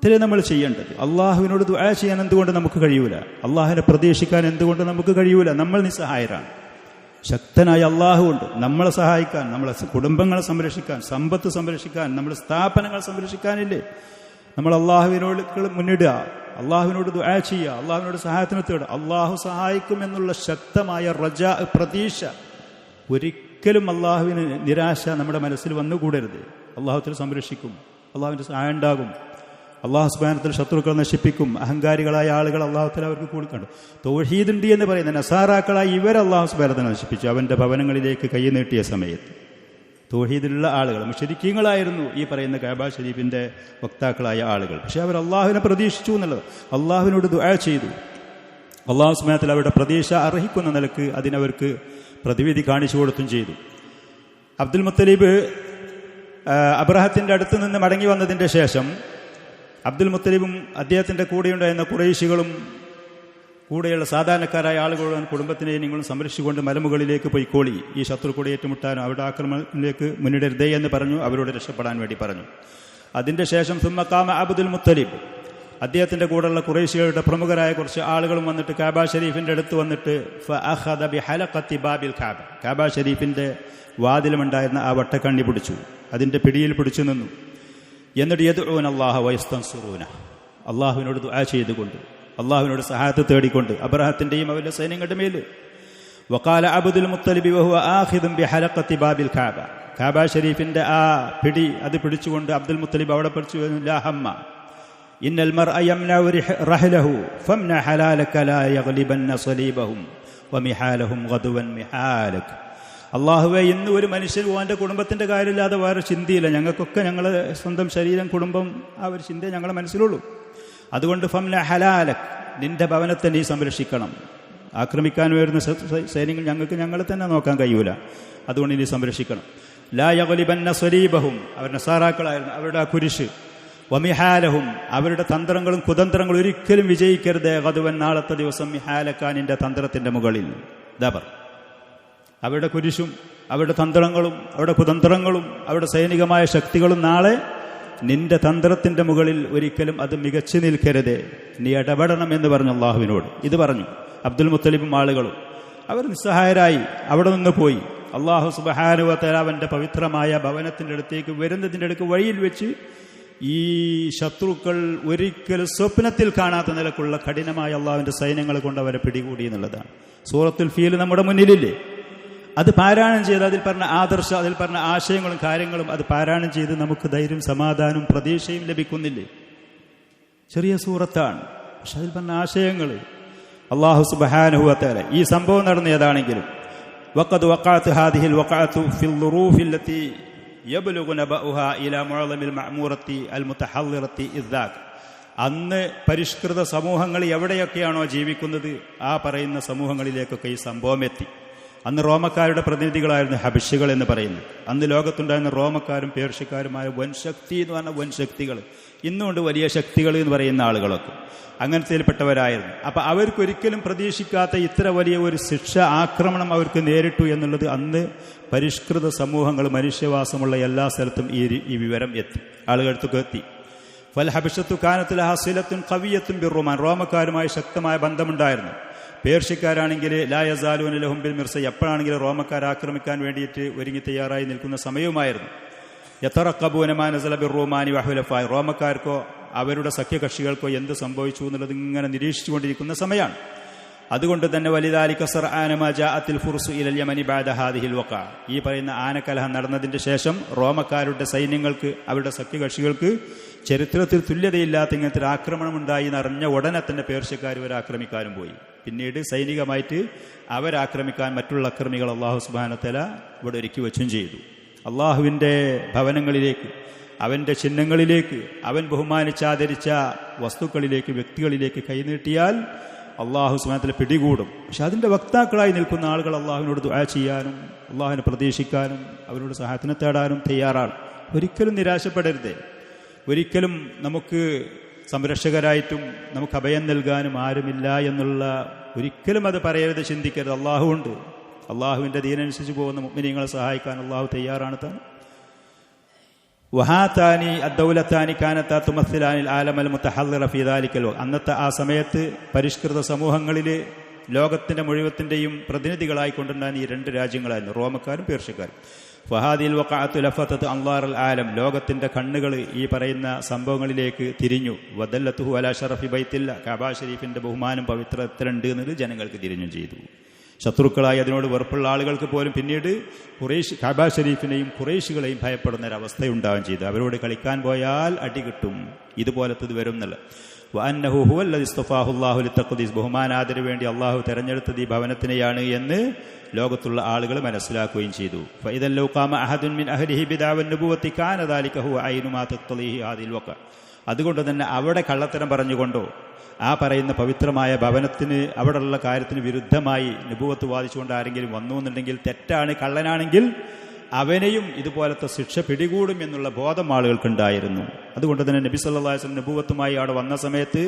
ഇത്രേ നമ്മൾ ചെയ്യേണ്ടത്. അള്ളാഹുവിനോട് ദുആ ചെയ്യാൻ എന്തുകൊണ്ട് നമുക്ക് കഴിയൂല? അള്ളാഹുവിനെ പ്രതീക്ഷിക്കാൻ എന്തുകൊണ്ട് നമുക്ക് കഴിയൂല? നമ്മൾ നിസ്സഹായരാണ്. ശക്തനായ അള്ളാഹുവുണ്ട് നമ്മളെ സഹായിക്കാൻ, നമ്മളെ കുടുംബങ്ങളെ സംരക്ഷിക്കാൻ, സമ്പത്ത് സംരക്ഷിക്കാൻ, നമ്മുടെ സ്ഥാപനങ്ങൾ സംരക്ഷിക്കാനില്ലേ? നമ്മൾ അള്ളാഹുവിനോട് മുന്നിടുക, അള്ളാഹുവിനോട് ദുആ ചെയ്യുക, അള്ളാഹുവിനോട് സഹായത്തിന് തേടുക. അള്ളാഹു സഹായിക്കും എന്നുള്ള ശക്തമായ റജാ, പ്രതീക്ഷ. ഒരിക്കലും അള്ളാഹുവിന് നിരാശ നമ്മുടെ മനസ്സിൽ വന്നുകൂടരുത്. അള്ളാഹുവിനെ സംരക്ഷിക്കും, അള്ളാഹുവിൻ്റെ സഹായം ഉണ്ടാകും. അള്ളാഹു സുബ്ഹാനഹു വ തആല ശത്രുക്കളെ നശിപ്പിക്കും. അഹങ്കാരികളായ ആളുകൾ അള്ളാഹു തആല അവർക്ക് കൊടുക്കണ്ടു. തൗഹീദുണ്ട് എന്ന് പറയുന്ന നസാറാക്കളായി ഇവരെ അള്ളാഹു സുബ്ഹാനഹു വ തആല നശിപ്പിച്ചു അവൻ്റെ ഭവനങ്ങളിലേക്ക് കൈ നീട്ടിയ സമയത്ത്. തൗഹീദിലുള്ള ആളുകൾ മുശ്രിക്കീങ്ങളായിരുന്നു ഈ പറയുന്ന കഅബ ഷരീഫിന്റെ വക്താക്കളായ ആളുകൾ. പക്ഷെ അവർ അള്ളാഹുവിനെ പ്രതീക്ഷിച്ചു എന്നുള്ളത്. അള്ളാഹുവിനോട് ദുആ ചെയ്തു. അള്ളാഹു സുബ്ഹാനഹു വ തആല അവരുടെ പ്രതീക്ഷ അർഹിക്കുന്ന നിലക്ക് അതിനവർക്ക് പ്രതിവിധി കാണിച്ചു കൊടുത്തും ചെയ്തു. അബ്ദുൽ മുത്തലിബ് അബ്രഹത്തിന്റെ അടുത്ത് നിന്ന് മടങ്ങി വന്നതിന്റെ ശേഷം അബ്ദുൽ മുത്തലിബും അദ്ദേഹത്തിന്റെ കൂടെയുണ്ടായിരുന്ന ഖുറൈശികളും കൂടെയുള്ള സാധാരണക്കാരായ ആളുകളും കുടുംബത്തിനെയും നിങ്ങളും സംരക്ഷിച്ചുകൊണ്ട് മലമുകളിലേക്ക് പോയിക്കോളി, ഈ ശത്രുക്കൂടെ ഏറ്റുമുട്ടാനും അവരുടെ ആക്രമണത്തിലേക്ക് മുന്നിടരുതേ എന്ന് പറഞ്ഞു. അവരോട് രക്ഷപ്പെടാൻ വേണ്ടി പറഞ്ഞു. അതിന്റെ ശേഷം സുമ്മക്കാമ അബ്ദുൽ മുത്തലിബ്, അദ്ദേഹത്തിന്റെ കൂടെയുള്ള ഖുറൈശികളുടെ പ്രമുഖരായ കുറച്ച് ആളുകളും വന്നിട്ട് കാബ ഷരീഫിന്റെ അടുത്ത് വന്നിട്ട് ഫഅഖദ ബിഹലഖത്തി ബാബിൽ കാബ, കാബ ഷരീഫിന്റെ വാതിലുമുണ്ടായിരുന്ന ആ വട്ടക്കണ്ണി പിടിച്ചു, അതിന്റെ പിടിയിൽ പിടിച്ചു നിന്നു. എന്നിട്ട് യദ്ഊന അല്ലാഹ വയസ്തൻസുറൂന, അള്ളാഹുവിനോട് ദുആ ചെയ്തുകൊണ്ട്, അള്ളാഹുവിനോട് സഹായത്ത് തേടിക്കൊണ്ട് അബ്രഹത്തിന്റെയും അവരുടെ സൈന്യങ്ങളുടെ മേൽ. വഖാല അബ്ദുൽ മുത്തലിബ് വഹുവ ആഖിദുൻ ബിഹലഖത്തി ബാബിൽ കാബ, കാബ ഷരീഫിന്റെ ആ പിടി അത് പിടിച്ചുകൊണ്ട് അബ്ദുൽ മുത്തലിബ് അവിടെ പഠിച്ചു, ലാ ഹമ്മ ഇന്നൽ മർഅ യംനഉ റഹ്ലഹു ഫംന ഹലാലക ലാ യഗ്ലിബന്ന സലീബഹും വമിഹാലഹും ഗദുവൻ മിഹാലക. അള്ളാഹുവേ, ഇന്ന് ഒരു മനുഷ്യനും അവൻ്റെ കുടുംബത്തിന്റെ കാര്യമില്ലാതെ വേറെ ചിന്തയില്ല. ഞങ്ങൾക്കൊക്കെ ഞങ്ങളെ സ്വന്തം ശരീരം, കുടുംബം, ആ ഒരു ചിന്തയെ ഞങ്ങളെ മനസ്സിലുള്ളൂ. അതുകൊണ്ട് ഫംന ഹലാലക്, നിന്റെ ഭവനത്തെ നീ സംരക്ഷിക്കണം. ആക്രമിക്കാൻ വരുന്ന സൈന്യങ്ങൾ ഞങ്ങൾക്ക് ഞങ്ങളെ തന്നെ നോക്കാൻ കഴിയൂല, അതുകൊണ്ട് നീ സംരക്ഷിക്കണം. ലാ യഗ്ലിബന്ന സലീബഹും, അവർ നസാറാക്കളായിരുന്നു, അവരുടെ ആ കുരിശ്, വമിഹാലഹും, അവരുടെ തന്ത്രങ്ങളും കുതന്ത്രങ്ങളും ഒരിക്കലും വിജയിക്കരുത്. ഗദുവൻ, നാളത്തെ ദിവസം, മിഹാലക്കാനിന്റെ തന്ത്രത്തിന്റെ മുകളിൽ ദബർ, അവരുടെ കുരിശും അവരുടെ തന്ത്രങ്ങളും അവരുടെ കുതന്ത്രങ്ങളും അവരുടെ സൈനികമായ ശക്തികളും നാളെ നിന്റെ തന്ത്രത്തിന്റെ മുകളിൽ ഒരിക്കലും അത് മികച്ചു നിൽക്കരുത്, നീ ഇടപെടണം എന്ന് പറഞ്ഞു അള്ളാഹുവിനോട്. ഇത് പറഞ്ഞു അബ്ദുൽ മുത്തലിബും ആളുകളും. അവർ നിസ്സഹായരായി അവിടെ നിന്ന് പോയി. അള്ളാഹു സുബ്ഹാനഹു വ തആല അവന്റെ പവിത്രമായ ഭവനത്തിന്റെ അടുത്തേക്ക് വരുന്നതിന്റെ അടുക്ക് വഴിയിൽ വെച്ച് ഈ ശത്രുക്കൾ ഒരിക്കലും സ്വപ്നത്തിൽ കാണാത്ത നിലക്കുള്ള കഠിനമായ അള്ളാഹുവിന്റെ സൈന്യങ്ങളെ കൊണ്ട് അവരെ പിടികൂടി എന്നുള്ളതാണ്. സൂറത്തുൽ ഫീൽ നമ്മുടെ മുന്നിലില്ലേ? അത് പാരായണം ചെയ്ത് അതിൽ പറഞ്ഞ ആദർശം, അതിൽ പറഞ്ഞ ആശയങ്ങളും കാര്യങ്ങളും അത് പാരായണം ചെയ്ത് നമുക്ക് ധൈര്യം, സമാധാനവും പ്രതീക്ഷയും ലഭിക്കുന്നില്ലേ? ചെറിയ സൂറത്താണ്, പക്ഷെ അതിൽ പറഞ്ഞ ആശയങ്ങൾ അല്ലാഹു സുബ്ഹാനഹു വ തആല ഈ സംഭവം നടന്ന ഏതാണെങ്കിലും വഖദ് വഖഅത് ഹാദിഹിൽ വഖഅതു ഫിൽ ളുറൂഫിൽ ലത്തി യബ്ലുഗു നബഉഹാ ഇലാ മുഅല്ലമിൽ മഅമൂറത്തി അൽ മുതഹല്ലിറത്തി ഇദ്ദാക്. അന്ന് പരിഷ്കൃത സമൂഹങ്ങൾ എവിടെയൊക്കെയാണോ ജീവിക്കുന്നത് ആ പറയുന്ന സമൂഹങ്ങളിലേക്കൊക്കെ ഈ സംഭവം എത്തി. അന്ന് റോമക്കാരുടെ പ്രതിനിധികളായിരുന്നു ഹബശികൾ എന്ന് പറയുന്നത്. അന്ന് ലോകത്തുണ്ടായിരുന്ന റോമക്കാരും പേർഷ്യക്കാരുമായ വൻശക്തി എന്ന് പറഞ്ഞ വൻശക്തികൾ, ഇന്നുകൊണ്ട് വലിയ ശക്തികൾ എന്ന് പറയുന്ന ആളുകളൊക്കെ അങ്ങനത്തേൽപ്പെട്ടവരായിരുന്നു. അപ്പം അവർക്കൊരിക്കലും പ്രതീക്ഷിക്കാത്ത ഇത്ര വലിയ ഒരു ശിക്ഷ, ആക്രമണം അവർക്ക് നേരിട്ടു എന്നുള്ളത് അന്ന് പരിഷ്കൃത സമൂഹങ്ങൾ, മനുഷ്യവാസമുള്ള എല്ലാ സ്ഥലത്തും ഈ വിവരം എത്തി, ആളുകൾക്കൊക്കെ എത്തി. ഫൽ ഹബശത്തു കാനത്തുൽ ഹസിലത്തുൻ ഖവിയത്തുൻ ബിർറുമാൻ, റോമക്കാരുമായി ശക്തമായ ബന്ധമുണ്ടായിരുന്നു. പേർഷ്യക്കാരാണെങ്കിൽ ലാ യസാലൂന ലഹും ബിൽ മിർസ, എപ്പോഴാണെങ്കിലും റോമക്കാർ ആക്രമിക്കാൻ വേണ്ടിയിട്ട് ഒരുങ്ങി തയ്യാറായി നിൽക്കുന്ന സമയവുമായിരുന്നു. യതറഖബൂന മാ നസല ബിർറുമാനി വഹുലഫാ, റോമക്കാർക്കോ അവരുടെ സഖ്യകക്ഷികൾക്കോ എന്ത് സംഭവിച്ചു എന്നുള്ളത് ഇങ്ങനെ നിരീക്ഷിച്ചുകൊണ്ടിരിക്കുന്ന സമയമാണ്. അതുകൊണ്ട് തന്നെ വലിദാലിക സർആന മാ ജാഅത്തിൽ ഫുർസു ഇലൽ യമനി ബഅദ ഹാദിഹിൽ വഖഅ, ഈ പറയുന്ന ആനക്കലഹം നടന്നതിന്റെ ശേഷം റോമക്കാരുടെ സൈന്യങ്ങൾക്ക്, അവരുടെ സഖ്യകക്ഷികൾക്ക് ചരിത്രത്തിൽ തുല്യതയില്ലാത്ത ഇങ്ങനത്തെ ഒരു ആക്രമണം ഉണ്ടായി എന്നറിഞ്ഞ ഉടനെ തന്നെ പേർഷ്യക്കാർ ഇവരാക്രമിക്കാനും പോയി. പിന്നീട് സൈനികമായിട്ട് അവരാക്രമിക്കാൻ മറ്റുള്ള അക്രമികൾ അല്ലാഹു സുബ്ഹാനഹു വ തആല ഇവിടെ ഒരുക്കി വെച്ചും ചെയ്തു. അള്ളാഹുവിൻ്റെ ഭവനങ്ങളിലേക്ക്, അവൻ്റെ ചിഹ്നങ്ങളിലേക്ക്, അവൻ ബഹുമാനിച്ചാദരിച്ച വസ്തുക്കളിലേക്ക്, വ്യക്തികളിലേക്ക് കൈനീട്ടിയാൽ അള്ളാഹു സുബ്ഹാനഹു വ തആല പിടികൂടും. പക്ഷെ അതിൻ്റെ വക്താക്കളായി നിൽക്കുന്ന ആളുകൾ അള്ളാഹുവിനോട് ദുആ ചെയ്യാനും അള്ളാഹുവിനെ പ്രതീക്ഷിക്കാനും അവരോട് സഹായത്തിനെ തേടാനും തയ്യാറാണ്. ഒരിക്കലും നിരാശപ്പെടരുത്. ഒരിക്കലും നമുക്ക് സംരക്ഷകരായിട്ടും നമുക്ക് അഭയം നൽകാനും ആരുമില്ല എന്നുള്ള ഒരിക്കലും അത് പറയരുത്, ചിന്തിക്കരുത്. അള്ളാഹുവുണ്ട്. അള്ളാഹുവിൻ്റെ ദീനനുസരിച്ച് പോകുന്ന മുഅ്മിനീങ്ങളെ സഹായിക്കാൻ അള്ളാഹു തയ്യാറാണ് താൻ. വഹാതാനി അദ്ദൗലത്താനി കാനത്താ തുമസ്സിലാനിൽ ആലമൽ മുതഹല്ലിറ ഫീ ദാലിക്കൽ. അന്നത്തെ ആ സമയത്ത് പരിഷ്കൃത സമൂഹങ്ങളിൽ ലോകത്തിന്റെ മുഴുവത്തിന്റെയും പ്രതിനിധികളായി കൊണ്ടുണ്ടായിരുന്ന ഈ രണ്ട് രാജ്യങ്ങളായിരുന്നു, റോമക്കാരും പേർഷ്യക്കാരും. ഫഹാദിൽ വഖഅത്തു ലഫതത് അൻളാറുൽ ആലം, ലോകത്തിന്റെ കണ്ണുകൾ ഈ പറയുന്ന സംഭവങ്ങളിലേക്ക് തിരിഞ്ഞു. വദല്ലത്തുഹു അലാ ശറഫി ബൈത്തില്ല, കഅബ ഷരീഫിന്റെ ബഹുമാനം പവിത്രത്തിലുണ്ട് എന്നത് ജനങ്ങൾക്ക് തിരിഞ്ഞും ചെയ്തു. ശത്രുക്കളായി അതിനോട് വെറുപ്പുള്ള ആളുകൾക്ക് പോലും പിന്നീട് കഅബ ഷരീഫിനെയും ഖുറൈശികളെയും ഭയപ്പെടുന്ന ഒരവസ്ഥയുണ്ടാവുകയും ചെയ്തു. അവരോട് കളിക്കാൻ പോയാൽ അടി കിട്ടും, ഇതുപോലത്തത് വരും എന്നുള്ള. വഅന്നഹു ഹുവല്ലദി ഇസ്തഫാഹു അല്ലാഹു ലിത്തഖ്ദീസ്, ബഹുമാനാദരവ് വേണ്ടി അള്ളാഹു തെരഞ്ഞെടുത്തത് ഈ ഭവനത്തിനെയാണ് എന്ന് ലോകത്തുള്ള ആളുകൾ മനസ്സിലാക്കുകയും ചെയ്തു. ഫഇദൻ ലൗ ഖാമ അഹദുൻ മിൻ അഹ്ലിഹി ബിദഅവൻ നബുവത്തി കാന ദാലിക ഹുവ ഐനു മാ തഖ്തളിഹി ഹാദിൽ വഖ. അതുകൊണ്ട് തന്നെ അവിടെ കള്ളത്തരം പറഞ്ഞുകൊണ്ടോ ആ പറയുന്ന പവിത്രമായ ഭവനത്തിന് അവിടെയുള്ള കാര്യത്തിന് വിരുദ്ധമായി നുബുവത്ത് വാദിച്ചുകൊണ്ട് ആരെങ്കിലും വന്നു എന്നുണ്ടെങ്കിൽ, തെറ്റാണ്, കള്ളനാണെങ്കിൽ അവനെയും ഇതുപോലത്തെ ശിക്ഷ പിടികൂടും എന്നുള്ള ബോധം ആളുകൾക്കുണ്ടായിരുന്നു. അതുകൊണ്ട് തന്നെ നബി സല്ലല്ലാഹു അലൈഹി വസല്ലം നുബുവത്തുമായി അവിടെ വന്ന സമയത്ത്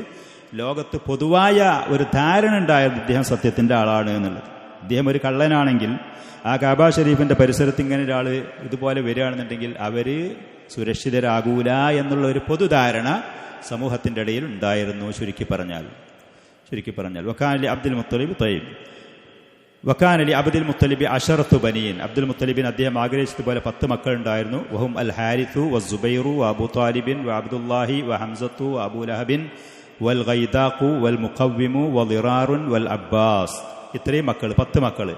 ലോകത്ത് പൊതുവായ ഒരു ധാരണ ഉണ്ടായിരുന്നു ഇദ്ദേഹം സത്യത്തിന്റെ ആളാണ് എന്നുള്ളത്. ഇദ്ദേഹം ഒരു കള്ളനാണെങ്കിൽ ആ കഅബ ഷരീഫിന്റെ പരിസരത്ത് ഇങ്ങനെ ഒരാൾ ഇതുപോലെ വരികയാണെന്നുണ്ടെങ്കിൽ അവര് സുരക്ഷിതരാകൂല എന്നുള്ള ഒരു പൊതുധാരണ സമൂഹത്തിന്റെ ഇടയിൽ ഉണ്ടായിരുന്നു. ചുരുക്കി പറഞ്ഞാൽ വക്കാനലി അബ്ദുൽ മുത്തലിബ് തയ്യിബ് വക്കാനലി അബ്ദുൽ മുത്തലിബി അശറത്തു ബനീൻ. അബ്ദുൽ മുത്തലിബിൻ അദ്ദേഹം ആഗ്രഹിച്ചതുപോലെ 10 മക്കൾ ഉണ്ടായിരുന്നു. വഹും അൽ ഹാരിത്തു വസ്സുബൈറു വഅബൂ താലിബിൻ വഅബ്ദുല്ലാഹി വഹംസത്തു വഅബൂ ലഹബിൻ വൽ ഗൈദാഖു വൽ മുഖവ്വിമു വളിറാറുൻ വൽ അബ്ബാസ്. ഇത്രയും മക്കൾ, 10 മക്കൾ.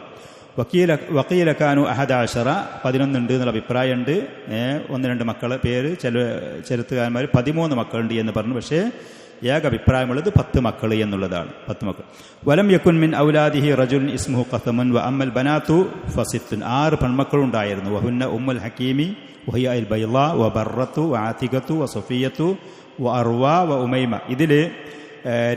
വക്കീലക്കാനു 11 11 ഉണ്ട് എന്നുള്ള അഭിപ്രായമുണ്ട്. 1-2 മക്കളെ പേര് ചില ചരിത്രകാരന്മാർ 13 മക്കളുണ്ട് എന്ന് പറഞ്ഞു. പക്ഷേ ഏക അഭിപ്രായമുള്ളത് 10 മക്കൾ എന്നുള്ളതാണ്. 10 മക്കൾ. വലം യകുൻ മിൻ ഔലാദിഹി റജുൽ ഇസ്മുഹു ഖസമുൻ വ അമ്മൽ ബനാത്തു ഫസിത്തുൻ. 6 പെൺമക്കളുണ്ടായിരുന്നു. വഹുന്ന ഉമ്മുൽ ഹക്കീമി വഹിയ അൽ ബൈളാ വ ബർറത്തു വ ആതിഖത്തു വ സഫിയത്തു വ അർവ വ ഉമൈമ. ഇതിൽ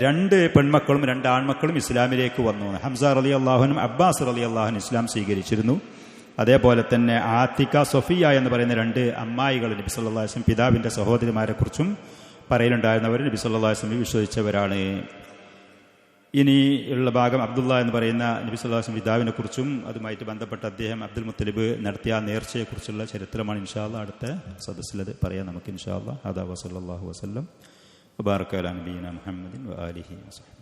2 പെൺമക്കളും 2 ആൺമക്കളും ഇസ്ലാമിലേക്ക് വന്നു. ഹംസ റളിയല്ലാഹുനും അബ്ബാസ് റളിയല്ലാഹുനും ഇസ്ലാം സ്വീകരിച്ചിരുന്നു. അതേപോലെ തന്നെ ആതിഖ, സഫിയ എന്ന് പറയുന്ന 2 അമ്മായികൾ നബി സല്ലല്ലാഹു അലൈഹി വസല്ലം പിതാവിന്റെ സഹോദരിമാരെ കുറിച്ചും പറയലുണ്ടായിരുന്നവർ നബി സല്ലല്ലാഹു അലൈഹി വസല്ലം വിശ്വസിച്ചവരാണ്. ഇനി ഉള്ള ഭാഗം അബ്ദുള്ള എന്ന് പറയുന്ന നബി സല്ലല്ലാഹു അലൈഹി വസല്ലം പിതാവിനെ കുറിച്ചും അതുമായിട്ട് ബന്ധപ്പെട്ട അദ്ദേഹം അബ്ദുൽ മുത്തലിബ് നടത്തിയ നേർച്ചയെക്കുറിച്ചുള്ള ചരിത്രമാണ് ഇൻഷാ അല്ലാഹ് അടുത്ത സദസ്സിലത് പറയാം നമുക്ക് ഇൻഷാ അല്ലാഹ്. ഹദാ വസല്ലല്ലാഹു വസല്ലം വബാറക അലാ നബിയിനാ മുഹമ്മദിൻ വആലിഹി വസല്ലം.